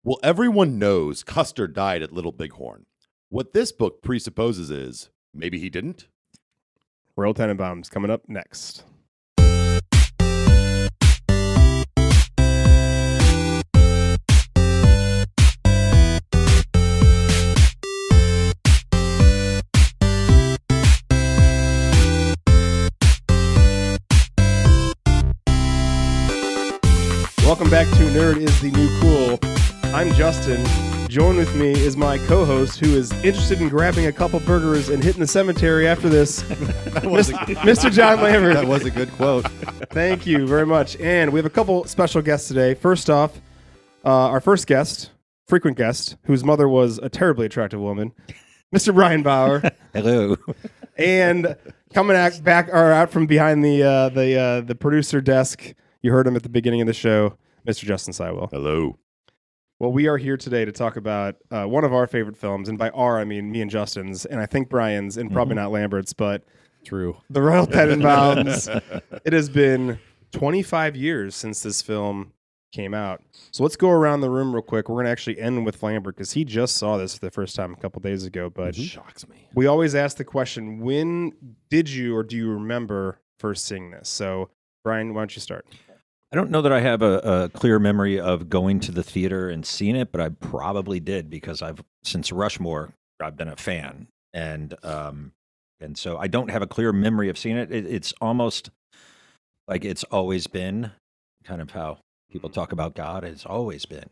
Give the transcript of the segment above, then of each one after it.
Well, everyone knows Custer died at Little Bighorn. What this book presupposes is maybe he didn't. Royal Tenenbaums coming up next. Welcome back to Nerd is the New Cool. I'm Justin. Joined with me is my co-host who is interested in grabbing a couple burgers and hitting the cemetery after this, Mr. John Lambert. That was a good quote. Thank you very much. And we have a couple special guests today. First off, our first guest, frequent guest, whose mother was a terribly attractive woman, Mr. Brian Bauer. Hello. And coming out from behind the producer desk, you heard him at the beginning of the show, Mr. Justin Sywell. Hello. Well, we are here today to talk about one of our favorite films, and by our, I mean me and Justin's, and I think Brian's, and probably not Lambert's, but True. The Royal Tenenbaums. It has been 25 years since this film came out. So let's go around the room real quick. We're going to actually end with Lambert, because he just saw this for the first time a couple days ago, but Shocks me. we always ask the question, when did you or do you remember first seeing this? So, Brian, why don't you start? I don't know that I have a clear memory of going to the theater and seeing it, but I probably did because since Rushmore, I've been a fan, and so I don't have a clear memory of seeing it. It's almost like it's always been kind of how people talk about God. It's always been,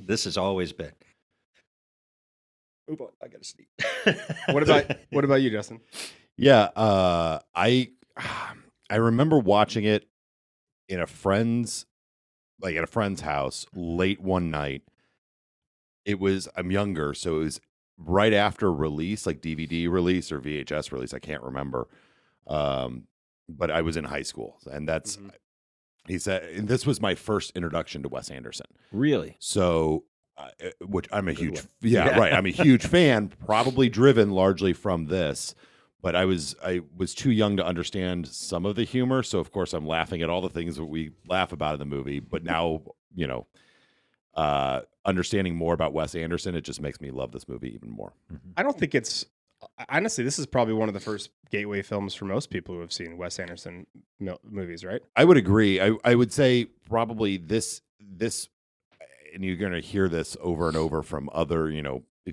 this has always been. Ooh, I gotta sneak. What about you, Justin? Yeah, I remember watching it at a friend's house late one night. I'm younger, so it was right after release, like DVD release or VHS release. I can't remember. But I was in high school, and that's, he said, and this was my first introduction to Wes Anderson. Really? So, which I'm a huge, right. I'm a huge fan, probably driven largely from this. But I was too young to understand some of the humor, so of course I'm laughing at all the things that we laugh about in the movie. But now, understanding more about Wes Anderson, it just makes me love this movie even more. I don't think it's, honestly, this is probably one of the first gateway films for most people who have seen Wes Anderson movies, right? I would agree. I would say probably this, and you're going to hear this over and over from other,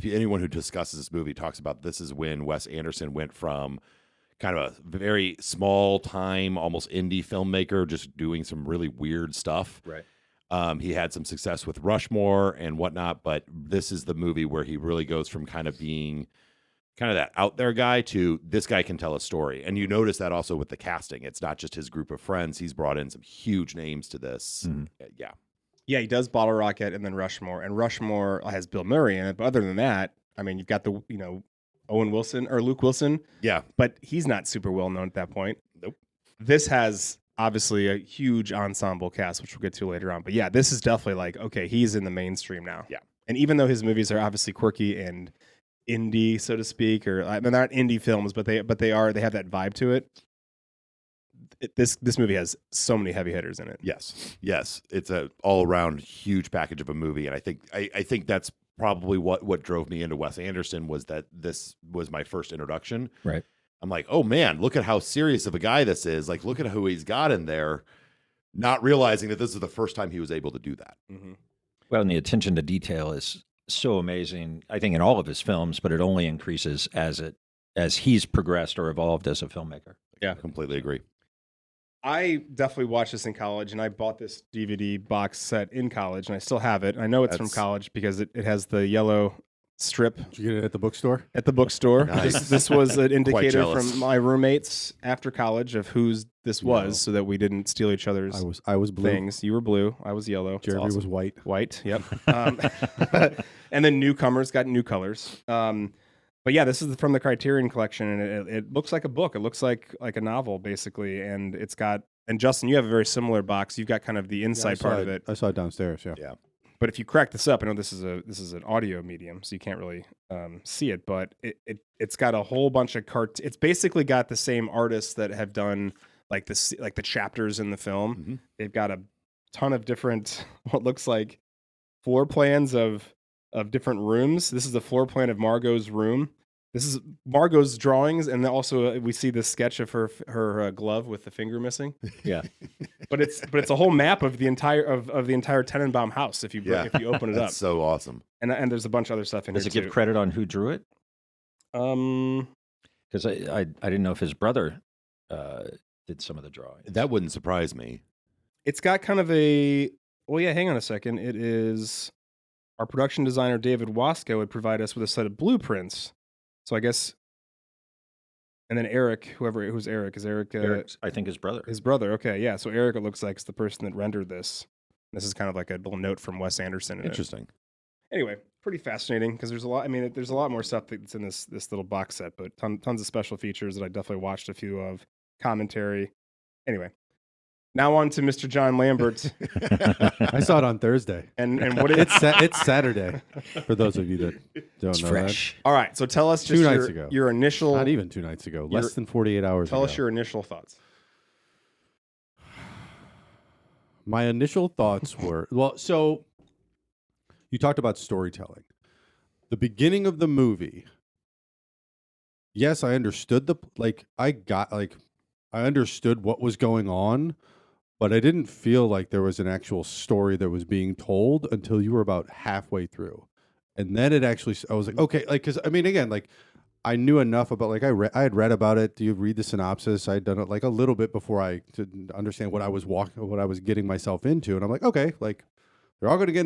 anyone who discusses this movie talks about this is when Wes Anderson went from kind of a very small time, almost indie filmmaker, just doing some really weird stuff. Right. He had some success with Rushmore and whatnot, but this is the movie where he really goes from kind of being kind of that out there guy to this guy can tell a story. And you notice that also with the casting. It's not just his group of friends. He's brought in some huge names to this. Yeah. Yeah, he does Bottle Rocket and then Rushmore, and Rushmore has Bill Murray in it. But other than that, I mean, you've got the Owen Wilson or Luke Wilson. Yeah, but he's not super well known at that point. Nope. This has obviously a huge ensemble cast, which we'll get to later on. But yeah, this is definitely like, okay, he's in the mainstream now. Yeah, and even though his movies are obviously quirky and indie, so to speak, or I mean, they're not indie films, but they have that vibe to it. This movie has so many heavy hitters in it. Yes, it's a all around huge package of a movie, and I think that's probably what drove me into Wes Anderson, was that this was my first introduction. Right. I'm like, oh man, look at how serious of a guy this is. Like, look at who he's got in there. Not realizing that this is the first time he was able to do that. Mm-hmm. Well, and the attention to detail is so amazing, I think, in all of his films, but it only increases as he's progressed or evolved as a filmmaker. Yeah, completely agree. I definitely watched this in college, and I bought this DVD box set in college, and I still have it. I know it's from college because it has the yellow strip. Did you get it at the bookstore? At the bookstore. Nice. This was an indicator jealous. from my roommates after college of whose this was, so that we didn't steal each other's I was blue. things. You were blue. I was yellow. Jeremy was white. White, yep. And then newcomers got new colors. But yeah, this is from the Criterion Collection, and it looks like a book. It looks like a novel, basically. And it's got, and Justin, you have a very similar box. You've got kind of the inside part of it. I saw it downstairs, yeah. Yeah. But if you crack this up, I know this is an audio medium, so you can't really see it. But it's got a whole bunch of It's basically got the same artists that have done like the chapters in the film. Mm-hmm. They've got a ton of different what looks like floor plans of different rooms. This is the floor plan of Margot's room. This is Margot's drawings, and then also we see this sketch of her glove with the finger missing. Yeah. But it's a whole map of the entire of the entire Tenenbaum house if you open it up. That's so awesome. And there's a bunch of other stuff in Does here it give too. credit on who drew it? Because I didn't know if his brother did some of the drawing. That wouldn't surprise me. it's got kind of a hang on a second. It is our production designer David Wasco would provide us with a set of blueprints. So I guess, and then Eric, who's Eric? Is Eric? Eric's, I think his brother. His brother. Okay, yeah. So Eric, it looks like, is the person that rendered this. This is kind of like a little note from Wes Anderson. Interesting. Anyway, pretty fascinating because there's a lot. I mean, there's a lot more stuff that's in this little box set, but tons of special features that I definitely watched a few of. Commentary. Anyway, now on to Mr. John Lambert. I saw it on Thursday. And what It's Saturday, for those of you that don't It's know fresh. All right, so tell us just 2 nights ago. your initial. Not even 2 nights ago. Less than 48 hours ago. Tell us your initial thoughts. My initial thoughts were, well, so you talked about storytelling. The beginning of the movie, yes, I understood I understood what was going on, but I didn't feel like there was an actual story that was being told until you were about halfway through. And then it actually, I was like, okay, like, because I mean, again, like, I knew enough about, like, I had read about it. You read the synopsis. I'd done it like a little bit before to understand what I was getting myself into. And I'm like, okay, like, they're all going to get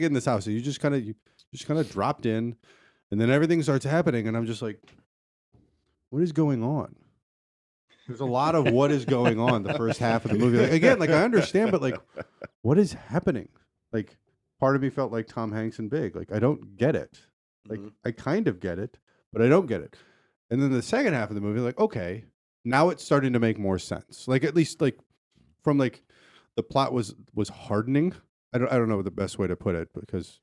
in this house. So you just kind of dropped in, and then everything starts happening, and I'm just like, what is going on? There's a lot of what is going on the first half of the movie. Like, again, like, I understand, but like, what is happening? Like, part of me felt like Tom Hanks in Big. Like, I don't get it. Like, I kind of get it, but I don't get it. And then the second half of the movie, like, okay, now it's starting to make more sense. Like, at least like from like the plot was hardening. I don't know the best way to put it, because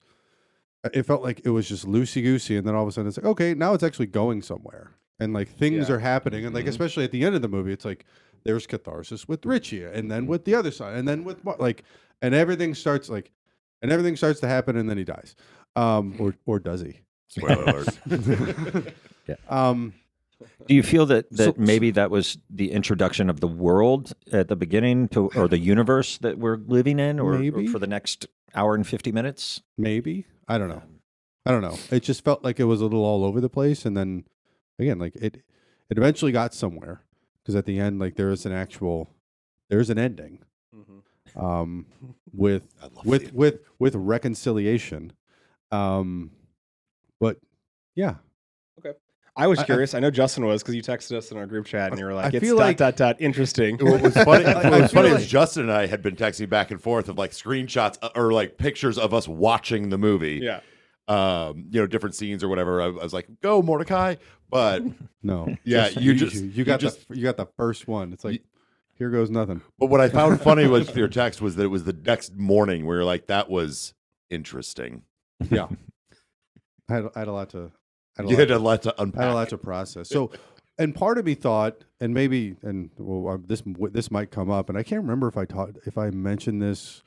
it felt like it was just loosey goosey, and then all of a sudden it's like, okay, now it's actually going somewhere, and like things are happening, and like especially at the end of the movie, it's like there's catharsis with Richie, and then with the other side, and then with like, and everything starts to happen, and then he dies, or does he? Spoiler alert. Yeah. Do you feel that maybe that was the introduction of the world at the beginning or the universe that we're living in, or for the next hour and 50 minutes? Maybe. I don't know. It just felt like it was a little all over the place, and then again, like it eventually got somewhere, because at the end, like there's an ending, with reconciliation, but yeah. Okay. I was curious. I know Justin was, because you texted us in our group chat and you were like, I it's feel like interesting. What was funny, feel is Justin and I had been texting back and forth of like screenshots or like pictures of us watching the movie. Yeah. Different scenes or whatever. I was like, go Mordecai. But No. yeah, you got the first one. It's like, here goes nothing. But what I found funny with your text was that it was the next morning where you're like, that was interesting. Yeah. I had a lot to You had a lot to unpack. I had a lot to process. So, and part of me thought, and maybe, this might come up, and I can't remember if I mentioned this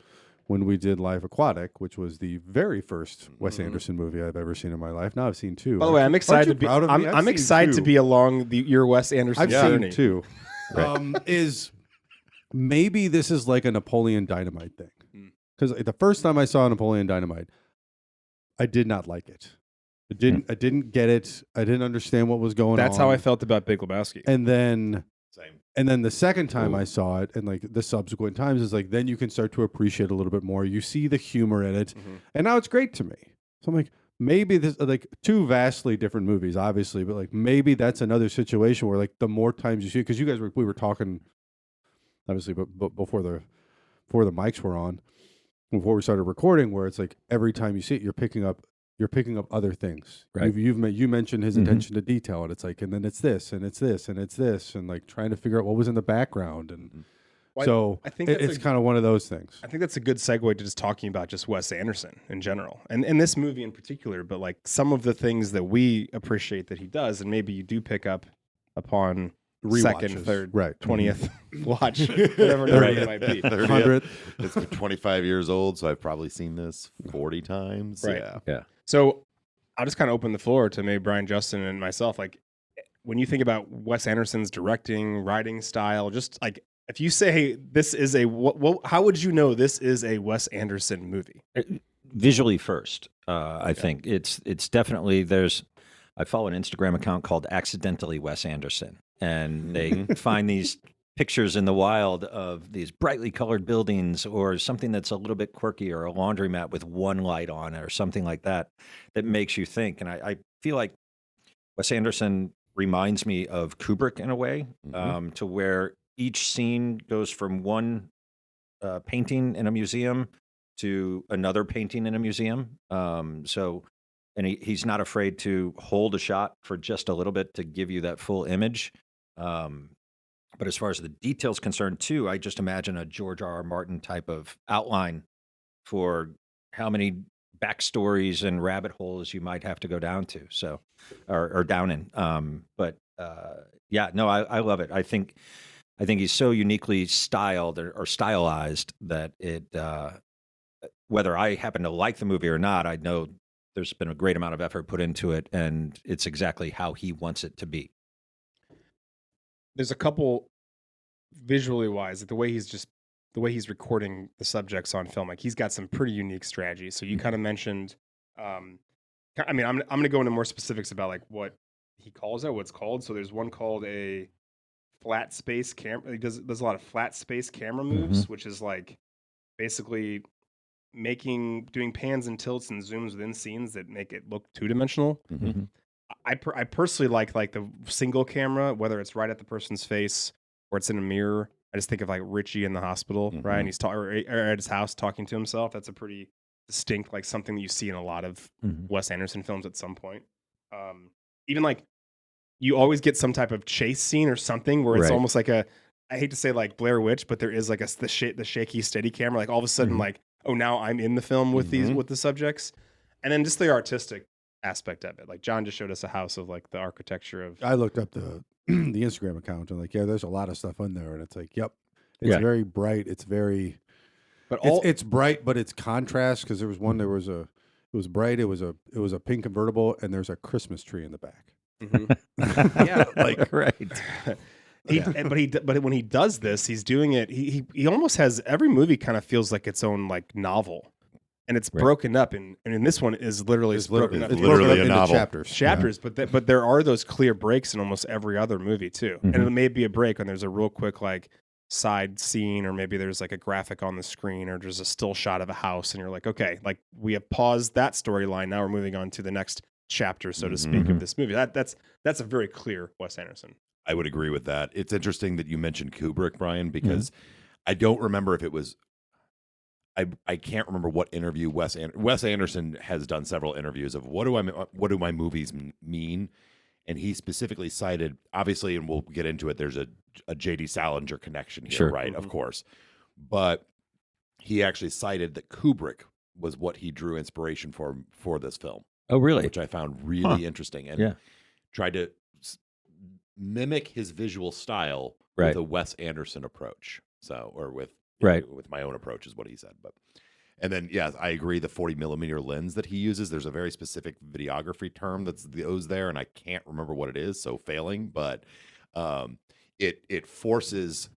when we did Life Aquatic, which was the very first Wes Anderson movie I've ever seen in my life. Now I've seen 2. By the way, I'm excited to be. I'm excited to be along your Wes Anderson journey. I've seen 2. Right. Is maybe this is like a Napoleon Dynamite thing, because the first time I saw Napoleon Dynamite, I did not like it. I didn't get it. I didn't understand what was going on. That's how I felt about Big Lebowski. And then Same. And then the second time I saw it, and like the subsequent times, is like then you can start to appreciate a little bit more. You see the humor in it, and now it's great to me. So I'm like, maybe this, like, 2 vastly different movies, obviously, but like maybe that's another situation where like the more times you see it, because you guys we were talking, obviously, but before the mics were on, before we started recording, where it's like every time you see it, you're picking up other things. Right. You mentioned his attention to detail, and it's like, and then it's this, and it's this, and it's this, and like trying to figure out what was in the background, and so I think it's kind of one of those things. I think that's a good segue to just talking about just Wes Anderson in general, and this movie in particular, but like some of the things that we appreciate that he does, and maybe you do pick up upon second, Rewatches. third, Right. 20th watch, whatever number it might be. 30th. It's 25 years old, so I've probably seen this 40 times. Right. Yeah. So I'll just kind of open the floor to maybe Brian, Justin, and myself. Like, when you think about Wes Anderson's directing, writing style, just like if you say this is a, how would you know this is a Wes Anderson movie? Visually first, I think it's definitely I follow an Instagram account called Accidentally Wes Anderson, and they find these pictures in the wild of these brightly colored buildings or something that's a little bit quirky or a laundromat with one light on it or something like that makes you think. And I feel like Wes Anderson reminds me of Kubrick in a way, to where each scene goes from one painting in a museum to another painting in a museum. And he's not afraid to hold a shot for just a little bit to give you that full image. But as far as the details concerned, too, I just imagine a George R.R. Martin type of outline for how many backstories and rabbit holes you might have to go down to, or down in. I love it. I think he's so uniquely styled or stylized that it. Whether I happen to like the movie or not, I know there's been a great amount of effort put into it, and it's exactly how he wants it to be. There's a couple visually wise, the way he's recording the subjects on film, like he's got some pretty unique strategies. So you kind of mentioned, I'm going to go into more specifics about like what he calls it, what's called. So there's one called a flat space camera. He does a lot of flat space camera moves, which is like basically doing pans and tilts and zooms within scenes that make it look two-dimensional. I personally like the single camera, whether it's right at the person's face or it's in a mirror. I just think of like Richie in the hospital, right? And he's or at his house talking to himself. That's a pretty distinct, like something that you see in a lot of Wes Anderson films at some point. Even like you always get some type of chase scene or something where it's almost like I hate to say like Blair Witch, but there is like the shaky steady camera. Like all of a sudden, like, oh, now I'm in the film with with the subjects. And then just the artistic aspect of it. Like John just showed us a house of like the architecture of. I looked up the Instagram account and like, yeah, there's a lot of stuff on there, and it's like, yep, it's very bright. It's very, but it's bright, but it's contrast because there was one. It was bright. It was a pink convertible, and there's a Christmas tree in the back. Yeah, like right. But when he does this, he's doing it. He almost has every movie kind of feels like its own like novel. And it's broken up, and in this one is literally broken up. It's literally a novel. Chapters. But there are those clear breaks in almost every other movie too. And it may be a break when there's a real quick like side scene, or maybe there's like a graphic on the screen, or there's a still shot of a house, and you're like, okay, like we have paused that storyline. Now we're moving on to the next chapter, so to speak, of this movie. That's a very clear Wes Anderson. I would agree with that. It's interesting that you mentioned Kubrick, Brian, because I don't remember if it was. I can't remember what interview Wes Anderson has done several interviews of what do my movies mean, and he specifically cited, obviously, and we'll get into it. There's a J.D. Salinger connection here, right? Of course, but he actually cited that Kubrick was what he drew inspiration for this film. Oh, really? Which I found really interesting, and tried to mimic his visual style with a Wes Anderson approach. With my own approach is what he said. And then, I agree. The 40 millimeter lens that he uses, there's a very specific videography term that goes there, and I can't remember what it is. So failing, but it forces.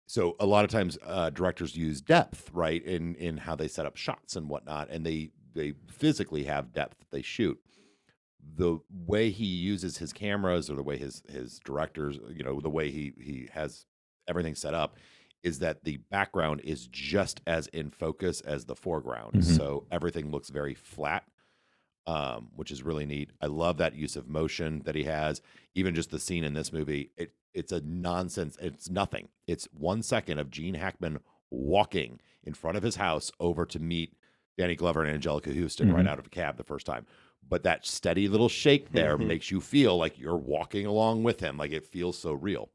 So a lot of times directors use depth, right, in how they set up shots and whatnot, and they physically have depth that they shoot. The way he uses his cameras, or the way his directors, the way he has everything set up, is that the background is just as in focus as the foreground. So everything looks very flat, which is really neat. I love that use of motion that he has. Even just the scene in this movie, it's a nonsense. It's nothing. It's 1 second of Gene Hackman walking in front of his house over to meet Danny Glover and Angelica Houston right out of a cab the first time. But that steady little shake there makes you feel like you're walking along with him. Like it feels so real.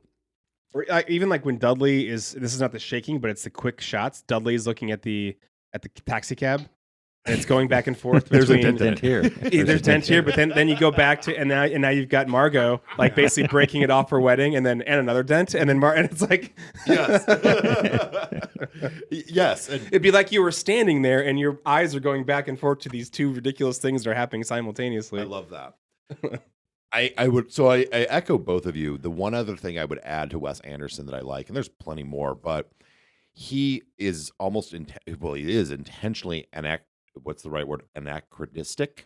Or even like when Dudley this is not the shaking, but it's the quick shots. Dudley is looking at the taxi cab, And it's going back and forth There's a between Dent here. there's dent here, but then you go back to and now you've got Margot like basically breaking it off her wedding, and another dent, and then and it's like Yes. Yes. And it'd be like you were standing there and your eyes are going back and forth to these two ridiculous things that are happening simultaneously. I love that. I would I echo both of you. The one other thing I would add to Wes Anderson that I like, and there's plenty more, but he is almost he is intentionally what's the right word? Anachronistic,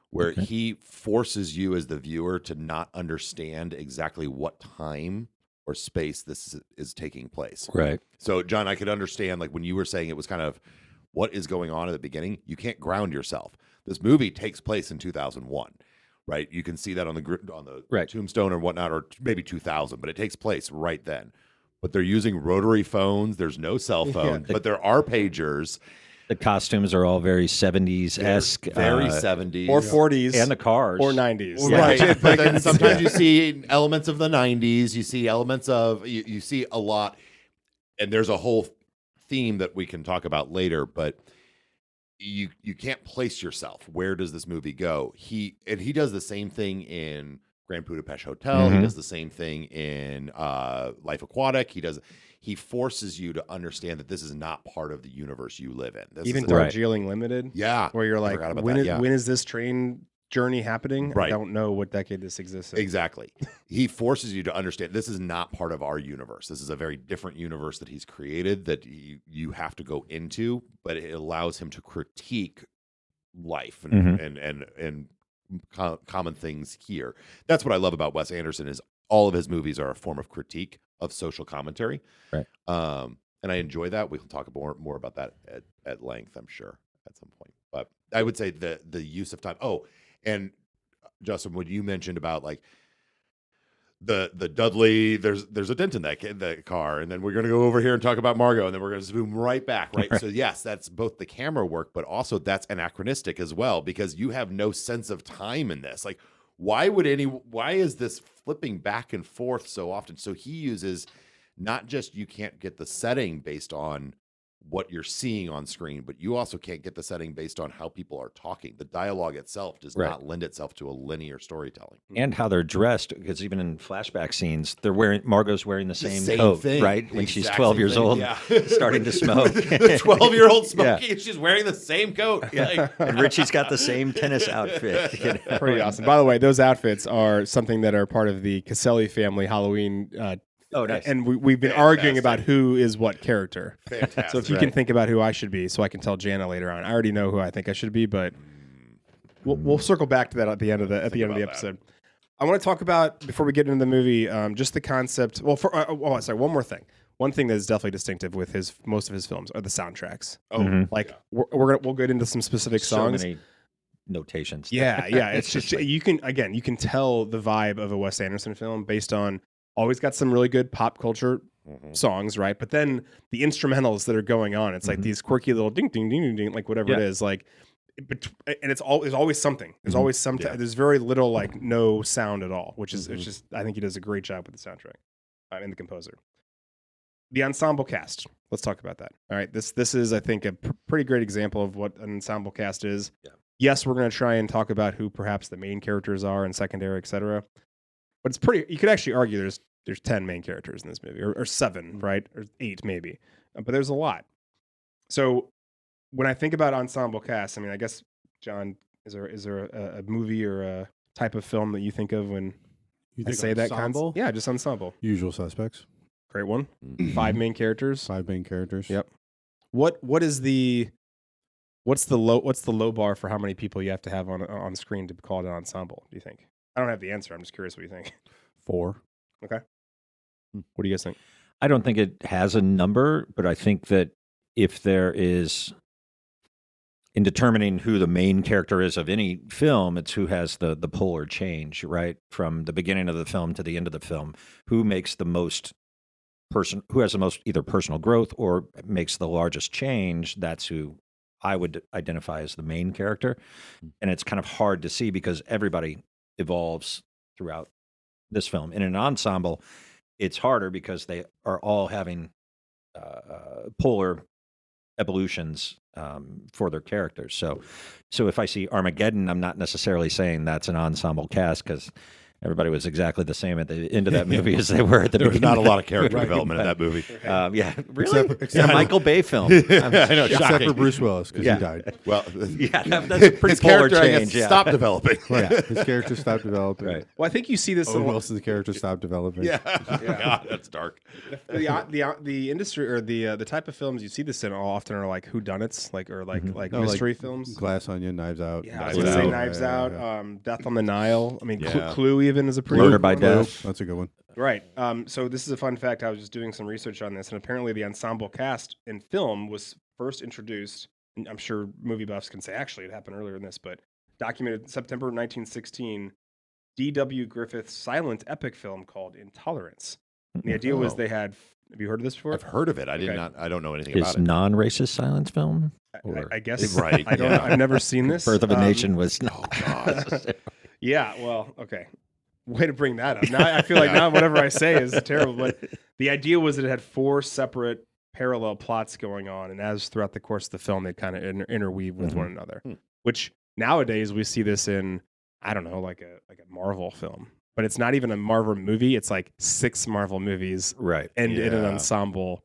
where he forces you as the viewer to not understand exactly what time or space this is taking place. Right. So, John, I could understand, like, when you were saying it was kind of what is going on at the beginning, you can't ground yourself. This movie takes place in 2001, right? You can see that on the Right. tombstone or whatnot, or maybe 2000, but it takes place right then. But they're using rotary phones. There's no cell phone, but there are pagers. The costumes are all very 70s-esque. Very 70s. Or 40s. And the cars. Or 90s. Right. But then sometimes you see elements of the 90s. You see elements of, you see a lot. And there's a whole theme that we can talk about later, but you can't place yourself. Where does this movie go? He does the same thing in Grand Budapest Hotel. He does the same thing in Life Aquatic. He forces you to understand that this is not part of the universe you live in. This Even is Darjeeling Limited. Yeah. Where you're like, Forgot about when that, yeah. is this train journey happening? Right. I don't know what decade this exists in. Exactly. He forces you to understand this is not part of our universe. This is a very different universe that he's created that you have to go into, but it allows him to critique life and common things here. That's what I love about Wes Anderson is all of his movies are a form of critique of social commentary. Right. And I enjoy that. We can talk more about that at length, I'm sure, at some point. But I would say the use of time. Oh, and Justin, what you mentioned about like the Dudley, there's a dent in that car, and then we're going to go over here and talk about Margot, and then we're going to zoom right back, right? So yes, that's both the camera work, but also that's anachronistic as well, because you have no sense of time in this. Like, why is this flipping back and forth so often? So he uses not just you can't get the setting based on what you're seeing on screen, but you also can't get the setting based on how people are talking. The dialogue itself does not lend itself to a linear storytelling. And how they're dressed, because even in flashback scenes, Margot's wearing the same coat, thing. right? When she's 12 years old, starting to smoke. The 12-year-old smoking, and she's wearing the same coat. And Richie's got the same tennis outfit. You know? Pretty awesome. By the way, those outfits are something that are part of the Caselli family Halloween. Oh, nice. And we've been arguing about who is what character. Fantastic. So if you can think about who I should be, so I can tell Jana later on. I already know who I think I should be, but we'll circle back to that at the end of the episode. I want to talk about, before we get into the movie, just the concept. Well, sorry, one more thing. One thing that is definitely distinctive with most of his films are the soundtracks. We'll get into some specific songs. So many notations. Yeah. It's just you can tell the vibe of a Wes Anderson film based on. Always got some really good pop culture songs, right? But then the instrumentals that are going on, it's like these quirky little ding, ding, ding, ding, ding, like whatever it is, like, and there's always something. There's always some. There's very little, like, no sound at all, which is it's just. I think he does a great job with the soundtrack and the composer. The ensemble cast. Let's talk about that. All right, this is, I think, a pretty great example of what an ensemble cast is. Yeah. Yes, we're going to try and talk about who perhaps the main characters are and secondary, etc. But it's pretty. You could actually argue there's 10 main characters in this movie, or 7, right, or 8 maybe. But there's a lot. So when I think about ensemble cast, I mean, I guess John, is there a movie or a type of film that you think of when You I think say that ensemble? Yeah, just ensemble. Usual Suspects. Great one. 5 main characters. 5 main characters. Yep. What's the low bar for how many people you have to have on screen to call it an ensemble? Do you think? I don't have the answer. I'm just curious what you think. 4. Okay. What do you guys think? I don't think it has a number, but I think that if there is, in determining who the main character is of any film, it's who has the polar change, right? From the beginning of the film to the end of the film, who makes the most who has the most either personal growth or makes the largest change, that's who I would identify as the main character. And it's kind of hard to see because everybody evolves throughout this film. In an ensemble, it's harder because they are all having polar evolutions for their characters. So if I see Armageddon, I'm not necessarily saying that's an ensemble cast because everybody was exactly the same at the end of that movie as they were at the There was beginning. not a lot of character development in that movie. Yeah, really? Except In a Michael Bay film. I know, Except shocking. for Bruce Willis because Yeah. he died. Well, Yeah, that's a pretty his polar character, I guess, change. Yeah. stopped developing. His character stopped developing. Right. Well, I think you see this. Owen in Wilson's character stopped developing. Yeah. God, that's dark. the industry or the type of films you see this in all often are like whodunits, like No, like mystery films. Glass Onion, Knives Out. Yeah, I Knives was gonna say Out. Knives Yeah, Out, yeah. Death on the Nile. I mean, Yeah. Clue even is a pretty Murder by good one. Death. That's a good one. Right. So this is a fun fact. I was just doing some research on this, and apparently the ensemble cast in film was first introduced. And I'm sure movie buffs can say actually it happened earlier than this, but documented September 1916. D.W. Griffith's silent epic film called Intolerance. And the idea was Oh. they had. Have you heard of this before? I've heard of it. I did Okay. not. I don't know anything Is about it. non-racist silence film? Or I guess. Right, I don't. yeah. I've never seen this. Birth of a Nation was Oh God. Yeah, well, okay. Way to bring that up. Now I feel like now whatever I say is terrible. But the idea was that it had 4 separate parallel plots going on, and as throughout the course of the film, they kind of interweave with one another. Hmm. Which nowadays we see this in, I don't know, like a Marvel film, but it's not even a Marvel movie. It's like 6 Marvel movies right. and in an Yeah. ensemble.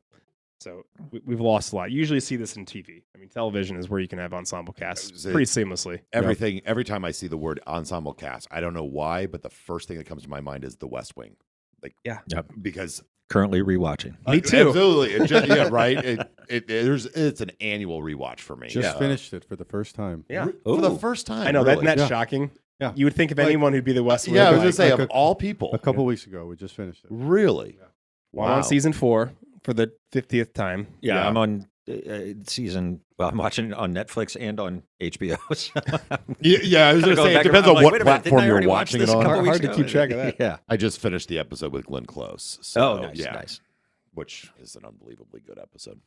So we've lost a lot. You usually see this in TV. I mean, television is where you can have ensemble casts It- pretty seamlessly. Everything. Every time I see the word ensemble cast, I don't know why, but the first thing that comes to my mind is The West Wing. Like, Yeah. Yep. because Currently rewatching. Me too. Absolutely. It just, yeah, right. It's an annual rewatch for me. Just Yeah. finished it for the first time. Yeah. for the Ooh. first time. I know really. that's Yeah. shocking. Yeah. You would think of Like- anyone who'd be the West Wing. Yeah, I was guy. gonna say like of a- all people. A couple weeks ago, we just finished it. Really? Well, I'm on season 4 for the 50th time. Yeah, Yeah. I'm on season. Well, I'm watching it on Netflix and on HBO. So Yeah, I was kinda gonna going say it back depends around, on like, what wait a minute, didn't platform I you're already watch watching this it a on. couple Hard weeks to ago? keep track of that. Yeah. I just finished the episode with Glenn Close. So, Oh, nice, yeah, nice. which is an unbelievably good episode.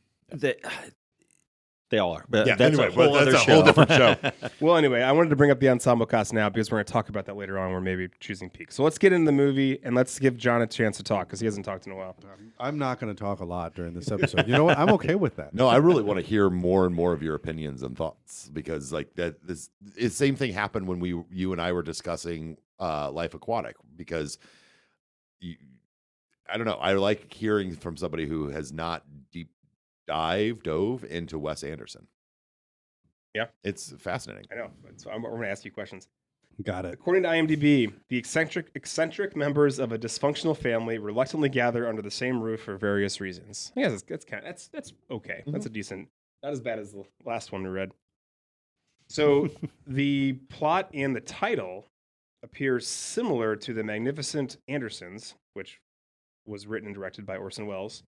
They all are. But Yeah, that's anyway, a whole but other that's a show. whole different show. Well, anyway, I wanted to bring up the ensemble cast now because we're going to talk about that later on. We're maybe choosing peak. So let's get into the movie and let's give John a chance to talk because he hasn't talked in a while. I'm not going to talk a lot during this episode. You know what? I'm okay with that. No, I really want to hear more and more of your opinions and thoughts because, like, the same thing happened when you and I were discussing Life Aquatic because I don't know. I like hearing from somebody who has not dove into Wes Anderson. Yeah. It's fascinating. I know. So we're going to ask you questions. Got it. According to IMDb, the eccentric members of a dysfunctional family reluctantly gather under the same roof for various reasons. I guess that's okay. That's a decent, not as bad as the last one we read. So the plot and the title appears similar to The Magnificent Andersons, which was written and directed by Orson Welles.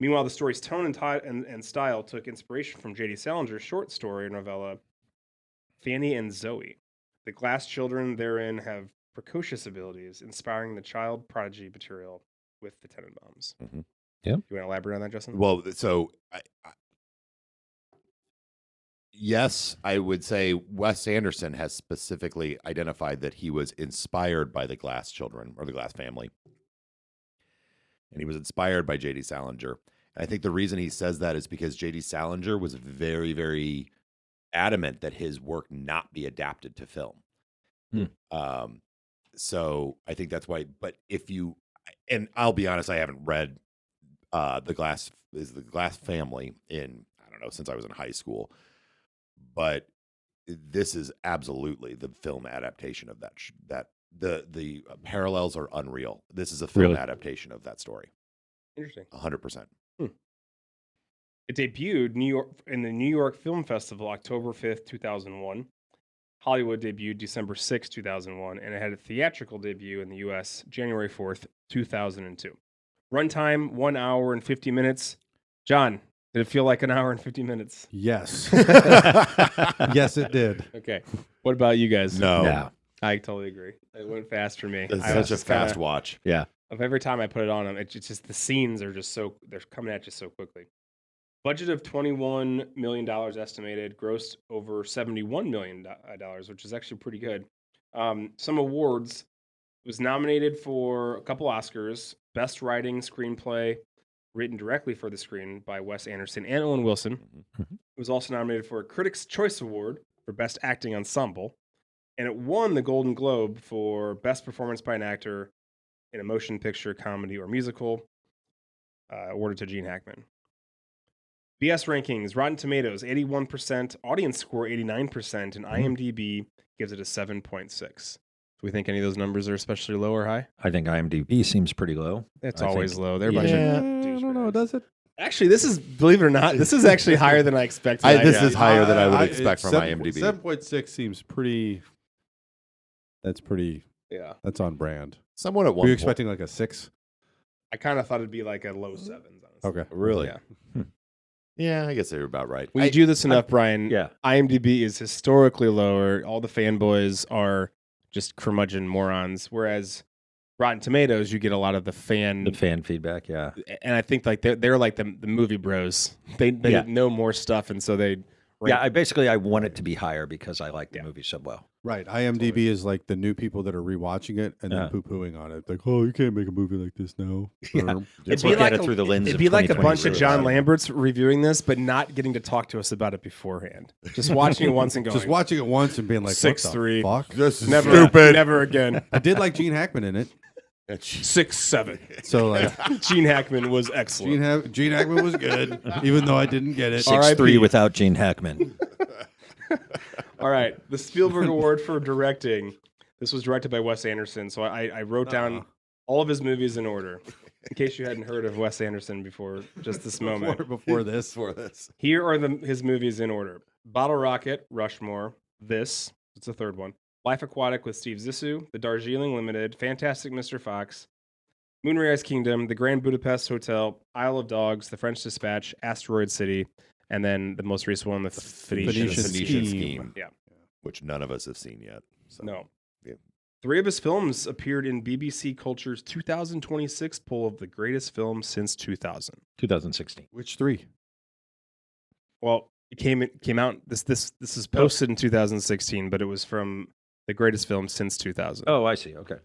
Meanwhile, the story's tone and style took inspiration from J.D. Salinger's short story novella, Fanny and Zoe. The glass children therein have precocious abilities, inspiring the child prodigy material with the Tenenbaums. Mhm. Yeah. You want to elaborate on that, Justin? Well, so yes, I would say Wes Anderson has specifically identified that he was inspired by the Glass children or the Glass family. And he was inspired by J.D. Salinger. And I think the reason he says that is because J.D. Salinger was very, very adamant that his work not be adapted to film. So I think that's why. But if you, and I'll be honest, I haven't read the Glass family in, I don't know, since I was in high school. But this is absolutely the film adaptation of that. The parallels are unreal. This is a film Really? adaptation of that story. Interesting. 100%. It debuted in the New York Film Festival October 5th, 2001. Hollywood debuted December 6th, 2001, and it had a theatrical debut in the U.S. January 4th, 2002. Runtime, 1 hour and 50 minutes. John, did it feel like an hour and 50 minutes? Yes. Yes, it did. Okay. What about you guys? No, Yeah. I totally agree. It went fast for me. it's I was such a just kinda- fast watch. Yeah. Of every time I put it on, it's just the scenes are just they're coming at you so quickly. Budget of $21 million estimated, grossed over $71 million, which is actually pretty good. Some awards. It was nominated for a couple Oscars: Best Writing, Screenplay, written directly for the screen by Wes Anderson and Owen Wilson. It was also nominated for a Critics' Choice Award for Best Acting Ensemble, and it won the Golden Globe for Best Performance by an Actor in a Motion Picture, Comedy, or Musical, awarded to Gene Hackman. BS rankings, Rotten Tomatoes, 81%, audience score, 89%, and IMDb gives it a 7.6. Do we think any of those numbers are especially low or high? I think IMDb seems pretty low. It's I always think- low. They're a bunch I of don't know. Does it? Actually, this is, believe it or not, this is actually higher than I expected. This is higher than I would expect from 7, IMDb. 7.6 seems pretty. That's pretty. Yeah. That's on brand. Somewhat at Were one you point. expecting like a 6? I kind of thought it'd be like a low 7s, honestly. Okay. Really? Yeah. Yeah, I guess they were about right. When you do this enough, Brian, Yeah. IMDb is historically lower. All the fanboys are just curmudgeon morons, whereas Rotten Tomatoes, you get a lot of the fan, feedback, yeah. and I think like they're like the movie bros. They Yeah. know more stuff, and so they Yeah, I want it to be higher because I like the movie so well. Right. IMDb is like the new people that are rewatching it and then poo-pooing on it. Like, oh, you can't make a movie like this now. Yeah. It'd Look at it through the lens It'd of be like a 2020 bunch of really. John Lamberts reviewing this, but not getting to talk to us about it beforehand. Just watching it once and going, Just watching it once and being like, 6-3. what the fuck? This is never, stupid. never again. I did like Gene Hackman in it. 6-7. So like, Gene Hackman was excellent. Gene Hackman was good, even though I didn't get it. 6-3 without Gene Hackman. All right, the Spielberg Award for directing. This was directed by Wes Anderson, so I wrote down all of his movies in order, in case you hadn't heard of Wes Anderson before just this moment. Before this. Here are his movies in order: Bottle Rocket, Rushmore, This, it's the third one, Life Aquatic with Steve Zissou, The Darjeeling Limited, Fantastic Mr. Fox, Moonrise Kingdom, The Grand Budapest Hotel, Isle of Dogs, The French Dispatch, Asteroid City, and then the most recent one, The Phoenician Phoenician Scheme. Scheme. Yeah. Which none of us have seen yet. So. No. Yeah. 3 of his films appeared in BBC Culture's 2026 poll of the greatest films since 2000. 2016. Which 3? Well, it came out. This is posted in 2016, but it was from the greatest film since 2000. Oh, I see. Okay.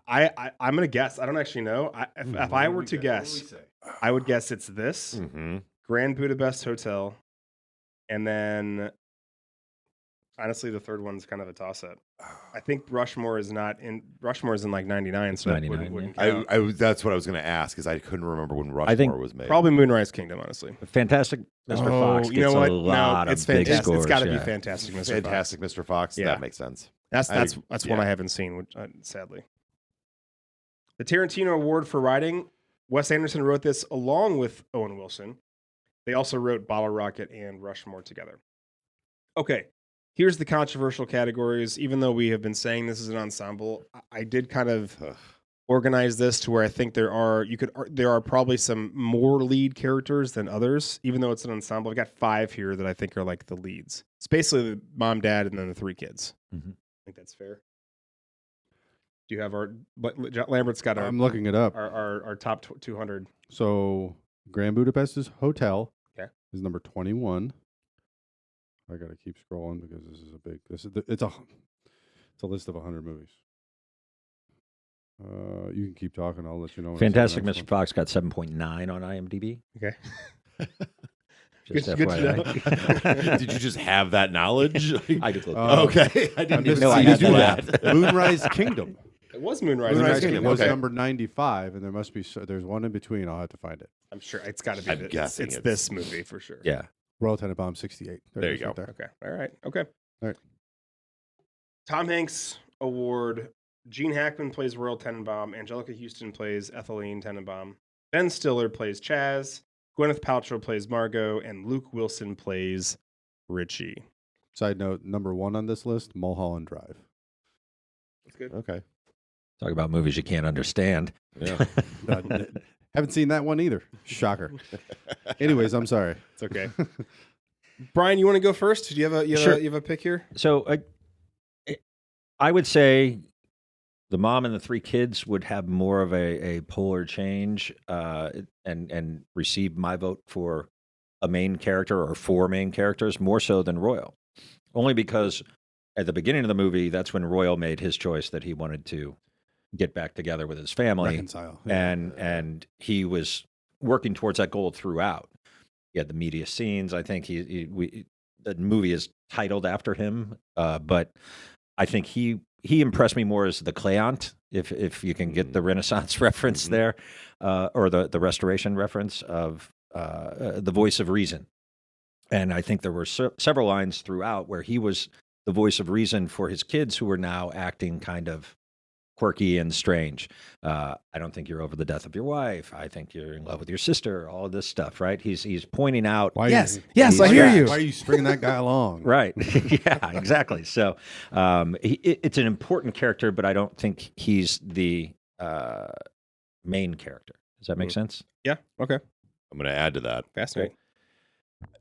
I'm gonna guess. I don't actually know. If I were to guess, I would guess it's this Mm-hmm. Grand Budapest Hotel, and then honestly, the third one's kind of a toss-up. I think Rushmore is not in. Rushmore is in like 99, It's so that 99, wouldn't I count. that's what I was going to ask because I couldn't remember when Rushmore was made. Probably Moonrise Kingdom, honestly. Fantastic Mr. Fox you gets know what? a lot No, it's of big fantastic. scores. It's got to be yeah. Fantastic Mr. Fox. Fantastic Mr. Fox. Yeah. That makes sense. That's one yeah. I haven't seen, which, sadly. The Tarantino Award for Writing. Wes Anderson wrote this along with Owen Wilson. They also wrote Bottle Rocket and Rushmore together. Okay, here's the controversial categories. Even though we have been saying this is an ensemble, I did kind of organize this to where I think there are probably some more lead characters than others. Even though it's an ensemble, I've got 5 here that I think are like the leads. It's basically the mom, dad, and then the 3 kids. Mhm. I think that's fair. Do you have Lambert's got I'm looking it up. our top 200. So Grand Budapest Hotel Okay. is number 21. I got to keep scrolling because this is a big. It's a list of 100 movies. You can keep talking. I'll let you know. when I say the Fantastic next Mr. one. Fox got 7.9 on IMDb. Okay. Just Good to FYI. know. Did you just have that knowledge? I just looked. Oh. Okay, I didn't even No, see I you had do that. that. Moonrise Kingdom. It was Moonrise. Moonrise Kingdom was okay. number 95, and there must be there's one in between. I'll have to find it. I'm sure it's got to be. I'm guessing it's it's- this movie for sure. Yeah. Royal Tenenbaums 68. There it you is go. right there. Okay. All right. Okay. All right. Tom Hanks Award. Gene Hackman plays Royal Tenenbaum. Angelica Houston plays Ethelene Tenenbaum. Ben Stiller plays Chaz. Gwyneth Paltrow plays Margot, and Luke Wilson plays Richie. Side note: number 1 on this list, Mulholland Drive. That's good. Okay. Talk about movies you can't understand. Yeah. Haven't seen that one either. Shocker. Anyways, I'm sorry. It's okay. Brian, you want to go first? Do you have Sure. a pick here? So I would say the mom and the 3 kids would have more of a polar change and receive my vote for a main character or 4 main characters more so than Royal. Only because at the beginning of the movie, that's when Royal made his choice that he wanted to get back together with his family. Reconcile. And he was working towards that goal throughout. He had the media scenes. I think the movie is titled after him, but I think he impressed me more as the Cleant, if you can get the Renaissance reference there, or the Restoration reference of the voice of reason. And I think there were several lines throughout where he was the voice of reason for his kids who were now acting kind of quirky and strange. I don't think you're over the death of your wife. I think you're in love with your sister. All of this stuff, right? He's pointing out. Yes, I hear you. Why are you stringing that guy along? Right. Yeah, exactly. So it's an important character, but I don't think he's the main character. Does that make sense? Yeah. Okay. I'm going to add to that. Fascinating.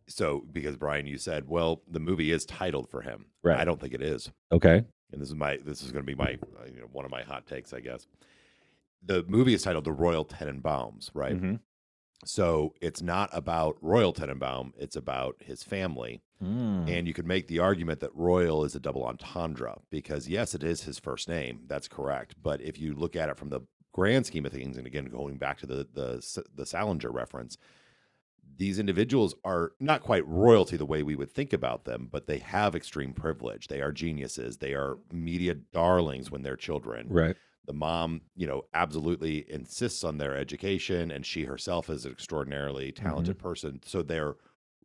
So, because Brian, you said, well, the movie is titled for him. Right. I don't think it is. Okay. And this is going to be my one of my hot takes, I guess. The movie is titled The Royal Tenenbaums, right? Mm-hmm. So it's not about Royal Tenenbaum, it's about his family. And you could make the argument that Royal is a double entendre because, yes, it is his first name. That's correct. But if you look at it from the grand scheme of things, and again, going back to the Salinger reference, these individuals are not quite royalty the way we would think about them, but they have extreme privilege. They are geniuses. They are media darlings when they're children. Right. The mom, absolutely insists on their education, and she herself is an extraordinarily talented person. So they're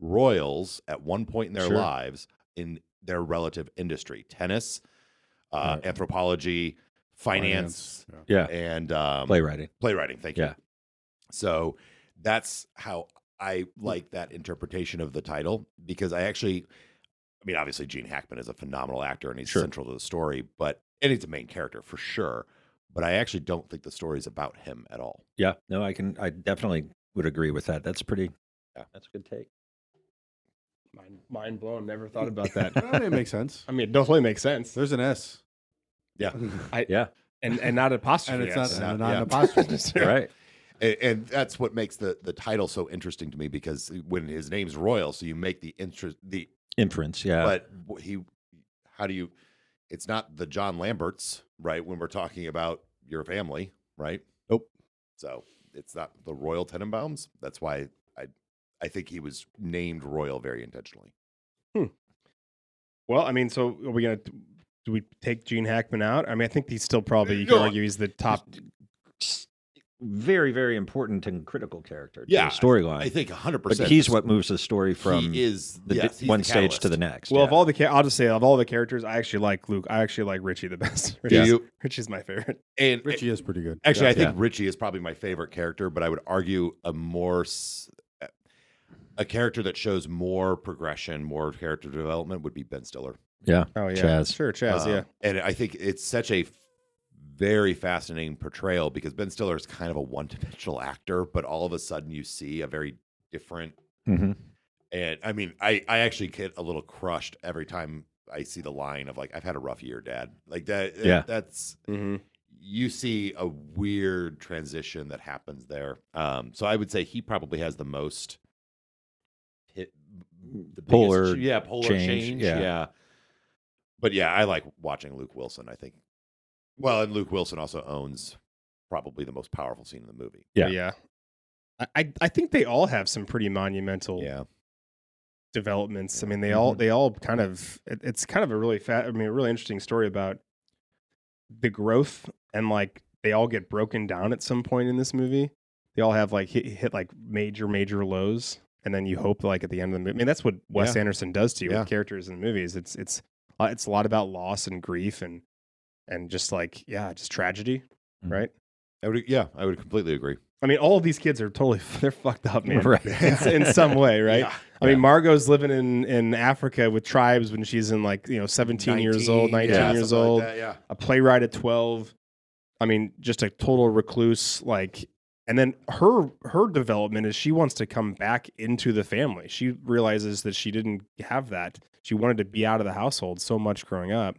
royals at one point in their lives in their relative industry: tennis, anthropology, finance, and playwriting. Playwriting. Thank you. Yeah. So that's how I like that interpretation of the title, because obviously Gene Hackman is a phenomenal actor and he's central to the story, and he's a main character for sure. But I actually don't think the story is about him at all. Yeah, no, I definitely would agree with that. That's that's a good take. Mind blown. Never thought about that. It makes sense. I mean, it totally makes sense. There's an S. Yeah. And not apostrophe. And it's S. not an apostrophe. Right. And that's what makes the title so interesting to me, because when his name's Royal, so you make the inference, yeah. But it's not the John Lamberts, right? When we're talking about your family, right? Nope. So it's not the Royal Tenenbaums. That's why I think he was named Royal very intentionally. Well, I mean, so are we do we take Gene Hackman out? I mean, I think he's still probably, you can argue he's the top. Very, very important and critical character to the storyline. I think 100%. But he's what moves the story from he's one the stage catalyst to the next. Well, I'll just say, of all the characters, I actually like Luke. I actually like Richie the best. Richie's my favorite. And Richie is pretty good. Actually, I think Richie is probably my favorite character, but I would argue a character that shows more progression, more character development would be Ben Stiller. Yeah. Oh, yeah. Chaz. Sure, Chaz, yeah. And I think it's such a very fascinating portrayal, because Ben Stiller is kind of a one-dimensional actor, but all of a sudden you see a very different. Mm-hmm. And I mean, I actually get a little crushed every time I see the line of, like, I've had a rough year, Dad. Like that. Yeah. That's you see a weird transition that happens there. So I would say he probably has the most polar change. Yeah. But yeah, I like watching Luke Wilson, I think. Well, and Luke Wilson also owns probably the most powerful scene in the movie. Yeah. I think they all have some pretty monumental developments. I mean, they all kind of, it's kind of a really a really interesting story about the growth, and like they all get broken down at some point in this movie. They all have like hit like major lows, and then you hope like at the end of the movie. I mean, that's what Wes Anderson does to you with characters in movies. It's a lot about loss and grief and just like, just tragedy, right? I would completely agree. I mean, all of these kids are they're fucked up, man, right. in some way, right? Yeah. I mean, Margot's living in Africa with tribes when she's in 17 years old, 19 years old, like that, a playwright at 12. I mean, just a total recluse, and then her development is she wants to come back into the family. She realizes that she didn't have that. She wanted to be out of the household so much growing up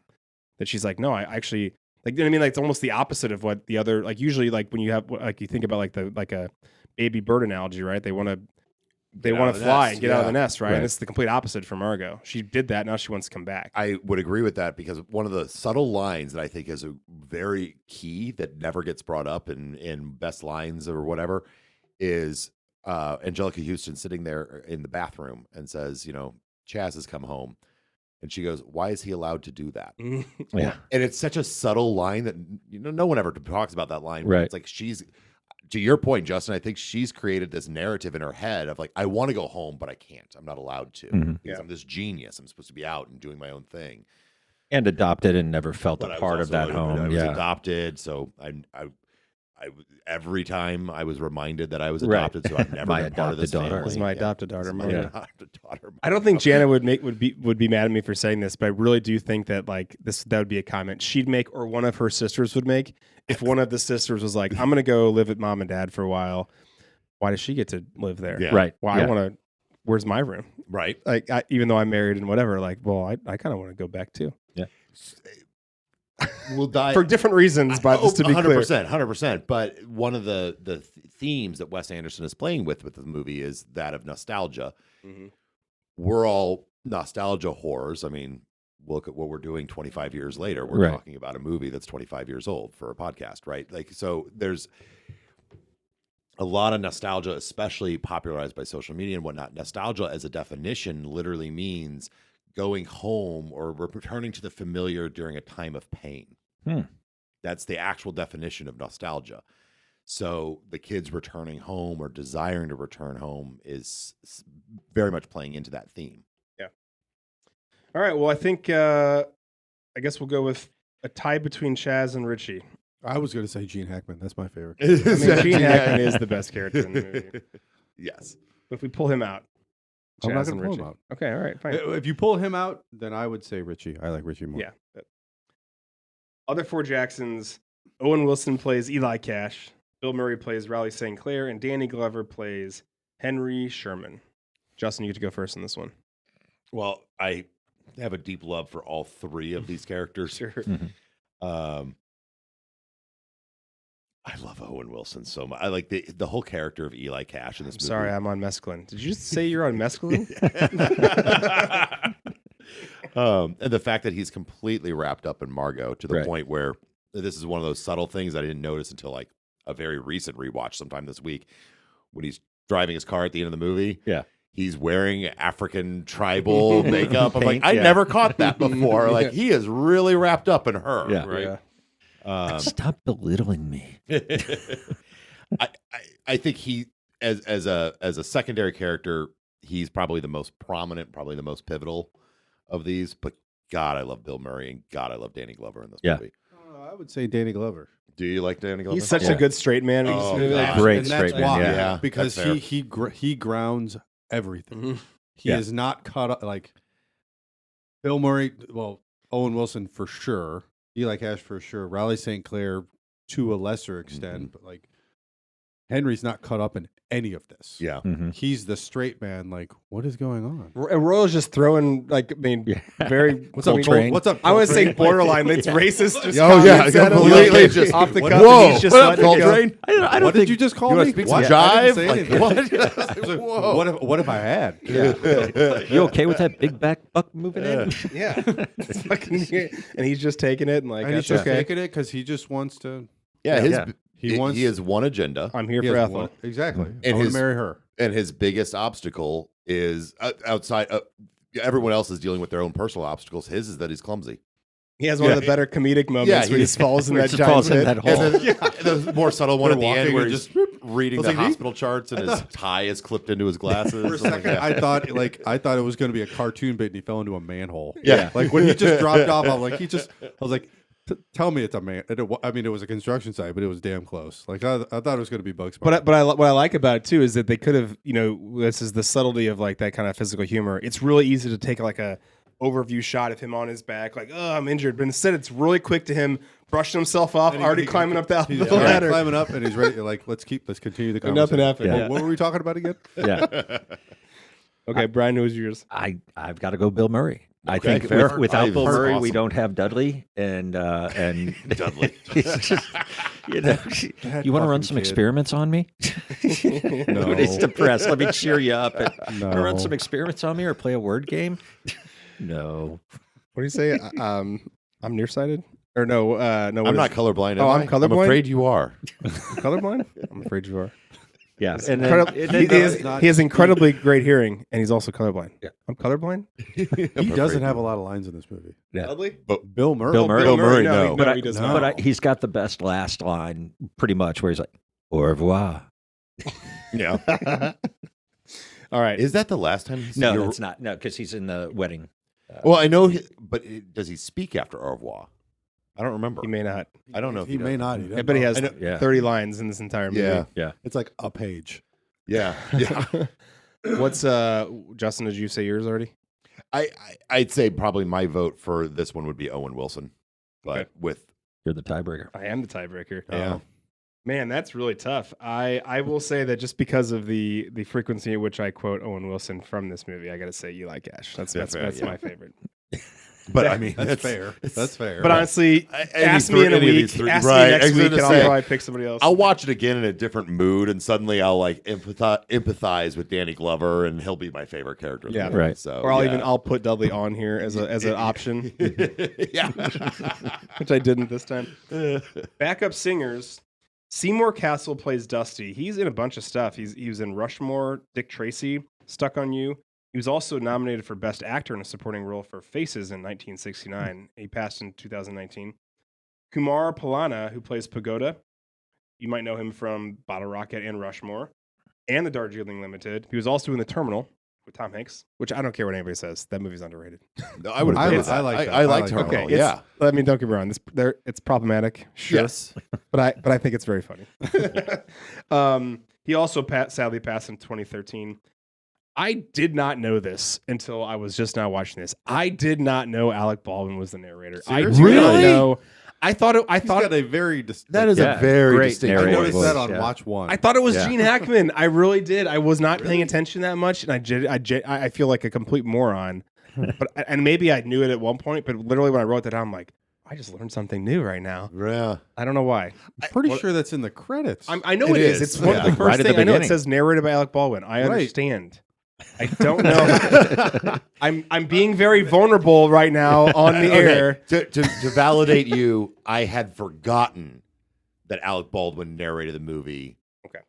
that she's like, no, I actually it's almost the opposite of what the other, usually when you have, you think about a baby bird analogy, right? They want to fly and get out of the nest, right? And it's the complete opposite for Margot. She did that. Now she wants to come back. I would agree with that, because one of the subtle lines that I think is a very key that never gets brought up in best lines or whatever is Angelica Houston sitting there in the bathroom and says, Chaz has come home. And she goes, why is he allowed to do that? Yeah. And it's such a subtle line that, no one ever talks about that line. Right. It's like to your point, Justin, I think she's created this narrative in her head of like, I want to go home, but I can't. I'm not allowed to. Mhm. Because I'm this genius. I'm supposed to be out and doing my own thing. And adopted and never felt But a I was part of that also- home. I was Yeah. adopted, so I every time I was reminded that I was Right. adopted, so I've never My been part of this adopted daughter. family. This is my Yeah. adopted daughter, This is my Mona. adopted daughter. I don't think Jana would be mad at me for saying this, but I really do think that like that would be a comment she'd make, or one of her sisters would make, if one of the sisters was like, "I'm gonna go live with mom and dad for a while." Why does she get to live there? Yeah. Right. Well, Yeah. I want to. Where's my room? right. Like, even though I'm married and whatever, like, well, I kind of want to go back too We'll die for different reasons. But just to be clear, 100%. But one of the themes that Wes Anderson is playing with the movie is that of nostalgia. Mhm. We're all nostalgia whores. I mean, look at what we're doing 25 years later. We're Right. talking about a movie that's 25 years old for a podcast, right? Like, so there's a lot of nostalgia, especially popularized by social media and whatnot. Nostalgia as a definition literally means going home or returning to the familiar during a time of pain. That's the actual definition of nostalgia. So the kids returning home or desiring to return home is very much playing into that theme. All right. Well, I think I guess we'll go with a tie between Chaz and Richie. I was going to say Gene Hackman. That's my favorite. I mean, Gene Hackman is the best character in the movie. Yes. But if we pull him out, I'm not Chaz going and to pull Richie. him out. Okay. All right. Fine. If you pull him out, then I would say Richie. I like Richie more. Yeah. Other four Jacksons: Owen Wilson plays Eli Cash, Bill Murray plays Raleigh St. Clair, and Danny Glover plays Henry Sherman. Justin, you get to go first on this one. Well, I have a deep love for all three of these characters. Sure. I love Owen Wilson so much. I like the whole character of Eli Cash in this movie. Sorry, I'm on mescaline. Did you just say you're on mescaline? And the fact that he's completely wrapped up in Margot to the Right. point where this is one of those subtle things I didn't notice until like a very recent rewatch sometime this week when he's driving his car at the end of the movie. Yeah. He's wearing African tribal makeup. I'm like, Paint, I yeah. I never caught that before. Like, he is really wrapped up in her. Yeah. Right. Yeah. Stop belittling me. I think he as a secondary character, he's probably the most prominent, probably the most pivotal of these. But God, I love Bill Murray, and God, I love Danny Glover in this Yeah. movie. I would say Danny Glover. Do you like Danny Glover? He's such Yeah. a good straight man. Oh, He's- God. Great And that's straight man, why, yeah. because That's fair. he grounds everything. Mhm. He Yeah. is not cut up like Bill Murray. Well, Owen Wilson for sure, Eli Cash for sure, Raleigh St. Clair to a lesser extent, but like Henry's not cut up in any of this. Yeah. Mhm. He's the straight man. Like, what is going on? And Royal's just throwing, like, I mean, very. What's up, Coltrane? What's up? I would say Coltrane? borderline. It's racist. Just Oh, yeah, comments at him, completely like, just- off the what- cuff. Whoa, He's just what up, letting it go. Coltrane? I don't What think did you just call You want me? to speak What? some I jive? didn't say Like, anything. what? Whoa. What if I had? you okay with that big back buck moving in? Yeah. It's fucking, and he's just taking it and like, And he's that's just okay. taking it because he just wants to. Yeah, his Yeah. he has one agenda, I'm here He for has Ethel. one- exactly. And I want his- to marry her. and his biggest obstacle is outside. Everyone else is dealing with their own personal obstacles. His is that he's clumsy. He has one of the better comedic moments Yeah, where he just falls in where that he giant falls in pit. that hole. And then the more subtle one They're at the end walking where and he's just- reading I was the like, he- hospital charts and his tie is clipped into his glasses. For a I'm like, second, yeah. I thought it was going to be a cartoon bit, and he fell into a manhole. Yeah. like when he just dropped off, I was like, tell me it's a man. I mean, it was a construction site, but it was damn close. Like I thought it was going to be Bugs Bunny. But what I like about it too is that they could have, this is the subtlety of like that kind of physical humor. It's really easy to take like a overview shot of him on his back, like, oh, I'm injured. But instead, it's really quick to him brushing himself off, already climbing up the He's ladder. climbing up, and he's ready. Like, let's continue the Like conversation. nothing happened. What, Yeah. what were we talking about again? Yeah. Okay, Brian, who's yours? I've got to go Bill Murray. I Okay, think fair. without Bill Murray, we Awesome. don't have Dudley and Dudley. it's just, you want to run fucking some kid. experiments on me? No. He's depressed. Let me cheer you up. And No. wanna run some experiments on me or play a word game? No. What do you say? I'm nearsighted? Or no, no. I'm not colorblind. Oh, am I'm I? colorblind? I'm afraid you are. colorblind. I'm afraid you are. Yeah, It's and he has incredibly great hearing, and he's also colorblind. Yeah. I'm colorblind. He doesn't have a lot of lines in this movie. Yeah. But Bill Murray. Bill Murray. Bill Murray, no. But he does No. not. But he's got the best last line, pretty much, where he's like, "Au revoir." yeah. All right. Is that the last time he's No, it's not. No, because he's in the wedding. Well, I know, but does he speak after au revoir? I don't remember. He may not. I don't know if He may does. not. Yeah, but he has Yeah. 30 lines in this entire movie. Yeah. It's like a page. Yeah. Yeah. What's Justin? Did you say yours already? I'd say probably my vote for this one would be Owen Wilson, but Okay. with You're the tiebreaker. I am the tiebreaker. Yeah. Man, that's really tough. I will say that just because of the frequency in which I quote Owen Wilson from this movie, I got to say Eli Cash. That's fair, yeah. my favorite. But I mean That's fair. That's fair. But honestly, any ask me in a any of week, these three- ask right, me next I was week, gonna and say, I'll probably pick somebody else. I'll watch it again in a different mood, and suddenly I'll like empathize with Danny Glover, and he'll be my favorite character. in the Yeah. movie. Right. So, Or yeah. I'll put Dudley on here as an option, yeah. which I didn't this time. Backup singers. Seymour Castle plays Dusty. He's in a bunch of stuff. He was in Rushmore, Dick Tracy, Stuck on You. He was also nominated for Best Actor in a Supporting Role for Faces in 1969. He passed in 2019. Kumar Palana, who plays Pagoda. You might know him from Bottle Rocket and Rushmore and The Darjeeling Limited. He was also in The Terminal with Tom Hanks, which I don't care what anybody says. That movie's underrated. No, I would. I agree li- with that. I like that. I I like like Terminal. that. Okay, Yeah. I mean, don't get me wrong. It's problematic, sure, Yes. but I think it's very funny. He also sadly passed in 2013. I did not know this until I was just now watching this. I did not know Alec Baldwin was the narrator. Seriously? I did not Really? know. I thought He's got a very That is Yeah, a very great distinct I narrator voice. noticed voice, that on yeah. Watch One. I thought it was Yeah. Gene Hackman. I really did. I was not paying attention that much, and I feel like a complete moron. And maybe I knew it at one point, but literally when I wrote that down, I'm like, I just learned something new right now. Yeah. I don't know why. I'm pretty sure that's in the credits. I know It it is. is. It's one of the Yeah. first Right at thing the I know. It beginning. says narrated by Alec Baldwin. I Right. understand. I don't know. I'm being very vulnerable right now on the air. To validate you, I had forgotten that Alec Baldwin narrated the movie. Okay.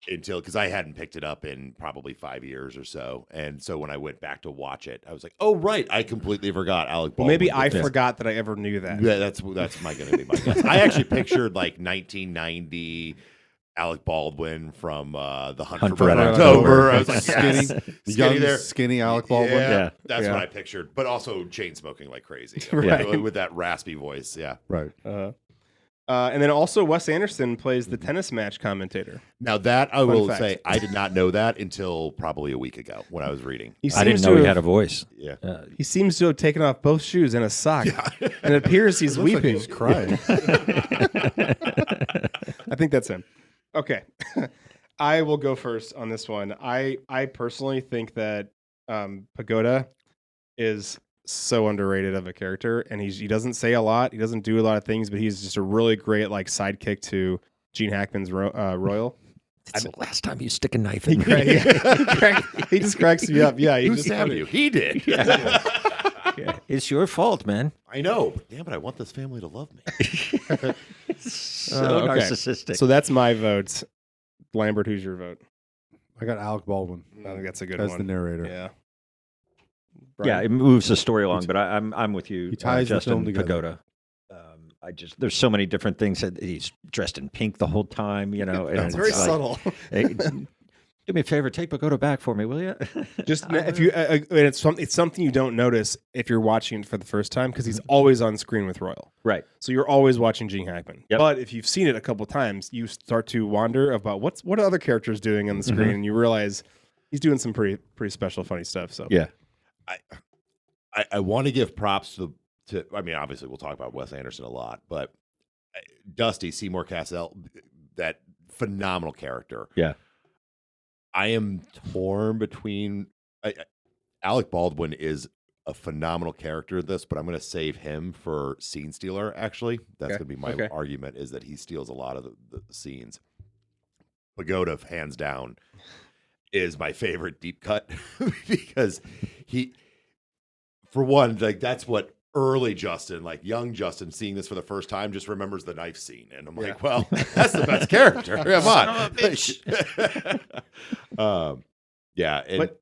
Because I hadn't picked it up in probably 5 years or so, and so when I went back to watch it, I was like, "Oh right, I completely forgot Alec Well, Baldwin." maybe I did this. forgot that I ever knew that. Yeah, that's going to be my guess. I actually pictured like 1990 Alec Baldwin from The Hunt for Red October. I was like, skinny, yes, young, there. skinny Alec Baldwin. Yeah, that's Yeah. what I pictured. But also chain smoking like crazy, Right. with that raspy voice. Yeah. Right. And then also Wes Anderson plays the tennis match commentator. Now that I Fun will fact. say, I did not know that until probably a week ago when I was reading. I didn't know he had a voice. Yeah. He seems to have taken off both shoes and a sock, and it appears he's Looks like weeping. he's crying. I think that's him. Okay. I will go first on this one. I personally think that Pagoda is so underrated of a character, and he doesn't say a lot. He doesn't do a lot of things, but he's just a really great like sidekick to Gene Hackman's Royal. It's the last time you stick a knife He, in cra- me. he just cracks me up. Yeah, Who just stabbed you? He did. It's your fault, man. I know. Damn it! I want this family to love me. So okay. narcissistic. So that's my vote. Lambert, who's your vote? I got Alec Baldwin I think that's a good as one. the narrator. Yeah. yeah, Brian? it moves the story along, but I'm with you. He ties the Justin film together. Pagoda. There's so many different things that he's dressed in pink the whole time, and It's very subtle. Hey, do me a favor, take Pagoda back for me, will you? Just if you, and it's something you don't notice if you're watching it for the first time because he's always on screen with Royal. Right. So you're always watching Gene Hackman. Yep. But if you've seen it a couple times, you start to wonder about what are other characters doing on the screen, and you realize he's doing some pretty special, funny stuff. So Yeah. I want to give props to. I mean, obviously, we'll talk about Wes Anderson a lot, but Dusty Seymour Cassell, that phenomenal character. Yeah. I am torn between. Alec Baldwin is a phenomenal character in this, but I'm going to save him for Scene Stealer. Actually, that's Okay. going to be my argument. Is that he steals a lot of the scenes. Pagoda, hands down, is my favorite deep cut because he, for one, like that's what early Justin, like young Justin, seeing this for the first time, just remembers the knife scene, and I'm like, well, that's the best character. Come on, yeah. And But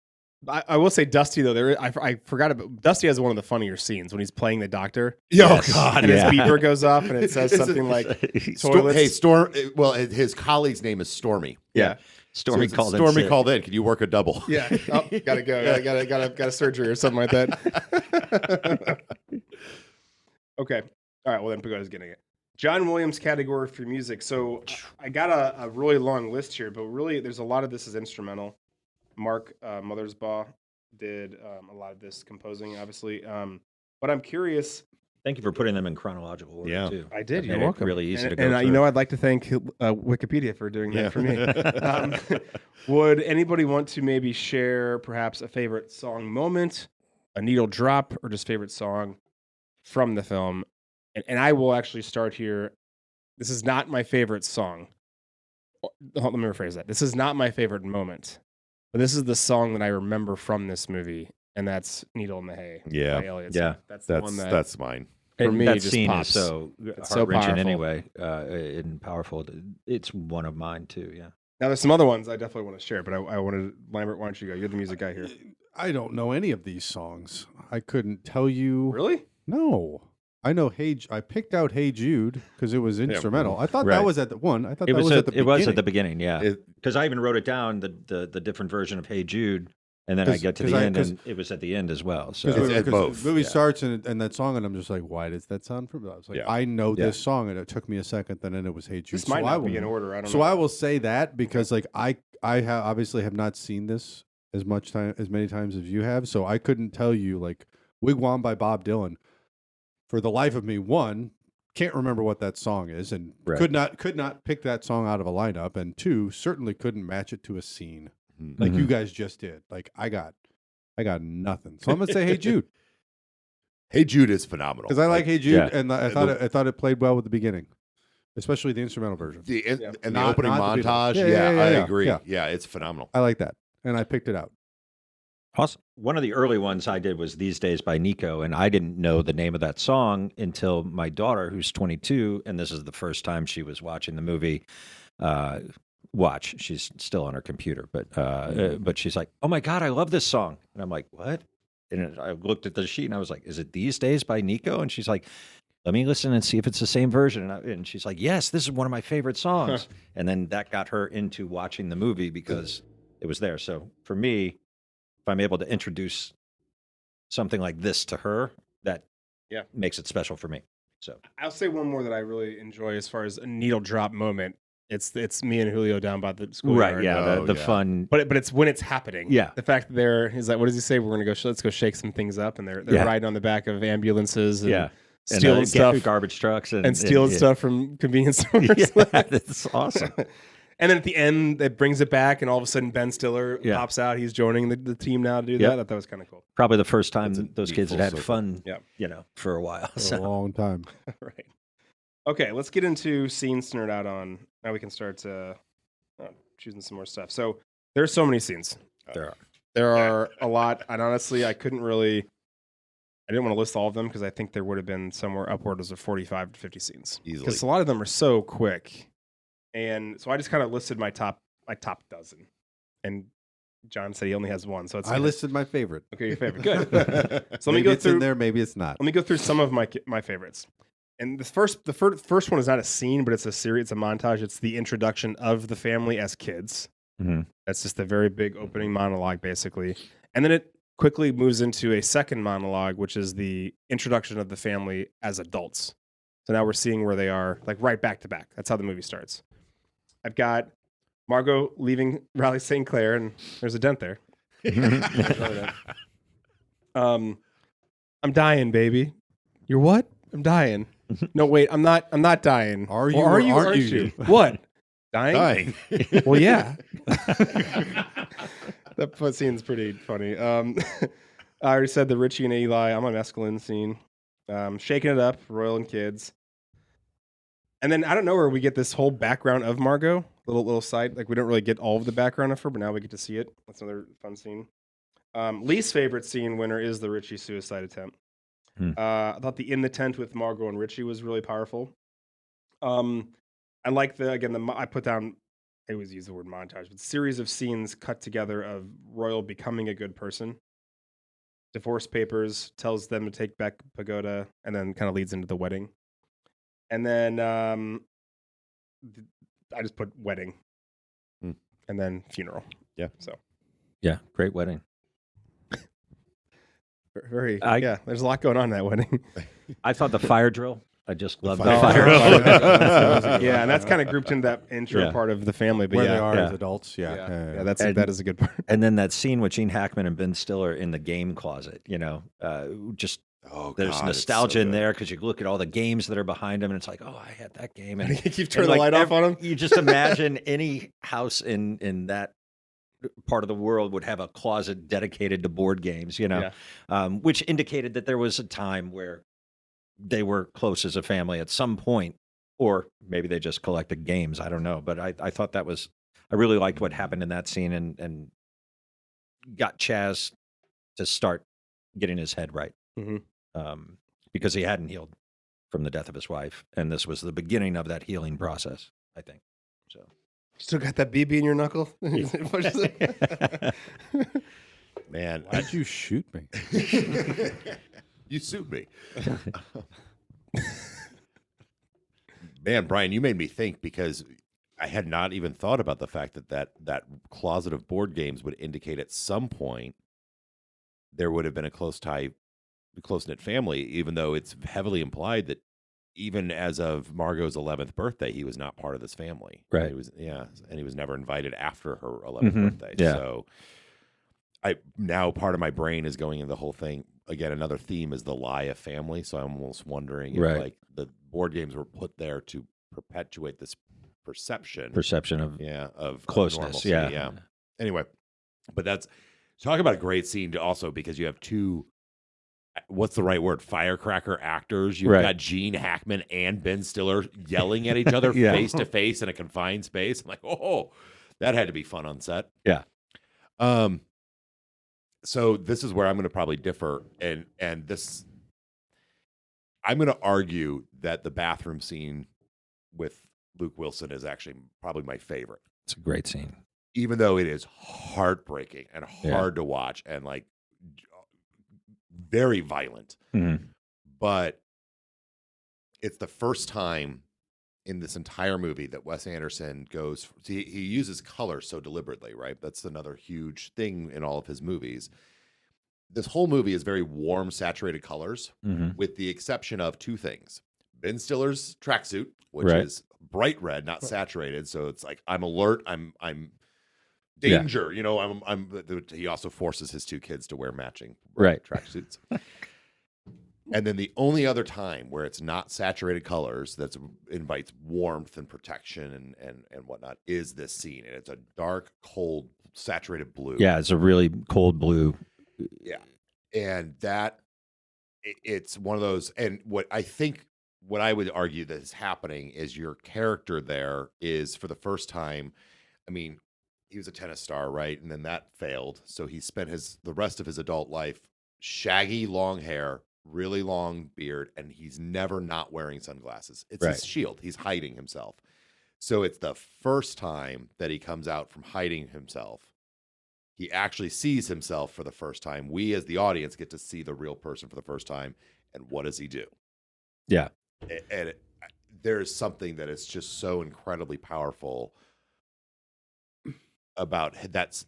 I will say Dusty though. I forgot about Dusty has one of the funnier scenes when he's playing the doctor. oh god, And his beeper goes off and it says something like toilets. Hey, Storm. Well, his colleague's name is Stormy. Yeah. Stormy called in. Stormy sick. called in. Can you work a double? Yeah. Oh, gotta go. Got a surgery or something like that. Okay. All right. Well, then Pagoda's getting it. John Williams category for music. So I got a really long list here, but really there's a lot of this is instrumental. Mark Mothersbaugh did a lot of this composing, obviously. But I'm curious. Thank you for putting them in chronological order, Yeah. too. I did. That You're made it welcome. really easy to go And through. you know, I'd like to thank Wikipedia for doing that for me. Would anybody want to maybe share perhaps a favorite song moment, a needle drop, or just favorite song from the film? And I will actually start here. This is not my favorite song. Let me rephrase that. This is not my favorite moment, but this is the song that I remember from this movie, and that's "Needle in the Hay." Yeah. by Elliott. Yeah. That's the one that That's mine. for And me that just scene pops. is so It's so heart-wrenching powerful. anyway and powerful. It's one of mine, too, yeah. Now there's some other ones I definitely want to share, but I wanted Lambert. Why don't you go? You're the music guy here. I don't know any of these songs. I couldn't tell you. Really? No. I know I picked out Hey Jude because it was instrumental. I thought right. that was at the one. I thought It that was was at the it beginning. was at the beginning, yeah. It- Because I even wrote it down, the different version of Hey Jude, and then I 'Cause- get to 'cause the I- end, 'cause- and it was at the end as well. So It's at Because both, the movie yeah. starts and that song, and I'm just like, why does that sound familiar? I was like, Yeah. I know Yeah. this song, and it took me a second. Then it was Hey Jude. This might so not I will, be in order. I don't So know. I will say that because like I obviously have not seen this as many times as you have, so I couldn't tell you like Wigwam by Bob Dylan. For the life of me, one, can't remember what that song is, and Right. could not pick that song out of a lineup, and two, certainly couldn't match it to a scene like you guys just did. Like I got nothing. So I'm gonna say Hey Jude Hey Jude is phenomenal because I like Hey Jude, yeah. and I thought it played well with the beginning, especially the instrumental version. and the Not- opening not the Beatles. montage. Yeah, I yeah. agree. Yeah. Yeah, it's phenomenal. I like that, and I picked it out. Awesome. One of the early ones I did was These Days by Nico, and I didn't know the name of that song until my daughter, who's 22, and this is the first time she was watching the movie. She's still on her computer, but she's like, "Oh my God, I love this song," and I'm like, "What?" And I looked at the sheet and I was like, "Is it These Days by Nico?" And she's like, "Let me listen and see if it's the same version." And she's like, "Yes, this is one of my favorite songs." And then that got her into watching the movie because it was there. So for me, if I'm able to introduce something like this to her, that makes it special for me. So I'll say one more that I really enjoy as far as a needle drop moment. It's me and Julio down by the schoolyard. right, yeah, Oh, the yeah. fun. But it's when it's happening. Yeah. The fact that he's like, what does he say? We're gonna go. Let's go shake some things up, and they're Yeah. riding on the back of ambulances. And Yeah. stealing stuff, garbage trucks, and stealing stuff from convenience stores. Yeah, that's awesome. And then at the end, it brings it back, and all of a sudden, Ben Stiller Yeah. pops out. He's joining the team now to do Yep. that. I thought that was kind of cool. Probably the first time That's a those neat kids full had circle. fun, Yeah. for a while. For So. a long time. Right. Okay, let's get into scenes to nerd out on. Now we can start choosing some more stuff. So there's so many scenes. There are a lot, and honestly, I didn't want to list all of them because I think there would have been somewhere upwards of 45 to 50 scenes. Easily. Because a lot of them are so quick. And so I just kind of listed my top dozen. And John said he only has one. So it's I listed my favorite. Okay, your favorite. Good. So let me Maybe go it's in through there. Maybe it's not. Let me go through some of my favorites. And the first one is not a scene, but it's a series. It's a montage. It's the introduction of the family as kids. Mhm. That's just a very big opening monologue, basically. And then it quickly moves into a second monologue, which is the introduction of the family as adults. So now we're seeing where they are, like right back to back. That's how the movie starts. I've got Margot leaving Raleigh St. Clair, and there's a dent there. There's another dent. I'm dying, baby. You're what? I'm dying. No, wait, I'm not dying. Are you Or or you? aren't Aren't you? you? What? Dying? Dying. Well, yeah. That scene's pretty funny. I already said the Richie and Eli. I'm on mescaline scene. Shaking it up, Royal and kids. And then I don't know where we get this whole background of Margot. Little side. Like we don't really get all of the background of her, but now we get to see it. That's another fun scene. Least favorite scene winner is the Richie suicide attempt. I thought the In the Tent with Margot and Richie was really powerful. I like I put down, I always use the word montage, but series of scenes cut together of Royal becoming a good person. Divorce papers, tells them to take back Pagoda, and then kind of leads into the wedding. And then I just put wedding, and then funeral. Yeah. So. Yeah, great wedding. There's a lot going on in that wedding. I thought the fire drill. I just love the fire fire drill. drill. Yeah, and that's kind of grouped into that intro part of the family. But Where yeah, they are Yeah. as adults. Yeah. that is a good part. And then that scene with Gene Hackman and Ben Stiller in the game closet, just there's God, nostalgia it's so in good. there because you look at all the games that are behind him, and it's like, oh, I had that game. And You keep turning the light off on him. You just imagine any house in that part of the world would have a closet dedicated to board games, which indicated that there was a time where they were close as a family at some point, or maybe they just collected games. I don't know. But I thought I really liked what happened in that scene and got Chaz to start getting his head right. Because he hadn't healed from the death of his wife. And this was the beginning of that healing process, I think. So Still got that BB in your knuckle? Man, Why'd you shoot me? you sued me. Man, Brian, you made me think because I had not even thought about the fact that closet of board games would indicate at some point there would have been a close-knit family, even though it's heavily implied that even as of Margot's 11th birthday, he was not part of this family. Right. And he was never invited after her 11th birthday. Yeah. So now part of my brain is going into the whole thing. Again, another theme is the lie of family. So I'm almost wondering if like the board games were put there to perpetuate this perception of closeness. normalcy. Yeah. Anyway, but that's talk about a great scene also because you have two. What's the right word? Firecracker actors. You've got Gene Hackman and Ben Stiller yelling at each other face to face in a confined space. I'm like, oh, that had to be fun on set. Yeah. So this is where I'm going to probably differ, and this, I'm going to argue that the bathroom scene with Luke Wilson is actually probably my favorite. It's a great scene, even though it is heartbreaking and hard to watch and like very violent. But it's the first time in this entire movie that Wes Anderson goes, he uses color so deliberately, right? That's another huge thing in all of his movies. This whole movie is very warm, saturated colors, with the exception of two things. Ben Stiller's tracksuit, which is bright red, not saturated. So it's like, I'm alert. I'm danger. He also forces his two kids to wear matching tracksuits. And then the only other time where it's not saturated colors that invites warmth and protection and whatnot is this scene. And it's a dark, cold, saturated blue. Yeah, it's a really cold blue. Yeah. And it's one of those, and what I would argue that is happening is your character there is for the first time, I mean, he was a tennis star, right? And then that failed. So he spent the rest of his adult life shaggy, long hair, really long beard, and he's never not wearing sunglasses. It's his shield. He's hiding himself. So it's the first time that he comes out from hiding himself. He actually sees himself for the first time. We as the audience get to see the real person for the first time. And what does he do? Yeah. And there's something that is just so incredibly powerful about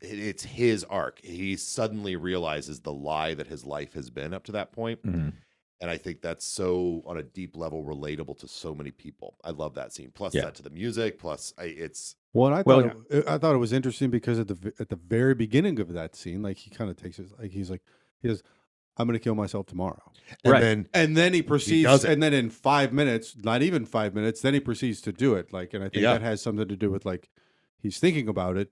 it's his arc. He suddenly realizes the lie that his life has been up to that point. And I think that's so on a deep level relatable to so many people. I love that scene. Plus that to the music. Plus it's well. And I thought it was interesting because at the very beginning of that scene, like he kind of takes it like he goes, I'm going to kill myself tomorrow. And then he proceeds, and then in 5 minutes, not even 5 minutes, then he proceeds to do it. Like, and I think that has something to do with like he's thinking about it.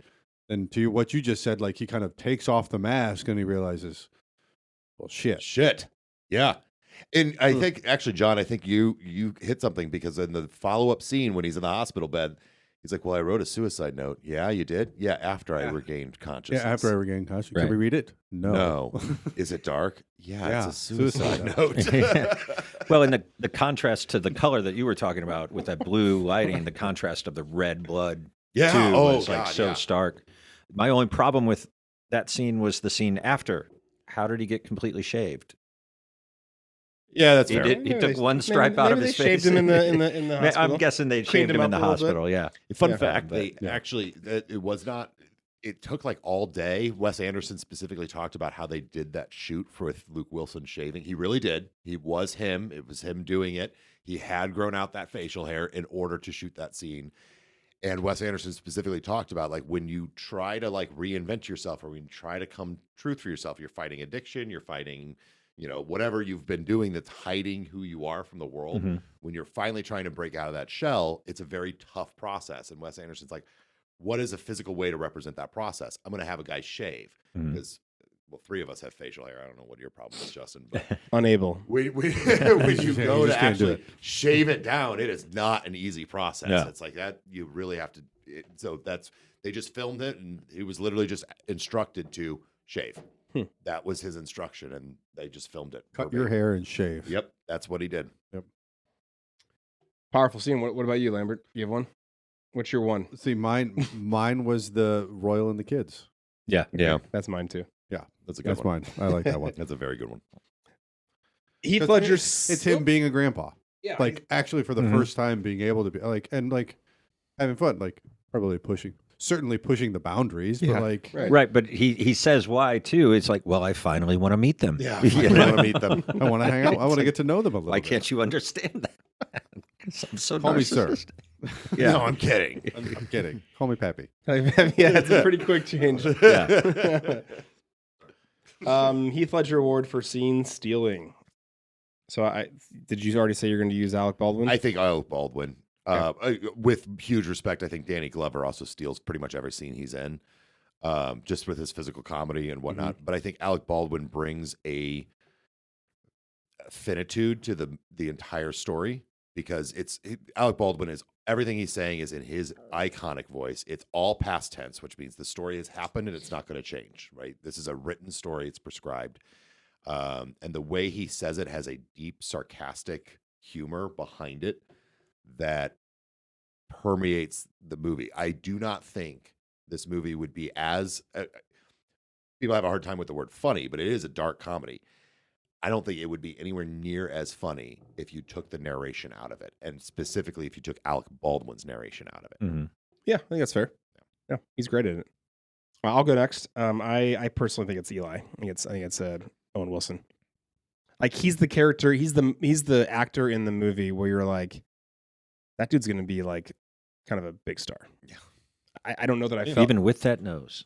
And to what you just said, like he kind of takes off the mask and he realizes, well, shit. Yeah. And I think actually, John, I think you hit something because in the follow-up scene when he's in the hospital bed, He's like, well, I wrote a suicide note. Yeah, you did? Yeah, after I regained consciousness. Yeah, after I regained consciousness. Right. Can we read it? No. Is it dark? Yeah, Yeah, it's a suicide suicide. note. Well, and the contrast to the color that you were talking about with that blue lighting, the contrast of the red blood Yeah. too Oh, was like God, so yeah. stark. My only problem with that scene was the scene after. How did he get completely shaved? Yeah, that's He fair. did. He Maybe took they- one stripe out of maybe his they face. shaved him in the hospital. I'm guessing they Cleaned shaved him him in the up a little bit. hospital. Yeah. Fun Yeah. fact, they Yeah. actually, it was not, it took like all day. Wes Anderson specifically talked about how they did that shoot with Luke Wilson shaving. He really did. He was him. It was him doing it. He had grown out that facial hair in order to shoot that scene. And Wes Anderson specifically talked about like when you try to like reinvent yourself or when you try to come truth for yourself, you're fighting addiction, you're fighting, whatever you've been doing that's hiding who you are from the world. Mhm. When you're finally trying to break out of that shell, it's a very tough process. And Wes Anderson's like, what is a physical way to represent that process? I'm going to have a guy shave Mhm. because, well, 3 of us have facial hair. I don't know what your problem is, Justin, but Unable. when you Yeah, go you to just can't do actually shave it down, it is not an easy process. Yeah. It's like that. You really have to. They just filmed it, and he was literally just instructed to shave. That was his instruction, and they just filmed it. Cut your hair and shave. Yep, that's what he did. Powerful scene. What about you, Lambert? You have one? What's your one? See, mine was the Royal and the kids. Yeah. That's mine too. Yeah, That's a good that's one. mine. I like that one. That's a very good one. Heath 'Cause Ledger's. It's him being a grandpa. Yeah. Like actually for the Mhm. first time being able to be like having fun, like certainly pushing the boundaries, Yeah, but like right. Right, but he says why too. It's like, well, I finally want to meet them. Yeah, You I know? want to meet them. I want to hang out. I want to get to know them a little Why bit. can't you understand that? 'Cause I'm so Call me sir. narcissistic. Yeah, no, I'm kidding. I'm kidding. Call me Pappy. Yeah, it's a pretty quick change. Yeah. Heath Ledger Award for scene stealing. So did you already say you're going to use Alec Baldwin? I think Alec Baldwin. With huge respect, I think Danny Glover also steals pretty much every scene he's in, just with his physical comedy and whatnot. But I think Alec Baldwin brings a finitude to the entire story because Alec Baldwin is everything he's saying is in his iconic voice. It's all past tense, which means the story has happened and it's not going to change. Right? This is a written story; it's prescribed, and the way he says it has a deep, sarcastic humor behind it that permeates the movie. I do not think this movie would be as people have a hard time with the word funny, but it is a dark comedy. I don't think it would be anywhere near as funny if you took the narration out of it, and specifically if you took Alec Baldwin's narration out of it. Mhm. Yeah, I think that's fair. Yeah, he's great at it. I'll go next. I personally think it's Eli. I think it's Owen Wilson. Like he's the character. He's the actor in the movie where you're like, that dude's gonna be like kind of a big star. Yeah. I don't know that I felt Even with that nose.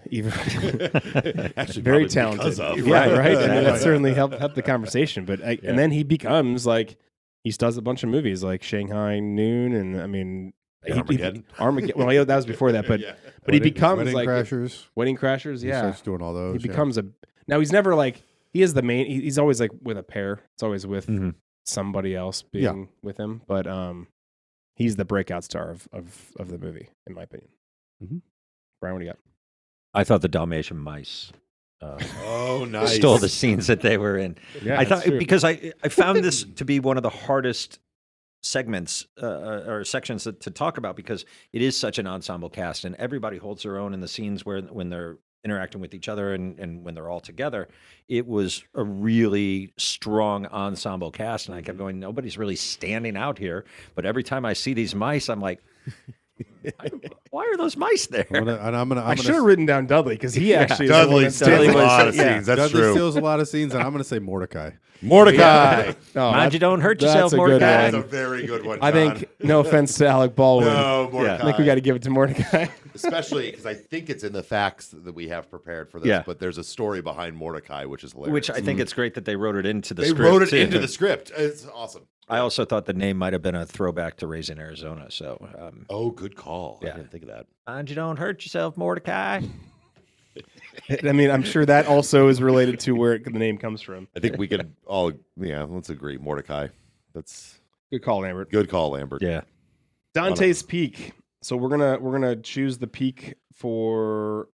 even Actually, very probably talented. because of. Yeah, right. And that Right. certainly helped the conversation. But and then he becomes like he does a bunch of movies like Shanghai Noon, and I mean Armageddon. Armageddon. Well, yeah, that was before that, but Yeah. but he becomes Wedding like Crashers. Wedding Crashers. He Yeah, starts doing all those. he yeah. becomes now he's never like he is the main. He's always like with a pair. It's always with Mhm. somebody else being with him. But he's the breakout star of the movie, in my opinion. Mhm. Brian, what do you got? I thought the Dalmatian mice Oh, nice. stole the scenes that they were in. Yeah, I thought because I found this to be one of the hardest segments or sections to talk about because it is such an ensemble cast and everybody holds their own in the scenes when they're interacting with each other and when they're all together. It was a really strong ensemble cast, and I kept going, nobody's really standing out here. But every time I see these mice, I'm like, why are those mice there? I should have written down Dudley because he actually Dudley is the one steals that a lot of yeah. scenes. That's Dudley true. steals a lot of scenes, and I'm going to say Mordecai. Mordecai. Oh, Mind you don't hurt that's yourself, a good Mordecai. one. That's a very good one, I John. think, no offense to Alec Baldwin, No, Mordecai. I think we got to give it to Mordecai. Especially because I think it's in the facts that we have prepared for this, Yeah. but there's a story behind Mordecai, which is hilarious. Which I think it's great that they wrote it into the they script. wrote it too. into the script. It's awesome. I also thought the name might have been a throwback to Raising Arizona. So, Oh, good call. Yeah. I didn't think of that. mind you don't hurt yourself, Mordecai. I mean, I'm sure that also is related to where the name comes from. I think we could all, let's agree. Mordecai. That's Good call, Lambert. good call, Lambert. Yeah. Dante's Peak. So we're gonna choose the peak for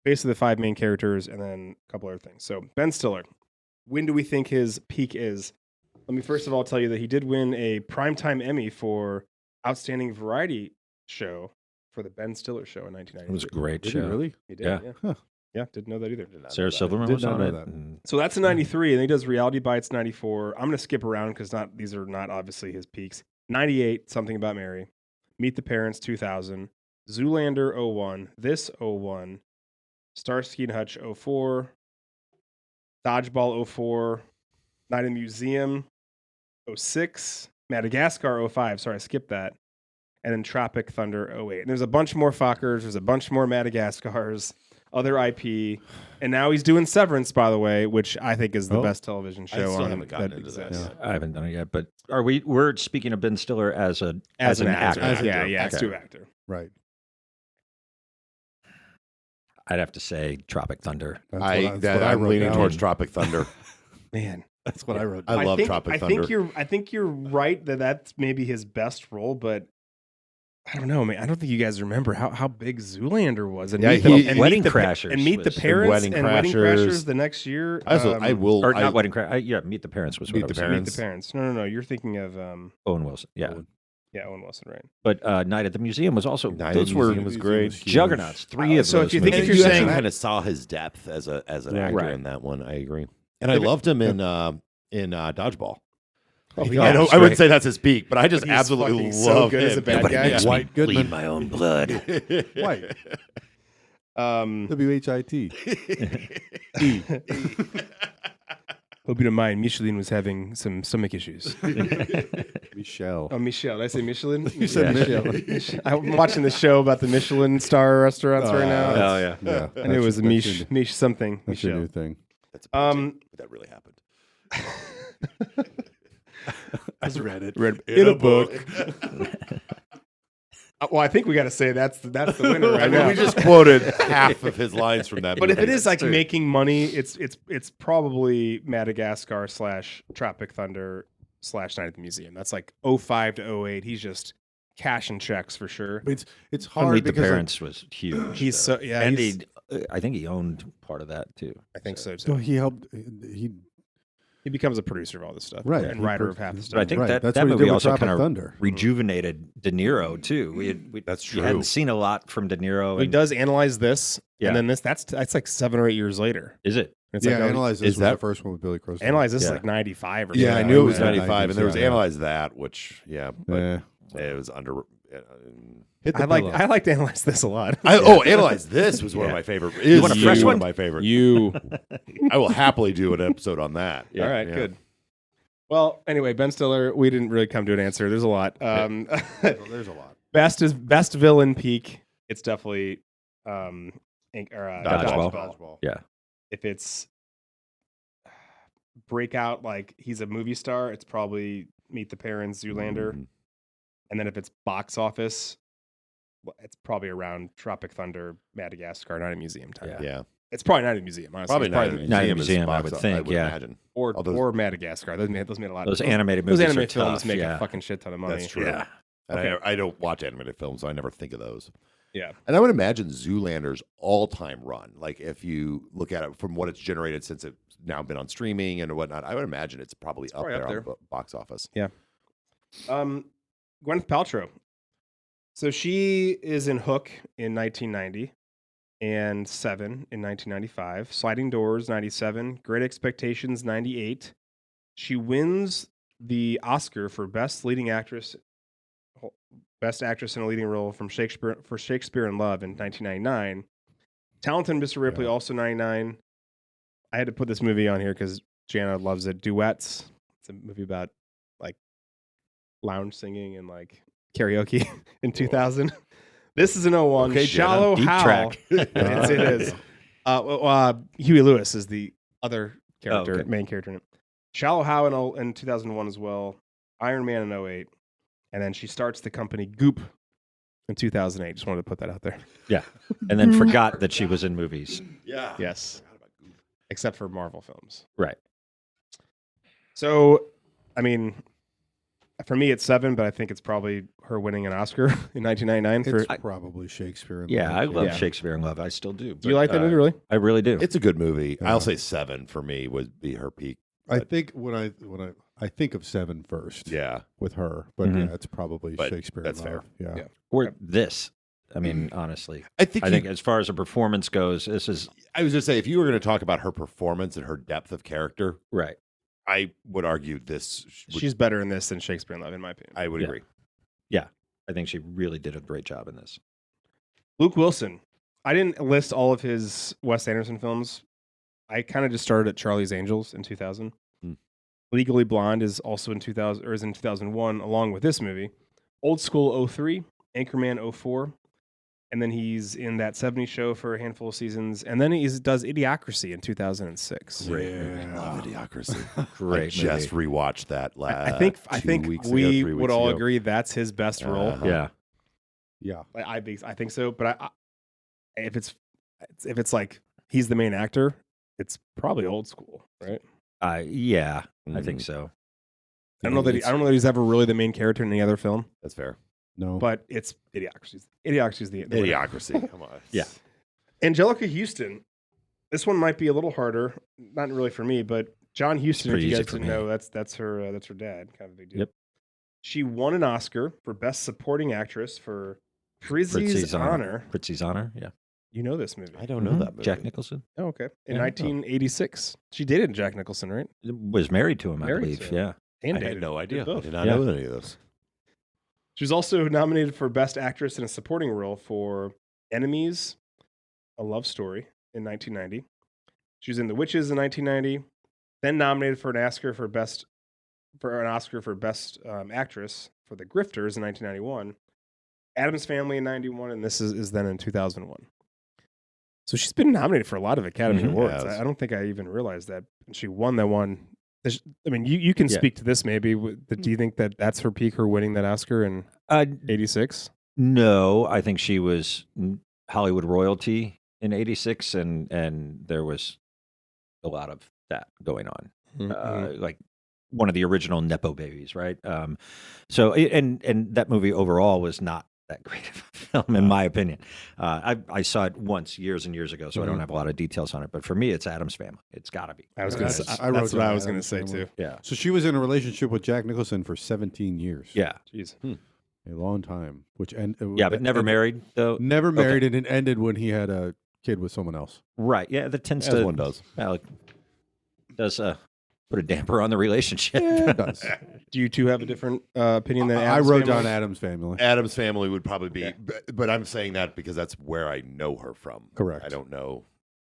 basically the 5 main characters and then a couple other things. So Ben Stiller, when do we think his peak is? Let me first of all tell you that he did win a Primetime Emmy for Outstanding Variety Show for the Ben Stiller Show in 1990. It was a great Did show. he really? He did, Yeah. yeah. Huh. Yeah, didn't know that either. Sarah Silverman Did was not on know it. that. and- So that's in 93, and he does Reality Bites 94. I'm going to skip around because these are not obviously his peaks. 98, Something About Mary. Meet the Parents 2000. Zoolander 01. This 01. Starsky and Hutch 04. Dodgeball 04. Night in the Museum 06. Madagascar 05. Sorry, I skipped that. And then Tropic Thunder 08. And there's a bunch more Fockers. There's a bunch more Madagascars. Other IP, and now he's doing Severance, by the way, which I think is the best television show still on haven't gotten that into that exists. yet. I haven't done it yet, but we're speaking of Ben Stiller as an As an actor. actor. Yeah, actor. let's Okay. do actor. Right. I'd have to say Tropic Thunder. That's what I I'm wrote leaning down. towards Tropic Thunder. Man, That's what I wrote. I love think, Tropic Thunder. I think you're right that that's maybe his best role, but I don't know, man. I don't think you guys remember how big Zoolander was. And Yeah, Meet the- he- and Wedding Meet the Pa- Crashers and Meet the was- Parents Wedding and Wedding Crashers. Crashers the next year. I will. Or I, not Wedding Crash. Yeah, Meet the Parents was what Meet I the was saying. Meet Parents. the Parents. No. You're thinking of Owen Wilson. Yeah. yeah, Owen Wilson, right? But Night at the Museum was also Night at those the were Museum was great. huge. juggernauts. Three of So those. if you think movies. if you're saying kind of saw his depth as an Yeah. actor Right. in that one. I agree, and I loved him in Dodgeball. Oh, I yeah, know it's I wouldn't great. say that's his peak, but I just He's absolutely fucking so love good him. as a bad Nobody guy. makes White bleed Goodman. my own blood. White. Um, WHIT. hope you don't mind. Michelin was having some stomach issues. Michelle. Oh, Michelle. Did I say Michelin? You said Michelle. I'm watching the show about the Michelin star restaurants right now. Oh, yeah. Yeah. And it was a Mich something. That's your Michelle. new thing. That's a painting, but that really happened. I read it. Read in a book. Well, I think we got to say that's the winner I right mean, now. we just quoted half of his lines from that. But if movie. it is like making money, it's probably Madagascar / Tropic Thunder / Night at the Museum. That's like 05 to 08. He's just cashing checks for sure. It's And hard Meet the because Parents was huge. He's though. so yeah. and he's- I think he owned part of that too. I think so so too. he helped. He becomes a producer of all this stuff, Right. and He writer pro- of half the But stuff. But I think Right, that that's that what he movie did with also Tropic kind of Thunder. rejuvenated De Niro too. That's We true. hadn't seen a lot from De Niro. He and- does analyze this, Yeah. and then this. That's like 7 or 8 years later. Is it? It's Yeah, like, Analyze This is was that- the first one with Billy Crystal. Analyze this is Yeah. like 95 or Yeah, I something. knew it was Yeah, 95, and there was yeah. Analyze That, which but Yeah. it was under. Hit the I like pillow. I like to analyze this a lot. Analyze This was one of my favorite. Is want a fresh one one? of my favorite. You. I will happily do an episode on that. All right, Yeah. good. Well, anyway, Ben Stiller. We didn't really come to an answer. There's a lot. There's a lot. Best villain peak. It's definitely Dodgeball. Dodgeball. Yeah. If it's breakout, like he's a movie star, it's probably Meet the Parents, Zoolander. Mhm. And then if it's box office, well, it's probably around Tropic Thunder, Madagascar, Night at Museum time. Yeah. Yeah, It's probably Night at Museum, honestly. probably It's not. probably Night at the is Museum, I box would office, think, yeah. imagine. or Although- or Madagascar. Those made a lot. Those animated those movies animated are films tough, make yeah. a fucking shit ton of money. That's true. Yeah. And Okay. I don't watch animated films, so I never think of those. Yeah. And I would imagine Zoolander's all-time run, like if you look at it from what it's generated since it's now been on streaming and whatnot, I would imagine it's probably up probably there up on there. the box office. Gwyneth Paltrow. So she is in Hook in 1990 and Seven in 1995, Sliding Doors 97, Great Expectations 98. She wins the Oscar for Best Actress in a Leading Role from Shakespeare in Love in 1999. Talented Mr. Ripley also 99. I had to put this movie on here because Jana loves it. Duets. It's a movie about like lounge singing and like karaoke in 2000. This is an 01. Okay, Shallow Deep Hal. track. it is. Huey Lewis is the other character, okay. main character in it. Shallow Hal in 2001 as well. Iron Man in 08. And then she starts the company Goop in 2008. Just wanted to put that out there. Yeah. And then forgot that she was in movies. Yeah. Yes. Except for Marvel films. Right. So, I mean, For me, it's 7, but I think it's probably her winning an Oscar in 1999. It's For probably Shakespeare. In Yeah, Love. I love Yeah. Shakespeare in Love. I still do. do you like that movie, really? I really do. It's a good movie. Yeah. I'll say 7 for me would be her peak. I think when I think of 7 first. Yeah. With her, but Mhm. yeah, it's probably But Shakespeare. that's in Love. fair. Yeah. Or this. I mean, honestly, I think I think as far as a performance goes, this is I was just say if you were going to talk about her performance and her depth of character, right. I would argue this. She's better in this than Shakespeare in Love, in my opinion. I would Yeah. agree. I think she really did a great job in this. Luke Wilson. I didn't list all of his Wes Anderson films. I kind of just started at Charlie's Angels in 2000. Hmm. Legally Blonde is also in 2000 or is in 2001 along with this movie. Old School 03, Anchorman 04, and then he's in that 70s show for a handful of seasons, and then he does Idiocracy in 2006. Great movie. I love Idiocracy. I Great just movie. rewatched that last. I think 2 weeks ago, we 3 would weeks all ago. agree that's his best role. Uh-huh. Yeah. Yeah. I think so, but if it's like he's the main actor, it's probably Old School, right? Yeah, I think Mhm. so. I don't know that he's ever really the main character in any other film, That's fair. No. but it's Idiocracy. Idiocracy's the winner. Idiocracy. Come on. Yeah. Angelica Houston. This one might be a little harder, not really for me, but John Huston. If pretty you easy guys for didn't me. know, that's her dad. Kind of a big deal. Yep. She won an Oscar for Best Supporting Actress for Prizzi's Honor. Prizzi's Honor. Yeah. You know this movie? I don't know that movie. Jack Nicholson Oh, okay. In Yeah. 1986, she dated Jack Nicholson, right? was married to him, I Married believe. to him. Yeah. And I had dated. no idea. I both. did not Yeah. know any of this. She was also nominated for Best Actress in a Supporting Role for Enemies, a Love Story in 1990. She was in The Witches in 1990. Then nominated for an Oscar for Best Actress for The Grifters in 1991. Addams Family in 91, and this is then in 2001. So she's been nominated for a lot of Academy Mhm. Awards. Yes. I don't think I even realized that. And she won that one. I mean, you can Yeah. speak to this maybe. Do you think that that's her peak, her winning that Oscar in 86? No, I think she was Hollywood royalty in '86, and there was a lot of that going on. Like one of the original Nepo babies, right? So and that movie overall was not that great of a film, in my opinion. I saw it once years and years ago, so I don't have a lot of details on it. But for me, it's Addams Family. It's got to be. I was going to That's- say, I wrote that's what down I was going to Addams say Family. too. Yeah, So she was in a relationship with Jack Nicholson for 17 years. yeah, Jeez. A long time. yeah. But never married though. Never married, and it ended when he had a kid with someone else. Right? Yeah, that tends As to one does. Well, it does put a damper on the relationship. Yeah, it does. Do you two have a different opinion than I Addams wrote Family? down Adam's Family. Adam's Family would probably be, Yeah. but I'm saying that because that's where I know her from. Correct. I don't know.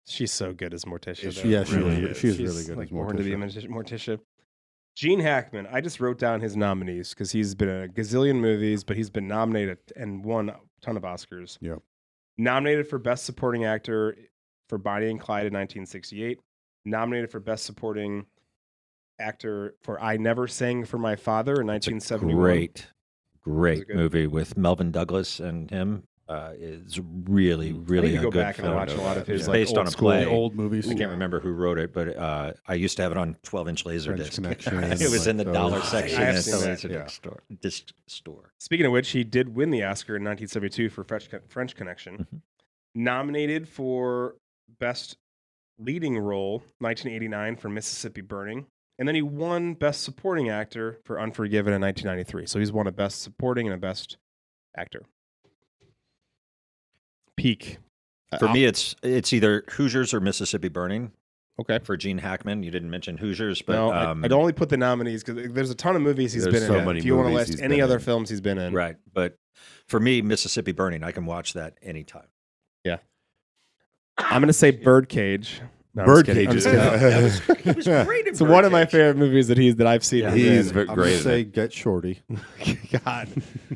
She's so good as Morticia. Is though. she? Yeah, she Really is. is. She is She's really good like as born to be a Morticia. Morticia. Gene Hackman. I just wrote down his nominees because he's been in a gazillion movies, but he's been nominated and won a ton of Oscars. Yep. Nominated for Best Supporting Actor for Bonnie and Clyde in 1968. Nominated for Best Supporting Actor for I Never Sang for My Father in It's a 1971. great good? movie with Melvin Douglas and him. Is really I need really to a go good back and film. watch a lot of his It's like, based old on a school- play. Old movies. I can't remember who wrote it, but I used to have it on 12-inch French Laserdisc. Connection. It was in the Like dollar those. section I have at the seen that, Laserdisc yeah. disc store. Speaking of which, he did win the Oscar in 1972 for French Connection. Mhm. Nominated for Best Leading Role 1989 for Mississippi Burning. And then he won Best Supporting Actor for Unforgiven in 1993. So he's won a Best Supporting and a Best Actor. Peak. For me, it's either Hoosiers or Mississippi Burning. Okay. For Gene Hackman, you didn't mention Hoosiers, but No, I'd only put the nominees because there's a ton of movies he's There's been so in. many If you want to movies list he's any been other in. films he's been in. right. But for me, Mississippi Burning, I can watch that anytime. I'm going to say Birdcage. No, I'm just kidding. I'm Birdcage. just kidding. He was great. It's one of my favorite movies that I've seen. Yeah. him He's in. very I'm great. gonna in say it. Get Shorty. God.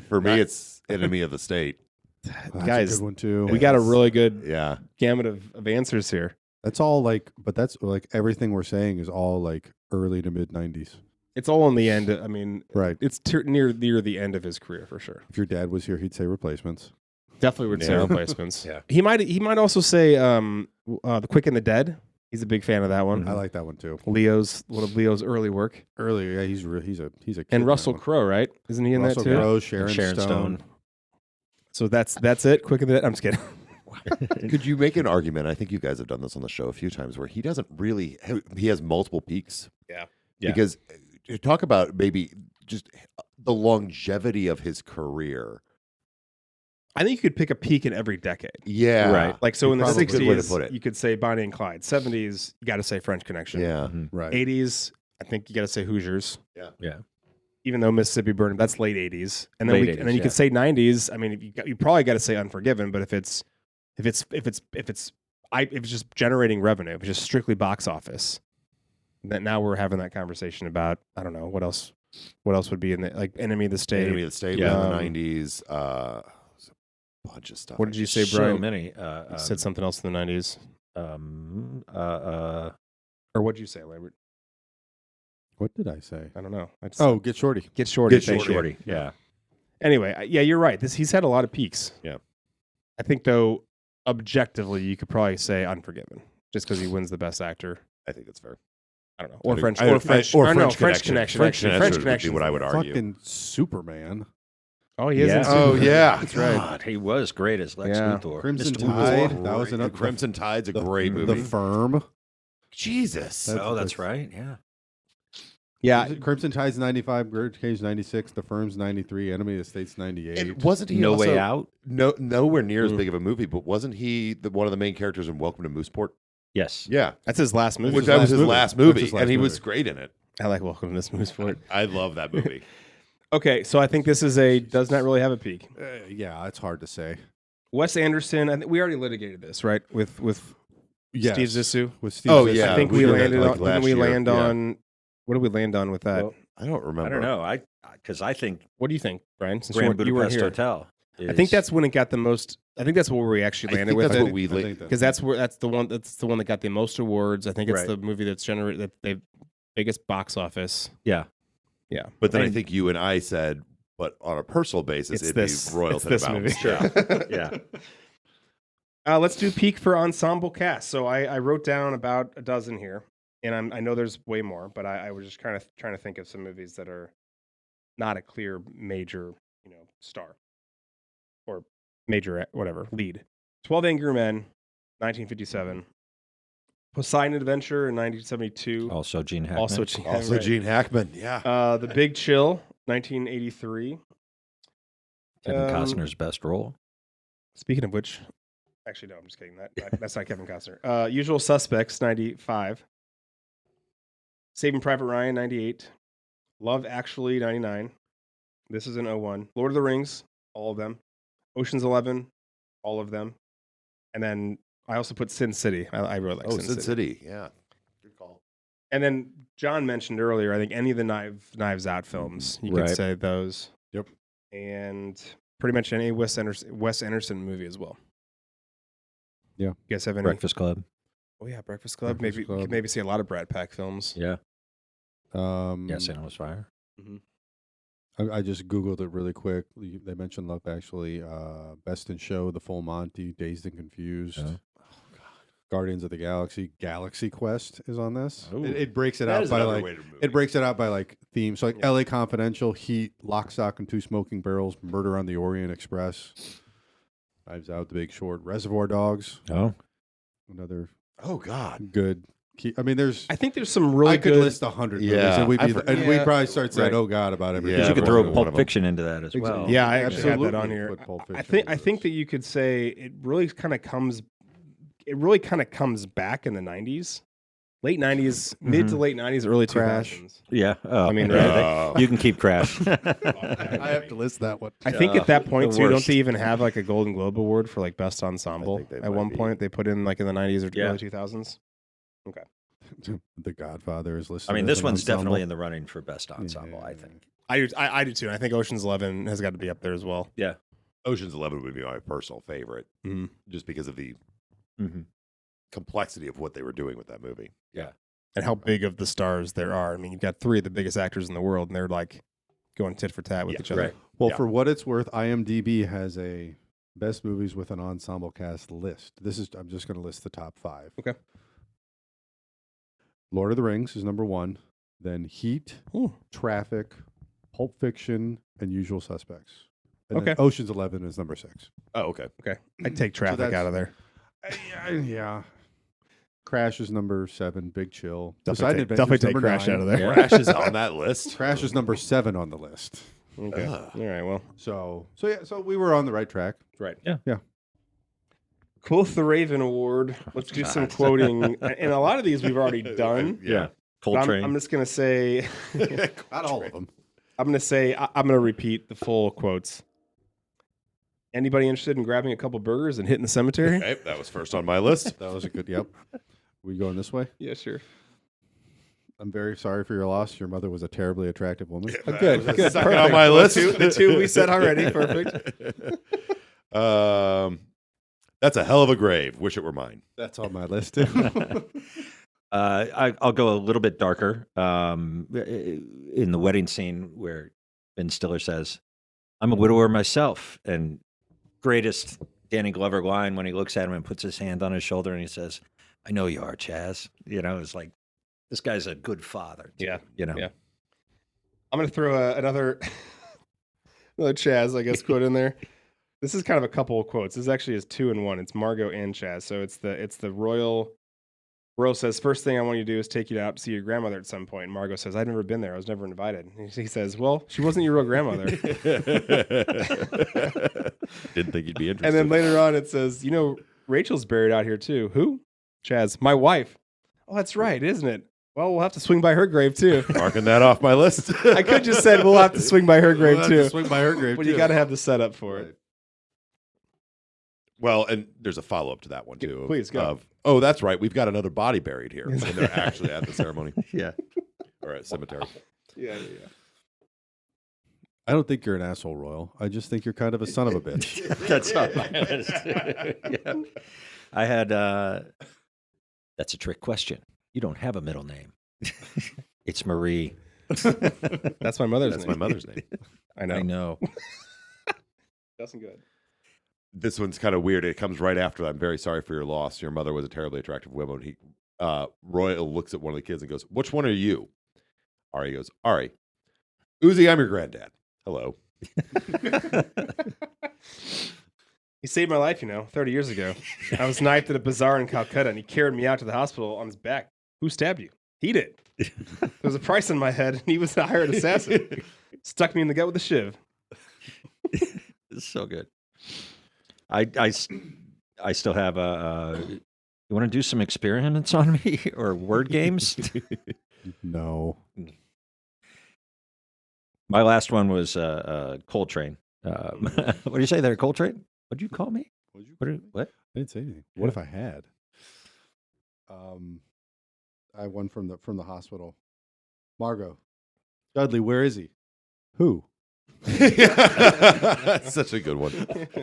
For me, it's Enemy of the State. That's Guys, a good one too. We got a really good Yeah. gamut of answers here. That's all like, but that's like everything we're saying is all like early to mid 90s. It's all in the end. I mean, Right. it's near the end of his career for sure. If your dad was here, he'd say Replacements. Definitely would say Yeah. Replacements. Yeah. He might also say The Quick and the Dead. He's a big fan of that one. I like that one too. one of Leo's early work. Earlier, yeah, he's a kid And in Russell that one. Crowe, right? Isn't he in Russell that too? Crowe, And Sharon Stone. So that's it. Quicker than that. I'm just kidding. Could you make an argument? I think you guys have done this on the show a few times where he doesn't really, he has multiple peaks. Yeah. Yeah. Because to talk about maybe just the longevity of his career. I think you could pick a peak in every decade. Yeah. Right. Like, so in the Probably a good way to 60s, put it. you could say Bonnie and Clyde. 70s, you got to say French Connection. Yeah. Right. 80s, I think you got to say Hoosiers. Yeah. Even though Mississippi Burning, that's late 80s. And then Late 80s, and then you yeah. could say 90s. I mean, you probably got to say Unforgiven, but if it's just generating revenue, if it's just strictly box office, then now we're having that conversation about, I don't know, what else would be in the, like, Enemy of the State. Enemy of the State Yeah. was in the 90s. There's a bunch of stuff. What did you say, So Brian? many. You said something else in the 90s. Or what did you say, Lambert? What did I say? I don't know. Oh, Get Shorty. Get Shorty. Get thank you. Shorty. Yeah. Anyway, yeah, you're right. He's had a lot of peaks. Yeah. I think, though, objectively, you could probably say Unforgiven, just because he wins the Best Actor. I think that's fair. I don't know, or I- French, I- or French, or or no, French French Connection. Connection. French Actually, Connection French would be Connection. what I would argue. Fucking Superman. Oh, he is. Yeah. in Oh, Superman. yeah. That's right. God, he was great as Lex Yeah. Luthor. Crimson Mr. Tide. Luthor. That was another. Crimson Tide's a the- great The movie. Firm. Jesus. Oh, that's right. Yeah. Yeah, Crimson Tide's 95. Birdcage 96. The Firm's 93. Enemy of the State's 98. And wasn't he No also, Way Out. Nowhere near as big of a movie, but wasn't he one of the main characters in Welcome to Mooseport? Yes. Yeah. that's his last movie. Which that was his last That's movie, his last and he was movie. great in it. I like Welcome to this movie sport. I love that movie. Okay, so I think this is does not really have a peak. Yeah, it's hard to say. Wes Anderson. I think we already litigated this, right? With Yes. Steve Zissou. With Steve Oh, Zissou. yeah. I think we we did that, landed like, on. last Didn't we year. land Yeah. on? What did we land on with that? Well, I don't remember. I don't know. Because I think What do you think, Brian? Since Grand you weren't Budapest here. Hotel. I think that's when it got the most. I think that's where we actually I landed think with that's it. what we I think that- Because that's the one that got the most awards. I think it's Right. the movie that's generated the biggest box office. Yeah. Yeah, But then I And- think you and I said, but on a personal basis, It's it'd this. be Royal It's this Tenenbaums. movie. Yeah. Let's do peak for ensemble cast. So I wrote down about a dozen here, and I know there's way more, but I was just kind of trying to think of some movies that are not a clear major, star or major whatever lead. 12 Angry Men, 1957. Poseidon Adventure in 1972. Also Gene Hackman. Also Gene Also, Hackman. Gene Hackman. Yeah. The Big Chill, 1983. Kevin Costner's best role. Speaking of which, actually, no, I'm just kidding. That's not Kevin Costner. Usual Suspects, 95. Saving Private Ryan, 98. Love Actually, 99. This is in 01. Lord of the Rings, all of them. Ocean's 11, all of them. And then I also put Sin City. I really like Sin City. Yeah. Good call. And then John mentioned earlier, I think any of the Knives Out films, you Right. could say those. Yep. And pretty much any Wes Anderson movie as well. Yeah. You guys have any? Breakfast Club. Oh yeah, Breakfast Club. Breakfast maybe Club. You could maybe see a lot of Brad Pack films. Yeah. Um, Yeah. St. Elmo's Fire. I just Googled it really quick. They mentioned Love Actually, Best in Show, The Full Monty, Dazed and Confused. Oh. Guardians of the Galaxy, Galaxy Quest is on this. Ooh. It breaks it That out is by another like way to move it breaks it out by like themes. So like Yeah. L.A. Confidential, Heat, Lock, Stock, and Two Smoking Barrels, Murder on the Orient Express, Knives Out, The Big Short, Reservoir Dogs, Oh. another Oh, God. good. I mean, there's. I think there's some really I could good. list 100 movies, Yeah, and we'd I've be, heard- and we'd yeah, probably start saying, right. "Oh God," about everything. Yeah, You could every throw single one Pulp of 'em. Fiction into that as well. Exactly. Yeah, I actually had that Absolutely on here. put Pulp I Fiction think into that you could say it really kind of comes. It really kind of comes back in the 90s, late 90s, mid to late 90s, early Crash. 2000s. Yeah. Oh, I mean, Oh. you can keep Crash. I have to list that one. I think at that point the too, don't worst. they even have like a Golden Globe award for like best ensemble? think they At might one be. point, they put in like in the 90s or Yeah. early 2000s. The Godfather is listed. I mean, as this an one's ensemble. definitely in the running for best ensemble, I Yeah. think. I do too. And I think Ocean's 11 has got to be up there as well. Yeah. Ocean's 11 would be my personal favorite, Mhm. just because of the Mm-hmm. complexity of what they were doing with that movie. And how big of the stars there are. I mean, you've got three of the biggest actors in the world, and they're like going tit for tat with Yeah, each other. right. Well, Yeah. for what it's worth, IMDb has a best movies with an ensemble cast list. I'm just going to list the top 5. Okay. Lord of the Rings is number 1. Then Heat, Ooh. Traffic, Pulp Fiction, and Usual Suspects. And then Okay. Ocean's 11 is number 6. Oh, okay. Okay. I'd take Traffic that's- out of there. Yeah. Crash is number 7. Big Chill. Definitely Poseidon take Adventure's Crash number out 9. of there. Crash is on that list. Crash is number 7 on the list. Okay. Ugh. All right. Well, So we were on the right track. right. Yeah. Quoth the Raven Award. Let's do some quoting. And a lot of these we've already done. Yeah. Cold But train. I'm just going to say, Not all of them. I'm going to repeat the full quotes. Anybody interested in grabbing a couple burgers and hitting the cemetery? Okay, that was first on my list. That was a good, yep. We going this way? Yeah, sure. I'm very sorry for your loss. Your mother was a terribly attractive woman. Oh, good. That was Good. second Perfect. on my list. The two we said already. Perfect. That's a hell of a grave. Wish it were mine. That's on my list too. I'll go a little bit darker. In the wedding scene where Ben Stiller says, "I'm a widower myself," and greatest Danny Glover line when he looks at him and puts his hand on his shoulder and he says, "I know you are, Chaz." You know, it's like this guy's a good father. Too, Yeah. you know. Yeah. I'm going to throw another Chaz, I guess, quote in there. This is kind of a couple of quotes. This actually is 2 in 1. It's Margot and Chaz. So it's the Royal says, "First thing I want you to do is take you out to see your grandmother at some point." And Margot says, "I've never been there. I was never invited." And he says, "Well, she wasn't your real grandmother." Didn't think you'd be interested. And then later on it says, "You know, Rachel's buried out here too." "Who?" "Chaz, my wife." "Oh, that's right, isn't it? Well, we'll have to swing by her grave too." Marking that off my list. I could just said we'll have to swing by her grave We'll have to too. swing by her grave But too. you got to have the setup for it. Well, and there's a follow up to that one too. Please, go. Oh, that's right. We've got another body buried here. And they're actually at the ceremony Yeah. or at cemetery. Yeah. I don't think you're an asshole, Royal. I just think you're kind of a son of a bitch. That's not my list. Yeah. I had that's a trick question. You don't have a middle name. It's Marie. That's my mother's That's name. my mother's name. I know. I know. That's good. This one's kind of weird. It comes right after that. "I'm very sorry for your loss. Your mother was a terribly attractive woman." Royal looks at one of the kids and goes, "Which one are you?" Ari goes, "Ari. Uzi, I'm your granddad. Hello." He saved my life, 30 years ago. I was knifed at a bazaar in Calcutta, and he carried me out to the hospital on his back. "Who stabbed you?" "He did." "There was a price on my head, and he was a hired assassin. Stuck me in the gut with a shiv." It's so good. I still have a. You want to do some experiments on me or word games? No. My last one was Cold Train. What do you say there, Cold Train? What'd you call me? What? I didn't say anything. What if I had? I have one from the hospital. Margot. Dudley, where is he? Who? That's such a good one.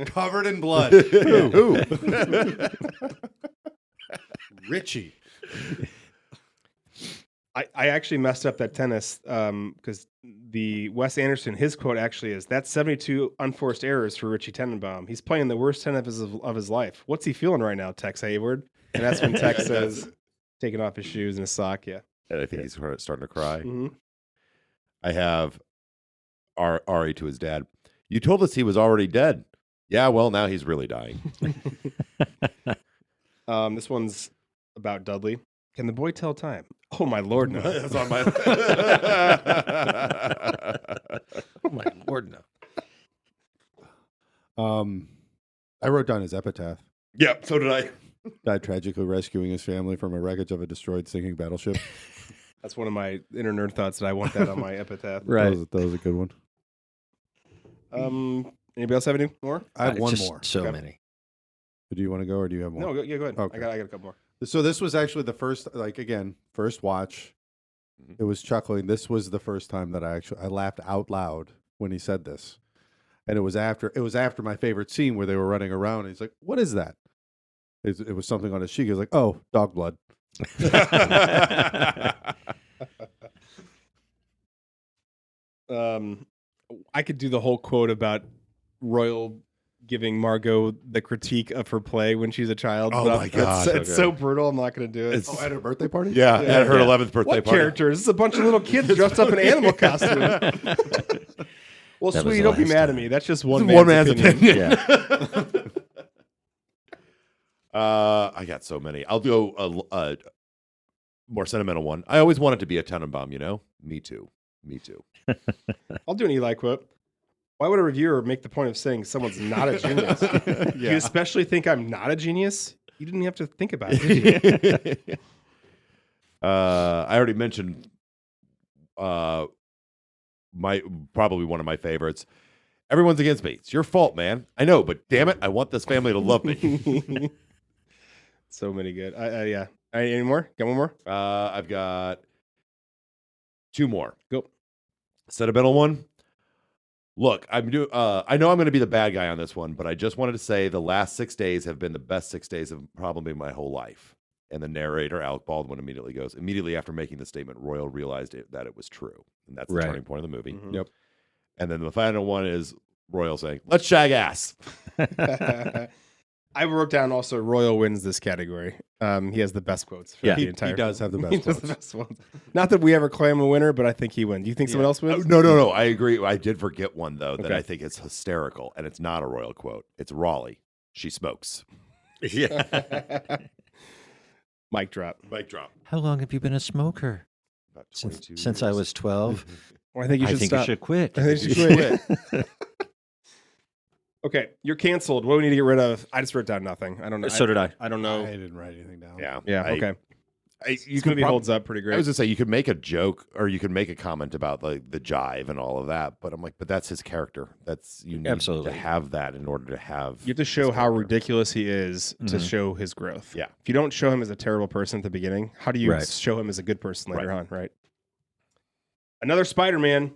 Covered in blood. Who? Richie. I actually messed up that tennis because the Wes Anderson, his quote actually is, "That's 72 unforced errors for Richie Tenenbaum. He's playing the worst tennis of his life. What's he feeling right now, Tex Hayward?" And that's when Tex says, taking off his shoes and his sock. Yeah. And I think he's starting to cry. Mm-hmm. I have Ari to his dad. "You told us he was already dead." "Yeah, well, now he's really dying." This one's about Dudley. "Can the boy tell time?" "Oh, my Lord, no." That's on my Oh my Lord, no. I wrote down his epitaph. Yep, so did I. Died tragically rescuing his family from a wreckage of a destroyed sinking battleship. That's one of my inner nerd thoughts that I want that on my epitaph. Right. That was a good one. Anybody else have any more? I have one Just more. So Okay. many. Do you want to go or do you have more? No, go ahead. Okay. I got a couple more. So this was actually the first, first watch. Mhm. It was chuckling. This was the first time that I laughed out loud when he said this, and it was after my favorite scene where they were running around. And he's like, "What is that?" It was something on his cheek. He was like, "Oh, dog blood." I could do the whole quote about Royal giving Margot the critique of her play when she's a child. Oh But my God. it's so brutal. I'm not going to do it. It's- at her birthday party? Yeah, at her 11th birthday What party. characters? It's a bunch of little kids dressed up in animal costumes. Well, That was sweetie, the don't be last mad at time. me. That's just It's one man's opinion. opinion. Yeah. I got so many. I'll do a more sentimental one. I always wanted to be a Tenenbaum, you know? Me too. I'll do an Eli quote. Why would a reviewer make the point of saying someone's not a genius? You especially think I'm not a genius? You didn't have to think about it, did you? I already mentioned my probably one of my favorites. Everyone's against me. It's your fault, man. I know, but damn it, I want this family to love me. So many good. Yeah. All right, any more? Got one more? I've got two more. Go. Sentimental one. Look, I know I'm going to be the bad guy on this one, but I just wanted to say the last 6 days have been the best 6 days of probably my whole life. And the narrator, Alec Baldwin, immediately after making the statement, Royal realized that it was true. And that's the Right. turning point of the movie. Mhm. Yep. And then the final one is Royal saying, let's shag ass. I wrote down also Royal wins this category. He has the best quotes for Yeah. the He entire. does have the He best does the ones. best ones. Not that we ever claim a winner, but I think he wins. Do you think someone else wins? No. I agree. I did forget one, though, that Okay. I think is hysterical. And it's not a Royal quote. It's Raleigh. She smokes. Yeah. Mic drop. Mic drop. How long have you been a smoker? About Since, 22 since I years. was 12. Well, I think you should stop. you should quit. I think you should quit. Okay, you're canceled. What do we need to get rid of? I just wrote down nothing. I don't know. So did I. I don't I know. didn't write anything down. Yeah. Yeah. Okay. You This could movie holds up pretty I great. was gonna say you could make a joke or you could make a comment about like the jive and all of that, but I'm like, but that's his character. That's you need Absolutely. to have that in order to have. You have to show his how character. ridiculous he is to Mhm. show his growth. Yeah. If you don't show him as a terrible person at the beginning, how do you Right. show him as a good person later Right. on? Right. Another Spider-Man.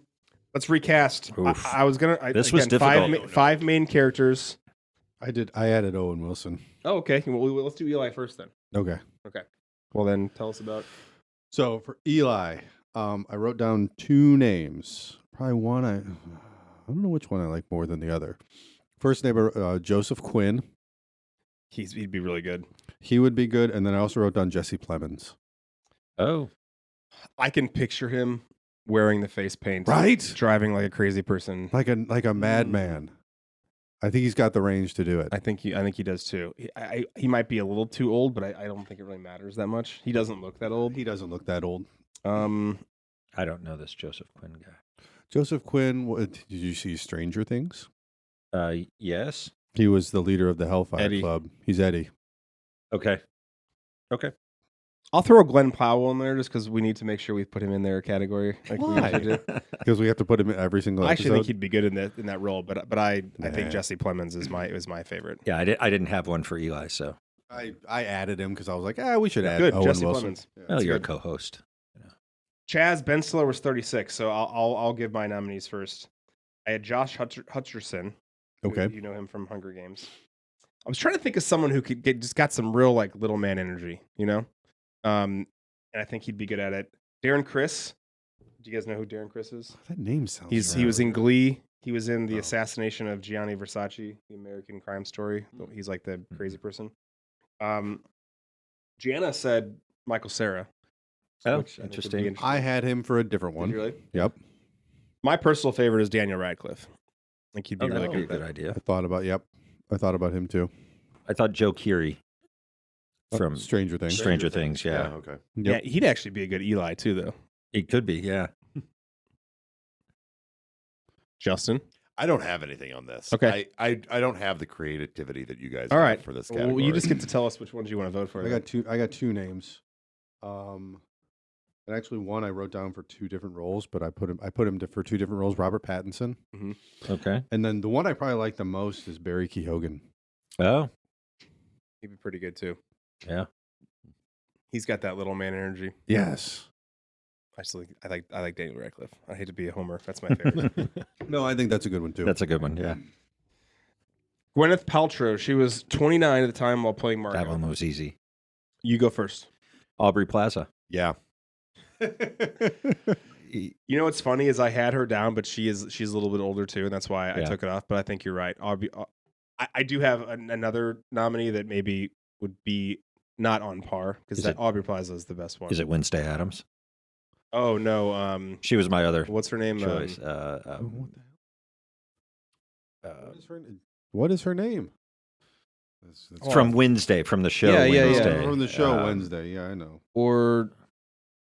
Let's recast. Oof. I was gonna. This was difficult. Five main characters. I added Owen Wilson. Oh, okay. Well, let's do Eli first then. Okay. Okay. Well, then tell us about. So for Eli, I wrote down two names. Probably one I don't know which one I like more than the other. First name, Joseph Quinn. He'd be really good. He would be good. And then I also wrote down Jesse Plemons. Oh, I can picture him wearing the face paint, Right? driving like a crazy person. Like a madman. I think he's got the range to do it. I think he does too. He might be a little too old, but I don't think it really matters that much. He doesn't look that old. He doesn't look that old. I don't know this Joseph Quinn guy. Joseph Quinn, did you see Stranger Things? Yes. He was the leader of the Hellfire Eddie. Club. He's Eddie. Okay. I'll throw Glenn Powell in there just because we need to make sure we put him in their category. Like we Why? usually do. Because we have to put him in every single I episode. actually think he'd be good in that role, but I think Nah. Jesse Plemons is my favorite. Yeah, I didn't have one for Eli, so I added him because I was like, we should add Good, Owen Jesse Wilson. Plemons. well, That's you're good. a co-host. Chaz Ben Stiller was 36, so I'll give my nominees first. I had Josh Hutcherson. Okay. You know him from Hunger Games. I was trying to think of someone who could just got some real like little man energy, you know? And I think he'd be good at it. Darren Criss. Do you guys know who Darren Criss is? That name sounds He was in Glee. He was in the Oh. assassination of Gianni Versace, the American crime story. He's like the crazy person. Jana said Michael Cera. Oh, which I think would be interesting. I had him for a different Did one. you really? Yep. My personal favorite is Daniel Radcliffe. I think he'd be Oh, really that would be a good. good at idea. I thought about him too. I thought Joe Keery from Stranger Things. Stranger Things. Yeah, Okay. Yep. Yeah, he'd actually be a good Eli too, though. he could be. Yeah. Justin. I don't have anything on this. Okay. I don't have the creativity that you guys All have right. for this category. Well, you just get to tell us which ones you want to vote for. I then. got two names. And actually one I wrote down for two different roles, but I put him for two different roles. Robert Pattinson, Okay. and then the one I probably like the most is Barry Keoghan. Oh, He'd be pretty good too. yeah. He's got that little man energy. Yes. I like Daniel Radcliffe. I hate to be a homer. That's my favorite. No, I think that's a good one too. That's a good one. Yeah. Gwyneth Paltrow. She was 29 at the time while playing Margot. That one was easy. You go first. Aubrey Plaza. Yeah. You know what's funny is I had her down, but she's a little bit older too, and that's why I Yeah. took it off. But I think you're right. I do have another nominee that maybe would be not on par because Aubrey Plaza is the best one. Is it Wednesday Addams? Oh no, She was my other what's her name? choice. What is her name? It's from Wednesday, from the show. Yeah. Wednesday. From the show Wednesday. Yeah, I know. Or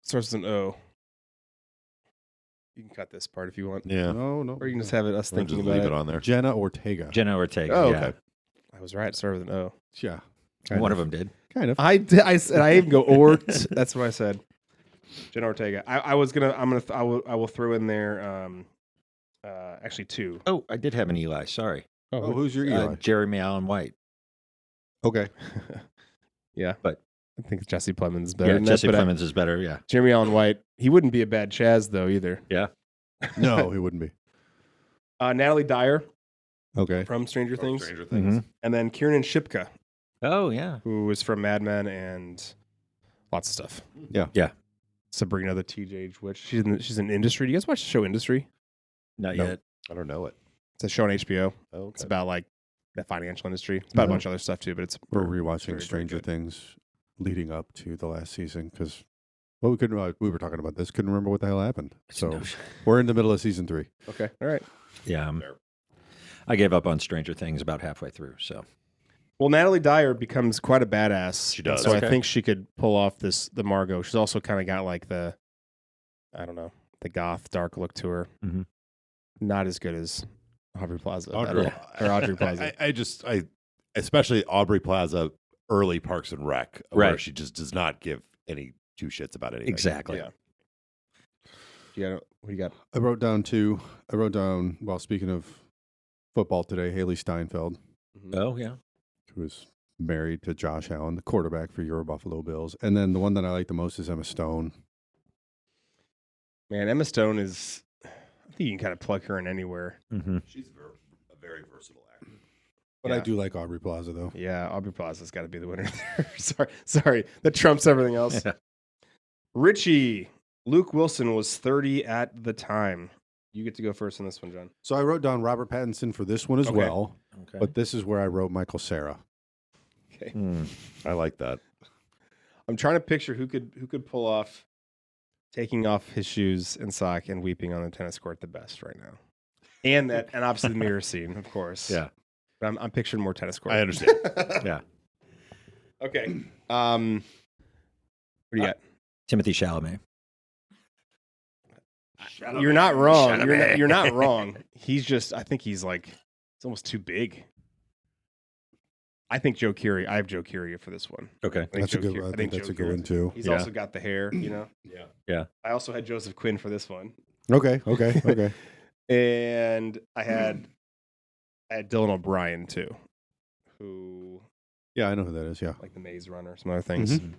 starts with an O. You can cut this part if you want. Yeah. No. Or you can just have us Or thinking just about leave it. it on there. Jenna Ortega. Jenna Ortega. Oh, yeah. okay. I was right. It started with an O. Yeah. One of them did. Kind of. I did. I said I even go Ort. That's what I said. Jenna Ortega. I was gonna. I will throw in there. Actually, two. Oh, I did have an Eli. Sorry. Oh, who's your Eli? Jeremy Allen White. Okay. Yeah, But I think Jesse Plemons is better. Yeah, than Jesse that, but Plemons is better. Yeah. Jeremy Allen White. He wouldn't be a bad Chaz though either. Yeah. No, he wouldn't be. Natalie Dyer Okay. from Stranger Things, Stranger Things. Mhm. and then Kiernan Shipka, Oh, yeah. who was from Mad Men and lots of stuff. Yeah. Yeah. Sabrina the Teenage Witch. She's in Industry. Do you guys watch the show Industry? Not No. yet. I don't know it. It's a show on HBO. Oh, It's okay. about like the financial industry. It's about a No. bunch of other stuff too, but it's We're very, rewatching very Stranger good. Things leading up to the last season because, well, we were talking about this. Couldn't remember what the hell happened. So No- we're in the middle of season 3. Okay, all right. Yeah. I gave up on Stranger Things about halfway through. So Well, Natalie Dyer becomes quite a badass. She does. So Okay. I think she could pull off the Margot. She's also kind of got like the, I don't know, the goth dark look to her. Mhm. Not as good as Aubrey Plaza. Audrey, or Audrey Plaza. I especially Aubrey Plaza, early Parks and Rec, where Right. she just does not give any two shits about anything. exactly. Yeah. What do you got? I wrote down, well, speaking of football today, Haley Steinfeld, Oh, yeah. who was married to Josh Allen, the quarterback for your Buffalo Bills. And then the one that I like the most is Emma Stone. Man, Emma Stone is. I think you can kind of plug her in anywhere. Mm-hmm. She's a very versatile actor. But I Yeah. do like Aubrey Plaza, though. Yeah, Aubrey Plaza's got to be the winner there. sorry, that trumps everything else. Yeah. Richie, Luke Wilson was 30 at the time. You get to go first on this one, John. So I wrote down Robert Pattinson for this one as Okay. well. Okay. But this is where I wrote Michael Cera. Okay, I like that. I'm trying to picture who could pull off taking off his shoes and sock and weeping on the tennis court the best right now, and obviously the mirror scene, of course. Yeah. But I'm picturing more tennis court. I understand. Yeah. Okay. What do you got? Timothy Chalamet. You're not wrong. You're not wrong. He's just. I think he's like. It's almost too big. I think Joe Keery. I have Joe Keery for this one. Okay. I think That's a Joe good Keery- one. I I think Joe that's a good Keery- one, too. He's Yeah. also got the hair. You know. Yeah. Yeah. I also had Joseph Quinn for this one, Okay. and I had Dylan O'Brien too, who Yeah, I know who that is. Yeah. like the Maze Runner, some other things. Mhm.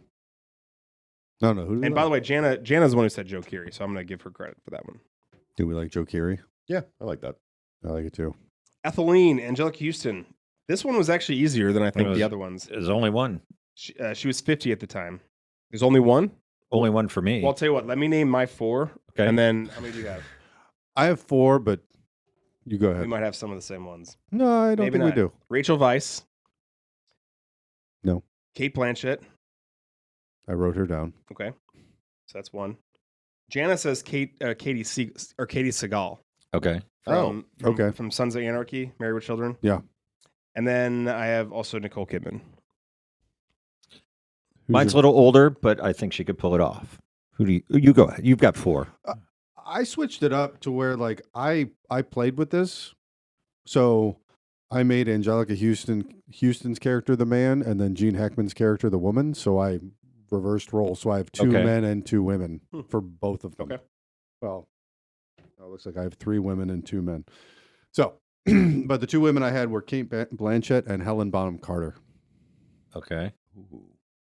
No. Who do we And by the like? way, Jana's the one who said Joe Keery, so I'm going to give her credit for that one. Do we like Joe Keery? Yeah, I like that. I like it too. Ethelene, Angelica Houston. This one was actually easier than I think was- the other ones. There's only one. She was 50 at the time. There's only one? Only one for me. Well, I'll tell you what. Let me name my 4, Okay. and then how many do you have? I have 4, but you go We ahead. might have some of the same ones. No, I don't Maybe think not. we do. Rachel Weisz. No. Kate Blanchett. I wrote her down. Okay, so that's one. Jana says Katie Segal. Okay. okay. From Sons of Anarchy, Married with Children. Yeah. And then I have also Nicole Kidman. Who's Mine's a your- little older, but I think she could pull it off. Who do you go ahead? You've got 4. I switched it up to where like I played with this. So I made Angelica Houston's character the man and then Gene Hackman's character the woman. So I reversed roles. So I have 2 Okay. men and 2 women Hmm. for both of them. Okay. Well, it looks like I have 3 women and 2 men. So, but the 2 women I had were Kate Blanchett and Helen Bonham Carter. Okay.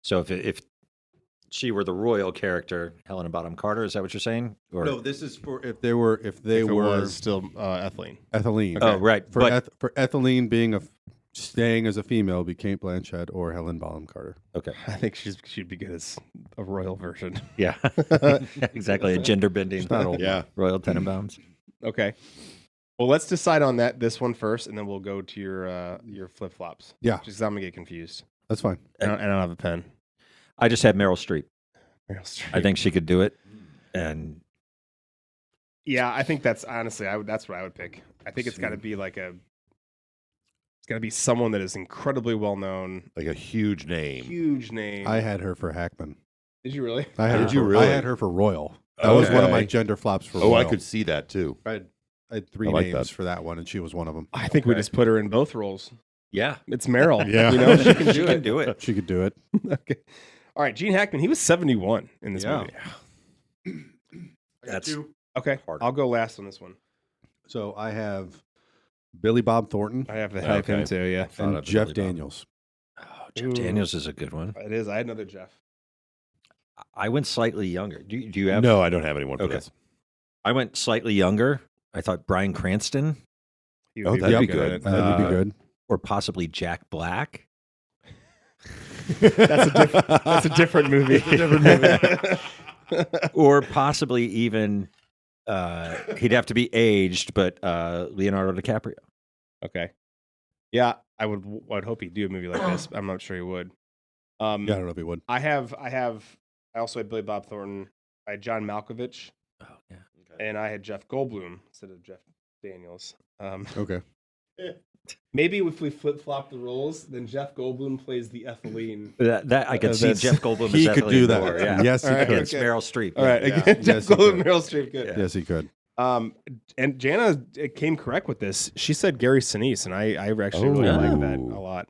So if she were the royal character, Helena Bonham Carter, is that what you're saying? Or No, this is for if they If it were was still Ethelene. Ethylene. Oh, right. For But for Ethylene being staying as a female, it'd be Kate Blanchett or Helen Bonham Carter. okay. I think she'd be good as a royal version. Yeah. Exactly. A gender bending She's not old. Yeah. Royal Tenenbaums. Okay. Well, let's decide on this one first, and then we'll go to your flip flops. Yeah. Just 'cause I'm gonna get confused. That's fine. I don't have a pen. I just had Meryl Streep. Meryl Streep. I think she could do it. And Yeah, I think that's honestly, that's what I would pick. I think it's got to be it's got to be someone that is incredibly well known, Like a huge name. huge name. I had her for Hackman. Did you really? I had Did her you for, really? I had her for Royal. That was one of my Okay. gender flops for Oh, Royal. I could see that too. I had 3 I like names that. for that one, and she was one of them. I think we just put her in both roles. yeah, It's Meryl. Yeah. You know, she can she do can it. do it. She could do it. Okay. All right, Gene Hackman. He was 71 in this Yeah. movie. That's Okay, Harder. I'll go last on this one. So I have Billy Bob Thornton I have him Okay. too. Yeah, Thought and of Jeff Billy Bob. Daniels. oh, Jeff Ooh. Daniels is a good one. it is. I had another Jeff. I went slightly younger. Do you have? No, I don't have anyone for Okay. this. I went slightly younger. I thought Bryan Cranston He Oh, would that'd be at good. it. That would be good. or possibly Jack Black. That's a different movie. Or possibly even he'd have to be aged, but Leonardo DiCaprio. Okay. Yeah, I would hope he'd do a movie like this. I'm not sure he would. Yeah, I don't know if he would. I also had Billy Bob Thornton. I had John Malkovich, Oh yeah. and I had Jeff Goldblum instead of Jeff Daniels. Okay. Maybe if we flip flop the roles, then Jeff Goldblum plays the ethylene. That I could see That's- Jeff Goldblum. He as could do Ethel that. Moore, yeah. Yes, he All right. could. Against Okay. Meryl Streep. All right, Yeah. again, Jeff Yes, he Goldblum, could. Meryl Streep, good. Yeah. Yes, he could. And Jana came correct with this. She said Gary Sinise, and I actually really Oh. like that a lot.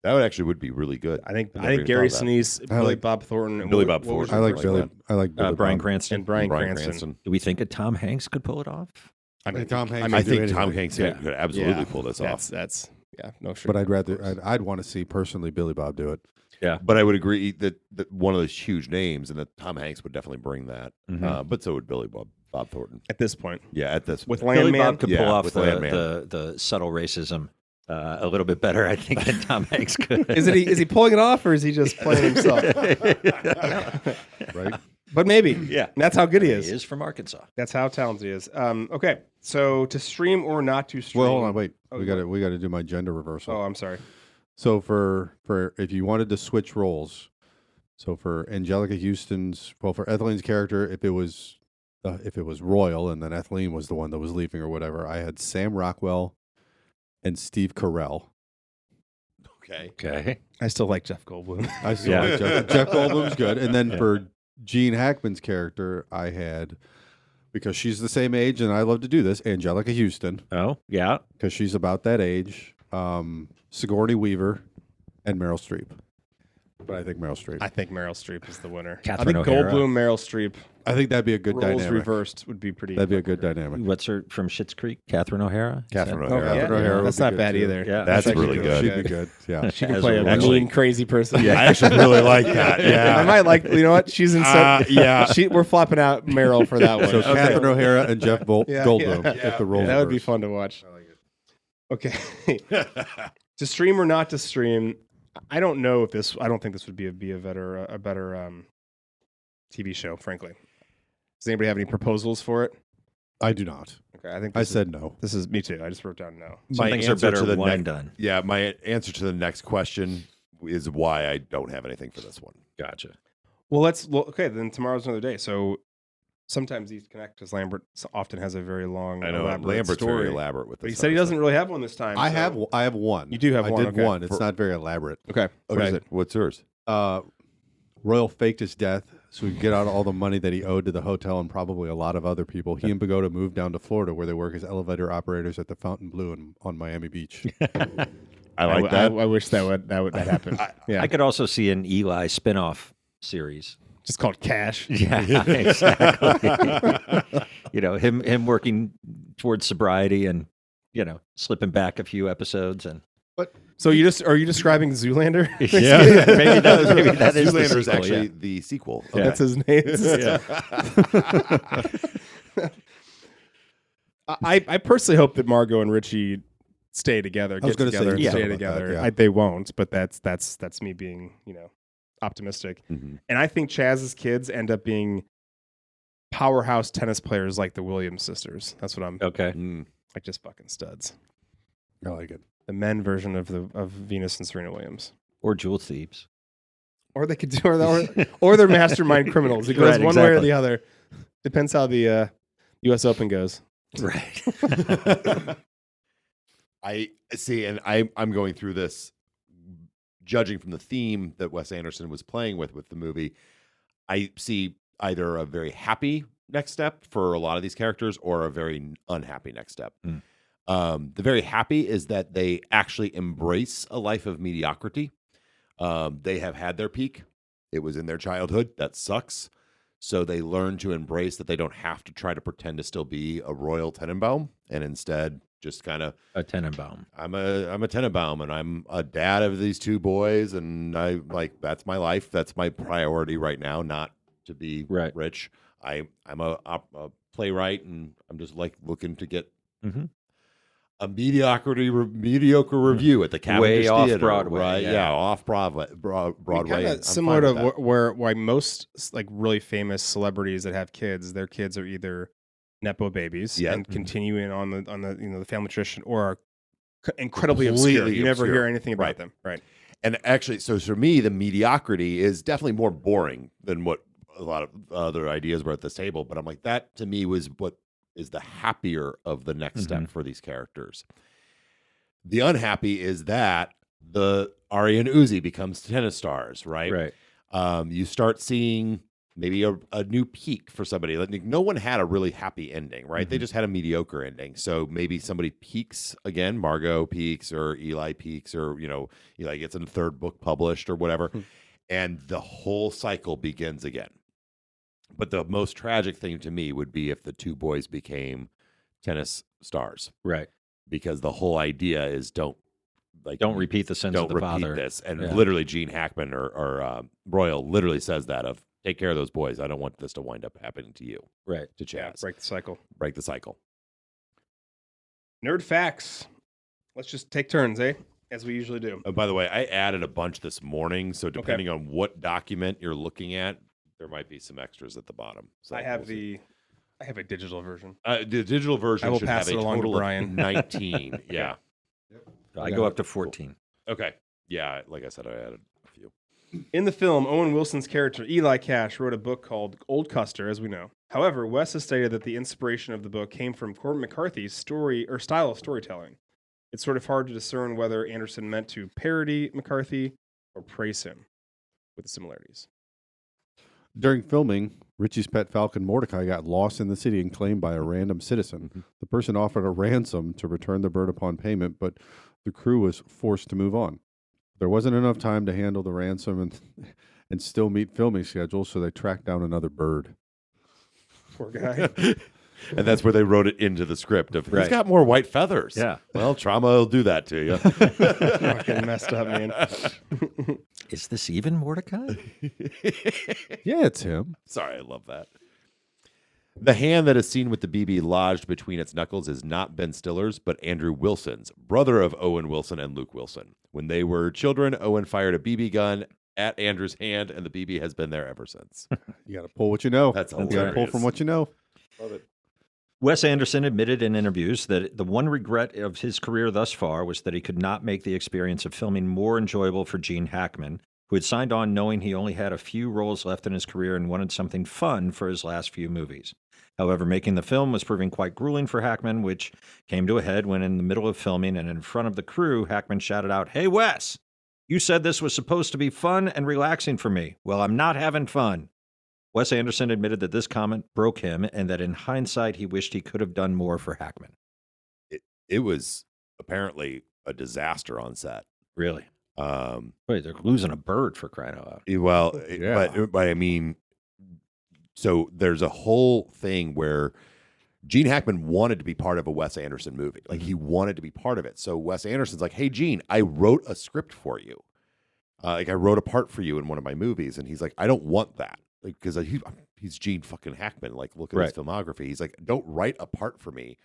That would be really good. I think I never even Gary thought of that. Sinise, I Billy like- Bob Thornton, and Billy what- Bob what was Thornton. I your like first Billy. one? I like Billy Bryan Bob. Cranston. And Bryan Cranston. Do we think a Tom Hanks could pull it off? I mean, Tom Hanks I mean, I could do think Tom anything. Hanks Yeah. could absolutely Yeah. pull this off. that's no sure. But I'd want to see personally Billy Bob do it. But I would agree that one of those huge names, and that Tom Hanks would definitely bring that. Mhm. But so would Billy Bob Thornton. at this point, Yeah, at this with Billy Landman, Bob could pull Yeah, off with the, Landman. the subtle racism a little bit better, I think, than Tom Hanks could. is he pulling it off, or is he just playing himself? Right? But maybe, Yeah. that's how good he He is. is from Arkansas. That's how talented he is. Okay, so to stream or not to stream? Well, hold on, wait. Oh, we got to do my gender reversal. Oh, I'm sorry. So for if you wanted to switch roles, so for Angelica Houston's, for Etheline's character, if it was Royal and then Etheline was the one that was leaving or whatever, I had Sam Rockwell and Steve Carell. Okay. Okay. I still like Jeff Goldblum. I still Yeah. like Jeff Goldblum's good. And then Yeah. for Gene Hackman's character, I had, because she's the same age and I love to do this, Angelica Houston, Oh, yeah. because she's about that age, Sigourney Weaver, and Meryl Streep. But I think Meryl Streep. I think Meryl Streep is the winner. Catherine I think O'Hara. Goldblum, Meryl Streep, I think that'd be a good roles dynamic. reversed would be pretty. That'd be a good dynamic. What's her from Schitt's Creek? Catherine O'Hara? Is Catherine that- Oh, O'Hara. yeah, Catherine O'Hara that's would be not good, bad too. either. Yeah. That's actually really good. She'd be good. Yeah. She can As play a a Wesley. mean, crazy person. I actually really like that. Yeah. I might like. You know what? She's in. Yeah. We're flopping out Meryl for that one. So Catherine O'Hara and Jeff Yeah, Goldblum, yeah. if the roles that would be reversed. fun to watch. Okay, to stream or not to stream, I don't know if this. I don't think this would be a better TV show. Frankly, does anybody have any proposals for it? I do not. Okay, I think I this said no. this is me too. I just wrote down no. Some My things are answer better to the one next- and done. Yeah, my answer to the next question is why I don't have anything for this one. Gotcha. Well, okay. Then tomorrow's another day. So sometimes these connect because Lambert often has a very long, I know elaborate Lambert's story. very elaborate with But this. he said he episode. doesn't really have one this time. I so- have one. You do have I one, did okay. one. It's not very elaborate. Okay. What is it? What's yours? Royal faked his death so he could get out all the money that he owed to the hotel and probably a lot of other people. He and Pagoda moved down to Florida where they work as elevator operators at the Fountain Blue on Miami Beach. I like that. I wish that would happen. Yeah, I could also see an Eli spinoff series. just called Cash. Yeah, exactly. Him working towards sobriety and slipping back a few episodes and So are you describing Zoolander? maybe that is the Zoolander is sequel, actually yeah. the sequel. Yeah. That's his name. I personally hope that Margot and Richie stay together. I was Get gonna say, together. yeah. Stay About that, together. yeah. They won't, but that's me being optimistic. Mhm. And I think Chaz's kids end up being powerhouse tennis players like the Williams sisters. That's what I'm. Okay. Mm. like just fucking studs. I like it. The men version of Venus and Serena Williams. Or jewel thieves. Or they could do, or they're mastermind criminals. It goes Right, one way or exactly. the other. Depends how the U.S. Open goes. Right. I see, and I'm going through this, judging from the theme that Wes Anderson was playing with the movie. I see either a very happy next step for a lot of these characters or a very unhappy next step. The very happy is that they actually embrace a life of mediocrity. They have had their peak. It was in their childhood. That sucks. So they learn to embrace that they don't have to try to pretend to still be a Royal Tenenbaum, and instead just kind of A Tenenbaum. I'm a Tenenbaum, and I'm a dad of these two boys, and that's my life. That's my priority right now, not to be Right. rich. I'm a playwright, and I'm just looking to get a mediocre review at the Cavendish Way off Theater, Broadway, right? yeah. Yeah, off Broadway. Broadway. Kind and of I'm similar fine to with that. why most like really famous celebrities that have kids, their kids are either nepo babies Yeah. and continuing on the the family tradition, or are incredibly Completely obscure. You never obscure. hear anything about Right. them, right? And actually, so for me, the mediocrity is definitely more boring than what a lot of other ideas were at this table. But I'm like, that to me was what is the happier of the next step for these characters. The unhappy is that the Ari and Uzi becomes tennis stars, right? Right. You start seeing maybe a new peak for somebody. Like, no one had a really happy ending, right? They just had a mediocre ending. So maybe somebody peaks again, Margot peaks, or Eli peaks, or Eli gets a third book published or whatever, and the whole cycle begins again. But the most tragic thing to me would be if the two boys became tennis stars, Right. because the whole idea is don't repeat the sins of don't the repeat father. this. And Yeah. literally Gene Hackman or Royal literally says that of take care of those boys. I don't want this to wind up happening to you, Right. to Chaz. Break the cycle. Break the cycle. Nerd facts. Let's just take turns, as we usually do. By the way, I added a bunch this morning, so depending on what document you're looking at, there might be some extras at the bottom. So I have we'll see. I have a digital version. The digital version I will should pass have it a along to total of Brian. 19. Yeah. I go up to 14. Okay. Yeah, like I said, I added a few. In the film, Owen Wilson's character, Eli Cash, wrote a book called Old Custer, as we know. However, Wes has stated that the inspiration of the book came from Corbin McCarthy's story or style of storytelling. It's sort of hard to discern whether Anderson meant to parody McCarthy or praise him with the similarities. During filming, Richie's pet falcon Mordecai got lost in the city and claimed by a random citizen. The person offered a ransom to return the bird upon payment, but the crew was forced to move on. There wasn't enough time to handle the ransom and still meet filming schedules, so they tracked down another bird. Poor guy. And that's where they wrote it into the script of, he's Right. got more white feathers. Yeah. Well, trauma will do that to you. Fucking messed up, man. Is this even Mordecai? Yeah, it's him. Sorry, I love that. The hand that is seen with the BB lodged between its knuckles is not Ben Stiller's, but Andrew Wilson's, brother of Owen Wilson and Luke Wilson. When they were children, Owen fired a BB gun at Andrew's hand, and the BB has been there ever since. You got to pull what you know. That's You got to pull hilarious. from what you know. Love it. Wes Anderson admitted in interviews that the one regret of his career thus far was that he could not make the experience of filming more enjoyable for Gene Hackman, who had signed on knowing he only had a few roles left in his career and wanted something fun for his last few movies. However, making the film was proving quite grueling for Hackman, which came to a head when in the middle of filming and in front of the crew, Hackman shouted out, "Hey, Wes, you said this was supposed to be fun and relaxing for me. Well, I'm not having fun." Wes Anderson admitted that this comment broke him and that in hindsight, he wished he could have done more for Hackman. It was apparently a disaster on set. Really? Wait, they're losing a bird for crying out loud. Well, Yeah. but I mean, so there's a whole thing where Gene Hackman wanted to be part of a Wes Anderson movie. Like, he wanted to be part of it. So Wes Anderson's like, "Hey, Gene, I wrote a script for you. I wrote a part for you in one of my movies." And he's like, "I don't want that." Because he's Gene fucking Hackman. Like, look at his filmography. He's like, "Don't write a part for me.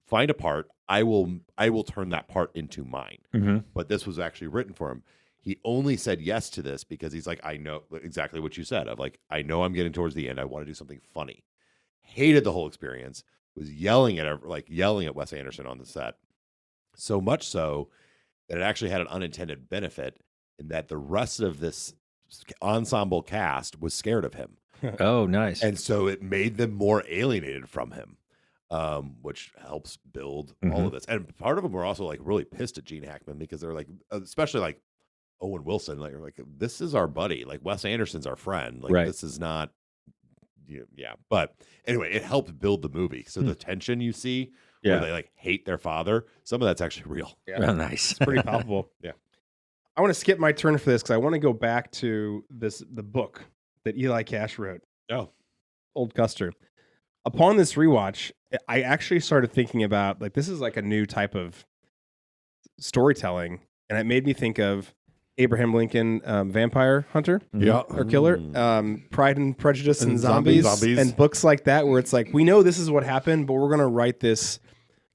Find a part. I will turn that part into mine." Mm-hmm. But this was actually written for him. He only said yes to this because he's like, I know exactly what you said of like, I know I'm getting towards the end. I want to do something funny. Hated the whole experience. was yelling at Wes Anderson on the set. So much so that it actually had an unintended benefit in that the rest of this ensemble cast was scared of him. Oh, nice. And so it made them more alienated from him, which helps build all of this. And part of them were also like really pissed at Gene Hackman because they're like, especially like Owen Wilson, like this is our buddy, like Wes Anderson's our friend, like this is not, yeah. But anyway, it helped build the movie. So the tension you see, where they like hate their father, some of that's actually real. Yeah, oh, nice. It's pretty palpable. Yeah. I want to skip my turn for this because I want to go back to the book that Eli Cash wrote. Oh, Old Custer. Upon this rewatch, I actually started thinking about like this is like a new type of storytelling, and it made me think of Abraham Lincoln, Vampire Hunter, or Killer, Pride and Prejudice and Zombies, and books like that, where it's like we know this is what happened, but we're gonna write this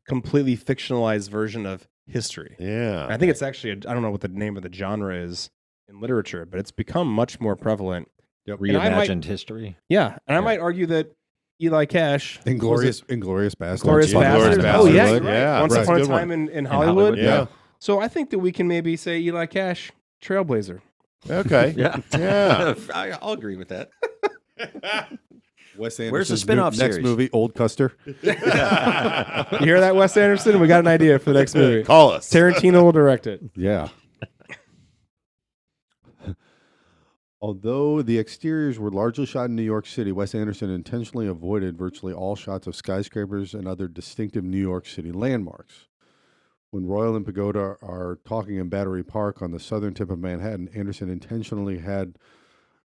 completely fictionalized version of history. yeah. And I think it's actually I don't know what the name of the genre is in literature, but it's become much more prevalent. Reimagined history. Yeah, and I might argue that Eli Cash, Inglorious Bastards. Glorious Bastards. Oh yeah, Yeah. Once Right. Upon a Good Time one. in Hollywood. Yeah. So I think that we can maybe say Eli Cash, Trailblazer. Okay. Yeah. Yeah. I'll agree with that. Wes Where's the Anderson's spin-off next series? movie, Old Custer. You hear that, Wes Anderson? We got an idea for the next movie. Call us. Tarantino will direct it. Yeah. Although the exteriors were largely shot in New York City, Wes Anderson intentionally avoided virtually all shots of skyscrapers and other distinctive New York City landmarks. When Royal and Pagoda are talking in Battery Park on the southern tip of Manhattan, Anderson intentionally had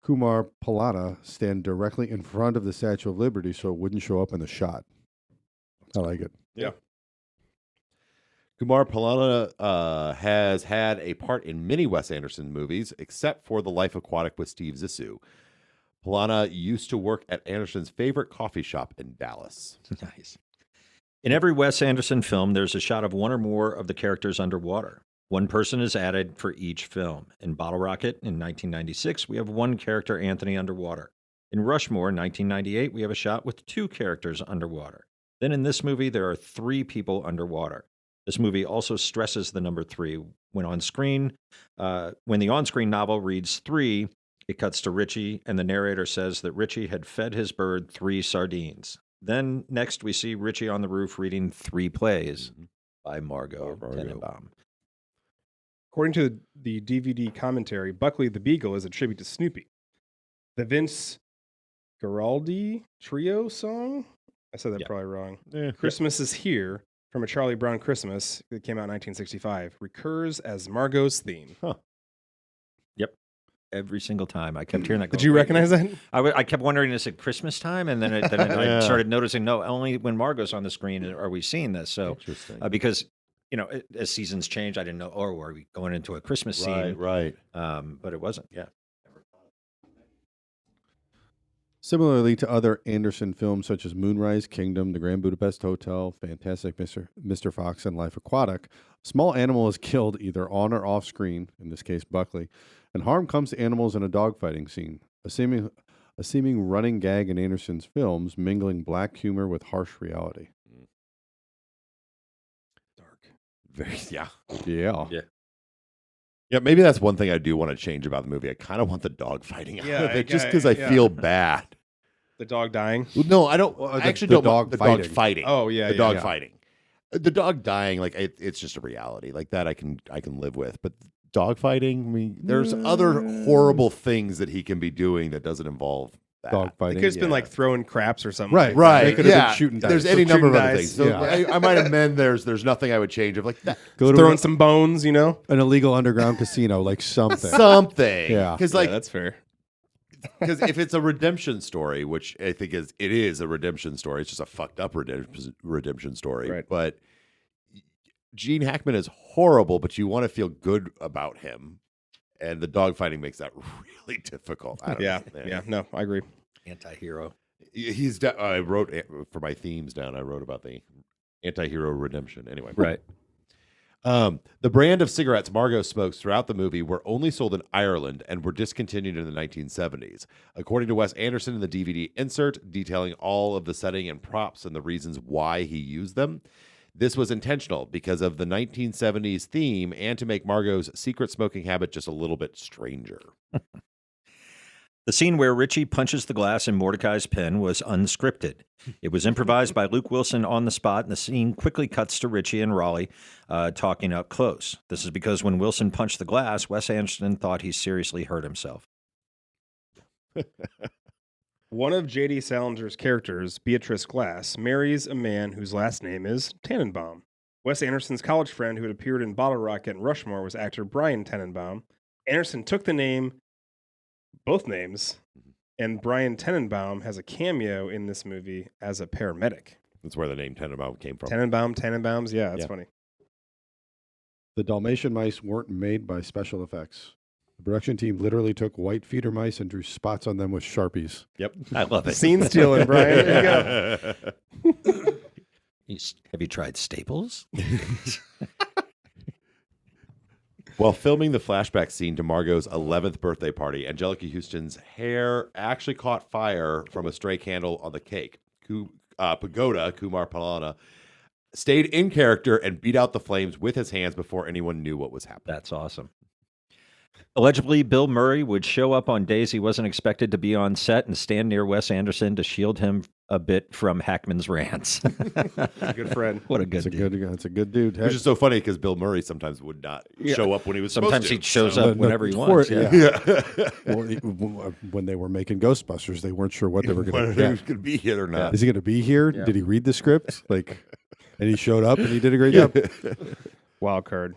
Kumar Pallana stand directly in front of the Statue of Liberty so it wouldn't show up in the shot. I like it. Yeah. Kumar Pallana has had a part in many Wes Anderson movies, except for The Life Aquatic with Steve Zissou. Pallana used to work at Anderson's favorite coffee shop in Dallas. Nice. In every Wes Anderson film, there's a shot of one or more of the characters underwater. One person is added for each film. In Bottle Rocket in 1996, we have one character, Anthony, underwater. In Rushmore in 1998, we have a shot with two characters underwater. Then in this movie, there are three people underwater. This movie also stresses the number 3. When the on-screen novel reads 3, it cuts to Richie, and the narrator says that Richie had fed his bird 3 sardines. Then next we see Richie on the roof reading 3 plays by Margot Tenenbaum. According to the DVD commentary, Buckley the Beagle is a tribute to Snoopy. The Vince Guaraldi Trio song, I said that probably wrong. Christmas is Here, from A Charlie Brown Christmas that came out in 1965, recurs as Margot's theme. Huh. Yep. Every single time. I kept hearing that. Did you recognize that? I kept wondering, is it Christmas time? And then I started noticing, no, only when Margot's on the screen are we seeing this. So, Interesting. Because, as seasons change, I didn't know, are we going into a Christmas scene? Right. But it wasn't, yeah. Similarly to other Anderson films such as Moonrise Kingdom, The Grand Budapest Hotel, Fantastic Mr. Fox, and Life Aquatic, a small animal is killed either on or off screen, in this case Buckley, and harm comes to animals in a dogfighting scene, a seeming running gag in Anderson's films, mingling black humor with harsh reality. Dark. Very, yeah. Yeah. Yeah, maybe that's one thing I do want to change about the movie. I kind of want the dog fighting out of it just because I yeah. feel bad. The dog dying? Well, no, I don't. Well, I the actually don't dog want the fighting. dog fighting. Oh, yeah. The dog yeah. fighting. The dog dying, like it's just a reality. Like that, I can live with. But dog fighting, I mean, there's other horrible things that he can be doing that doesn't involve that. Dog It fighting. could have been like throwing craps or something. Right, Right. They could have yeah. been shooting dice. There's any number of Shooting other dice, things. So yeah. I might amend. There's nothing I would change of like that. Go to Throwing some bones, an illegal underground casino, like something. Something. Yeah. Because Yeah, that's fair. Because if it's a redemption story, which I think it is a redemption story, it's just a fucked up redemption story. Right. But Gene Hackman is horrible, but you want to feel good about him, and the dogfighting makes that really difficult. I don't know. Yeah. No, I agree. Anti-hero. I wrote for my themes down. I wrote about the anti-hero redemption. Anyway, Right. The brand of cigarettes Margot smokes throughout the movie were only sold in Ireland and were discontinued in the 1970s. According to Wes Anderson in the DVD insert detailing all of the setting and props and the reasons why he used them, this was intentional because of the 1970s theme and to make Margot's secret smoking habit just a little bit stranger. The scene where Richie punches the glass in Mordecai's pen was unscripted. It was improvised by Luke Wilson on the spot, and the scene quickly cuts to Richie and Raleigh talking up close. This is because when Wilson punched the glass, Wes Anderson thought he seriously hurt himself. One of J.D. Salinger's characters, Beatrice Glass, marries a man whose last name is Tenenbaum. Wes Anderson's college friend who had appeared in Bottle Rocket and Rushmore was actor Brian Tenenbaum. Anderson took both names, and Brian Tenenbaum has a cameo in this movie as a paramedic. That's where the name Tenenbaum came from. Tenenbaums, yeah, that's Yeah. funny. The Dalmatian mice weren't made by special effects. The production team literally took white feeder mice and drew spots on them with Sharpies. Yep. I love it. Scene stealing, Brian. There you go. Have you tried Staples? While filming the flashback scene to Margot's 11th birthday party, Angelica Houston's hair actually caught fire from a stray candle on the cake. Pagoda, Kumar Palana, stayed in character and beat out the flames with his hands before anyone knew what was happening. That's awesome. Allegedly, Bill Murray would show up on days he wasn't expected to be on set and stand near Wes Anderson to shield him a bit from Hackman's rants. Good friend. What a good dude. That's a good dude. Which is so funny because Bill Murray sometimes would not show up when he was Sometimes supposed he to. shows up whenever he wants. Yeah. When they were making Ghostbusters, they weren't sure what they were going Whether to he do. was going to be here or not. Is he going to be here? Yeah. Did he read the script? And he showed up and he did a great job. Wild card.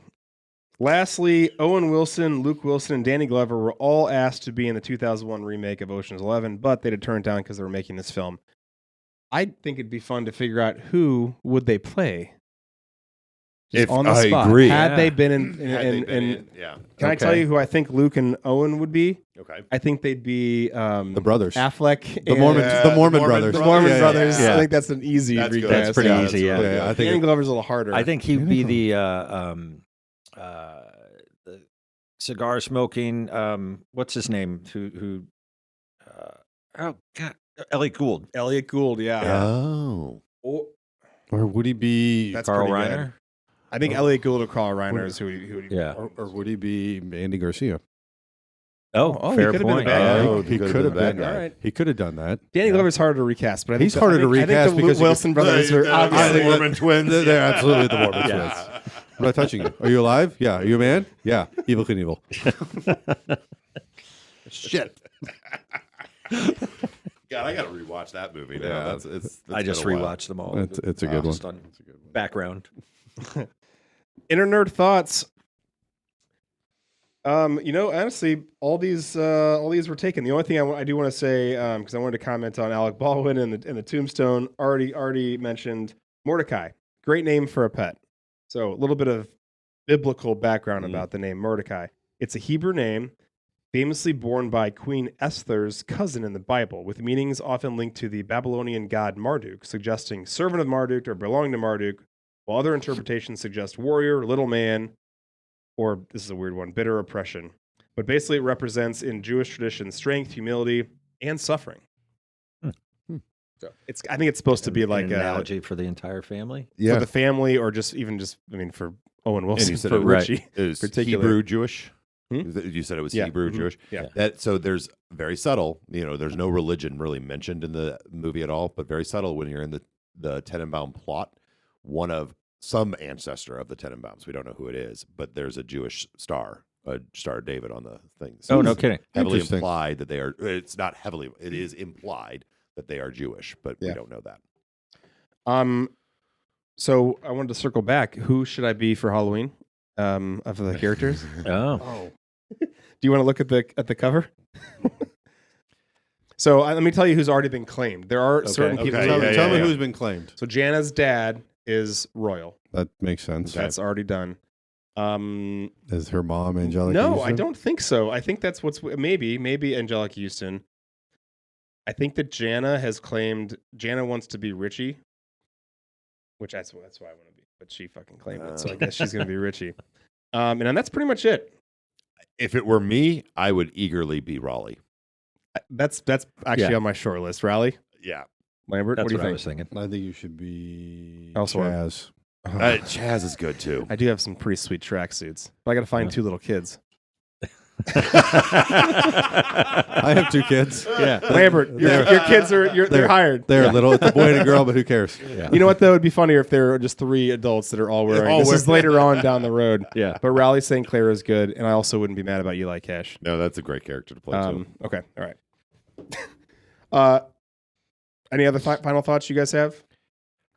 Lastly, Owen Wilson, Luke Wilson, and Danny Glover were all asked to be in the 2001 remake of Ocean's 11, but they had turned down because they were making this film. I think it'd be fun to figure out who would they play. Just on the I spot. agree. Had they been Yeah. Can I tell you who I think Luke and Owen would be? Okay. I think they'd be The brothers. Affleck. The Mormon brothers. The Mormon Yeah, brothers. yeah. I think that's an easy That's good. recast. That's pretty Yeah, easy, that's yeah. really Yeah, I good. think Danny Glover's a little harder. I think he'd be the cigar smoking. What's his name? Oh God, Elliot Gould. Elliot Gould, yeah. Oh. Or would he be That's Carl pretty good. Reiner. I think Elliot Gould or Carl Reiner is who he Yeah. or would he be Andy Garcia? Oh, he fair could've been point. the bad guy. Oh, he could've could have been the been. bad guy. All right. He could have done that. Danny Glover's harder to recast, but I think He's harder to recast I think the because Wilson brothers are obviously the Mormon twins. They're absolutely the Mormon Yeah. twins. I'm not touching you. Are you alive? Yeah. Are you a man? Yeah. Evil Knievel. Shit. God, I got to rewatch that movie now. Yeah. That's I just been a while. rewatched them all. It's a good one. Just on background. Inner nerd thoughts. Honestly, all these were taken. The only thing I do want to say, because I wanted to comment on Alec Baldwin and the Tombstone. Already mentioned Mordecai. Great name for a pet. So a little bit of biblical background about the name Mordecai. It's a Hebrew name, famously borne by Queen Esther's cousin in the Bible, with meanings often linked to the Babylonian god Marduk, suggesting servant of Marduk or belonging to Marduk, while other interpretations suggest warrior, little man, or this is a weird one, bitter oppression. But basically it represents in Jewish tradition strength, humility, and suffering. So I think it's supposed to be like an analogy for the entire family. for the family, or just for Owen And Wilson, you said for it Richie. It was particular. Hebrew Jewish. Hmm? You said it was Yeah. Hebrew Mhm. Jewish. Yeah. So there's very subtle. There's no religion really mentioned in the movie at all, but very subtle when you're in the Tenenbaum plot. One of some ancestor of the Tenenbaums. We don't know who it is, but there's a Jewish star, a Star of David on the thing. So Oh, no it's kidding. heavily Interesting. implied that they are. It's not heavily. It is implied that they are Jewish, but we Yeah. don't know that. So I wanted to circle back. Who should I be for Halloween? Of the characters? Oh, Do you want to look at the cover? So let me tell you who's already been claimed. There are certain people. Okay, Tell me yeah. who's been claimed. So Jana's dad is royal. That makes sense. That's already done. Is her mom Angelica? No, Houston? I don't think so. I think that's maybe Angelica Houston. I think that Jana has claimed Jana wants to be Richie, which that's why I want to be. but she fucking claimed it, so I guess she's gonna be Richie. And then that's pretty much it. If it were me, I would eagerly be Raleigh. That's actually on my short list. Raleigh, Yeah. Lambert, That's what do you I think? was thinking. I think you should be Elsewhere. Chaz. Chaz is good too. I do have some pretty sweet tracksuits, but I got to find two little kids. I have 2 kids. Yeah, Lambert, your kids are they're hired. They're little. It's a boy and a girl, but who cares? Yeah. You know what? Though it'd be funnier if there were just 3 adults that are all wearing. This is later on down the road. Yeah. But Raleigh St. Clair is good, and I also wouldn't be mad about Eli Cash. No, that's a great character to play too. Okay, all right. Any other final thoughts you guys have?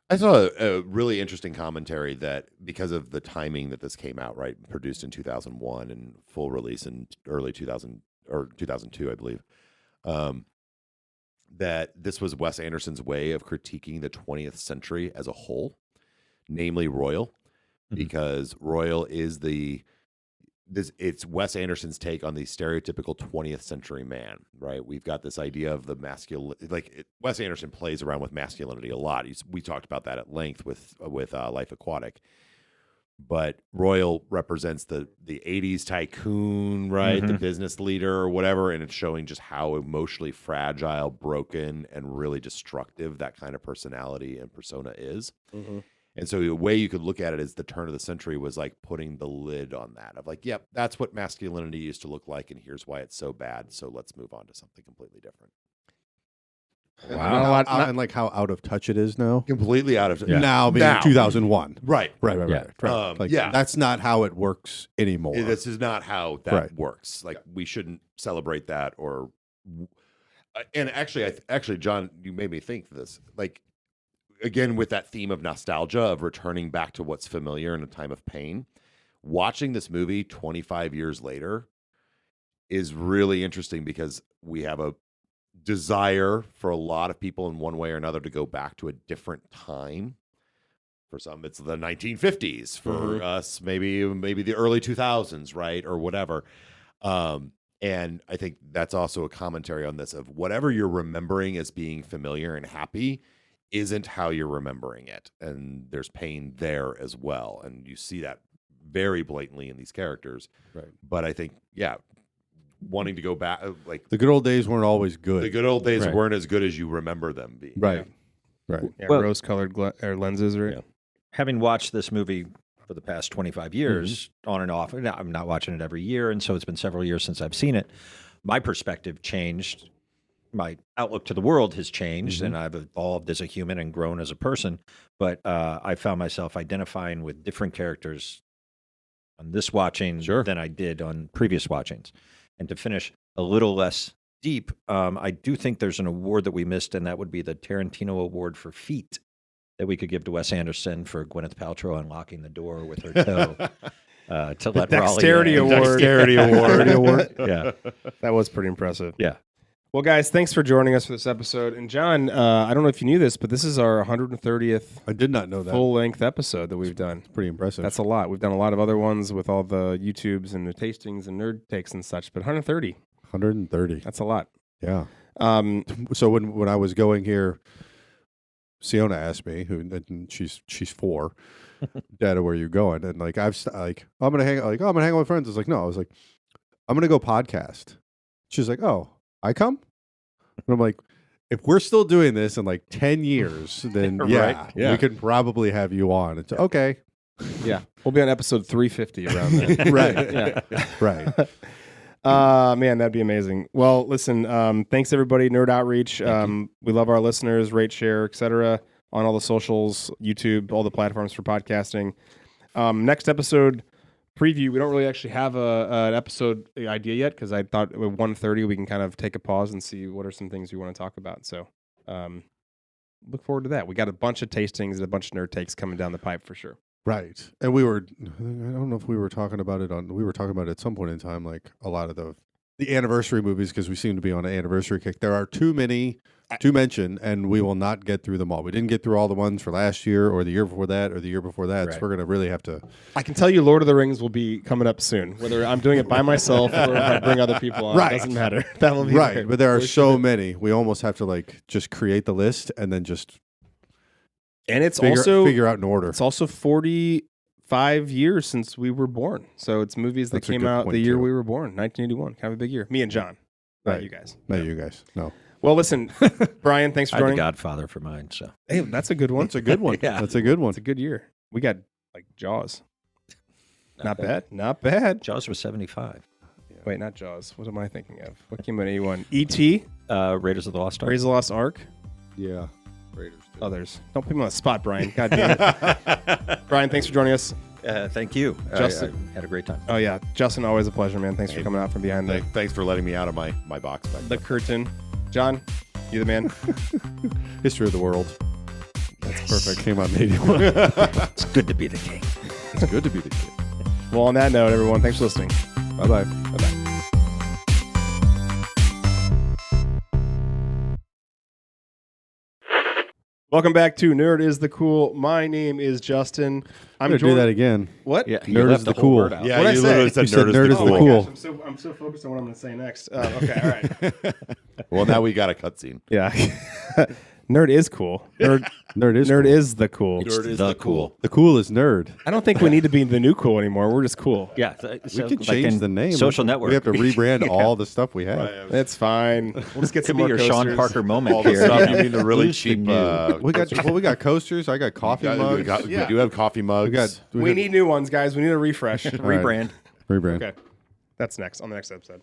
I saw a really interesting commentary that because of the timing that this came out, right, produced in 2001 and full release in early 2000 or 2002, I believe, that this was Wes Anderson's way of critiquing the 20th century as a whole, namely Royal, because Royal is it's Wes Anderson's take on the stereotypical 20th century man, right? We've got this idea of the masculine, Wes Anderson plays around with masculinity a lot. We talked about that at length with Life Aquatic, but Royal represents the 80s tycoon, right? The business leader or whatever, and it's showing just how emotionally fragile, broken, and really destructive that kind of personality and persona is. And so the way you could look at it is the turn of the century was like putting the lid on that of like, yep, that's what masculinity used to look like, and here's why it's so bad. So let's move on to something completely different. Wow. And like how out of touch it is now. Completely out of Now being 2001. Right. Right. That's not how it works anymore. This is not how that works. Like we shouldn't celebrate that or. And actually, John, you made me think this. Like. Again, with that theme of nostalgia, of returning back to what's familiar in a time of pain, watching this movie 25 years later is really interesting because we have a desire for a lot of people in one way or another to go back to a different time. For some, it's the 1950s. For us, maybe the early 2000s, right? Or whatever. And I think that's also a commentary on this of whatever you're remembering as being familiar and happy isn't how you're remembering it, and there's pain there as well, and you see that very blatantly in these characters. Right. But I think, wanting to go back, like the good old days weren't always good. The good old days weren't as good as you remember them being. Right. Yeah, Well, rose-colored lenses, right? Yeah. Having watched this movie for the past 25 years, on and off, now, I'm not watching it every year, and so it's been several years since I've seen it. My perspective changed. My outlook to the world has changed, and I've evolved as a human and grown as a person. But I found myself identifying with different characters on this watching than I did on previous watchings. And to finish a little less deep, I do think there's an award that we missed, and that would be the Tarantino Award for Feet that we could give to Wes Anderson for Gwyneth Paltrow unlocking the door with her toe. To let Dexterity Raleigh Award. Dexterity Award. Yeah. That was pretty impressive. Yeah. Well, guys, thanks for joining us for this episode. And John, I don't know if you knew this, but this is our 130th I did not know that. full-length episode that we've done. Pretty impressive. That's a lot. We've done a lot of other ones with all the YouTubes and the tastings and nerd takes and such, but 130, 130. that's a lot. Yeah. So when I was going here, Siona asked me, and she's 4, Dad, where are you going? And like I'm gonna hang out with friends. I was like, no, I was like, I'm gonna go podcast. She's like, oh, I come? And I'm like, if we're still doing this in like 10 years, then we could probably have you on. It's okay. Yeah. We'll be on episode 350 around then. Right. Yeah. Right. Man, that'd be amazing. Well, listen, thanks everybody, Nerd Outreach. We love our listeners, rate, share, etc. on all the socials, YouTube, all the platforms for podcasting. Next episode preview, we don't really actually have an episode idea yet because I thought at 1:30 we can kind of take a pause and see what are some things we want to talk about. So look forward to that. We got a bunch of tastings and a bunch of nerd takes coming down the pipe for sure. Right. And I don't know if we were talking about it at some point in time, like a lot of the anniversary movies, because we seem to be on an anniversary kick. There are too many to mention, and we will not get through them all. We didn't get through all the ones for last year or the year before that or the year before that. Right. So we're going to really have to. I can tell you Lord of the Rings will be coming up soon. Whether I'm doing it by myself or if I bring other people on, Right. it doesn't matter. That will be Right. there. But there are so many. We almost have to like just create the list and then just And it's figure out an order. It's also 45 years since we were born. So it's movies that That's a came good out point, the year too. we were born, 1981. Kind of a big year. Me and John, not Right. you guys. Not you guys. No. Well, listen, Brian, thanks for I had the joining. Godfather for mine. So Hey, that's a good one. That's a good one. Yeah. That's a good one. It's a good year. We got like Jaws. Not bad. Not bad. Jaws was 75. Wait, not Jaws. What am I thinking of? What came out in 81? E.T., Raiders of the Lost Ark. Raise the Lost Ark, Yeah. Raiders. too. others. Don't put me on the spot, Brian. God damn it. Brian, thanks for joining us. Thank you. Justin- I had a great time. Oh, yeah. Justin, always a pleasure, man. Thanks for coming out from behind Thanks for letting me out of my box back the there. curtain. John, you the man. History of the world. That's perfect. Came out in 81. It's good to be the king. It's good to be the kid. Well, on that note, everyone, thanks for listening. Bye-bye. Bye-bye. Welcome back to Nerd is the Cool. My name is Justin. I'm going to do that again. What? Yeah, Nerd you is left the whole cool. word out. Yeah, What'd I you say? literally said You said nerd is the cool. cool. I'm so focused on what I'm going to say next. Okay, all right. Well, now we got a cutscene. Yeah. Nerd is cool. Nerd Nerd Nerd is the cool. It's Nerd is the the cool. cool. The cool is nerd. I don't think we need to be the new cool anymore. We're just cool. Yeah. We can change the name. Social network. We have to rebrand all the stuff we have. It's fine. We'll just get Could some be more your coasters. Sean Parker moment All the here. stuff you mean the really Loose and cheap. new. We got coasters. I got coffee mugs. We do have coffee mugs. We need new ones, guys. We need a refresh. right. Rebrand. Rebrand. Okay. That's next on the next episode.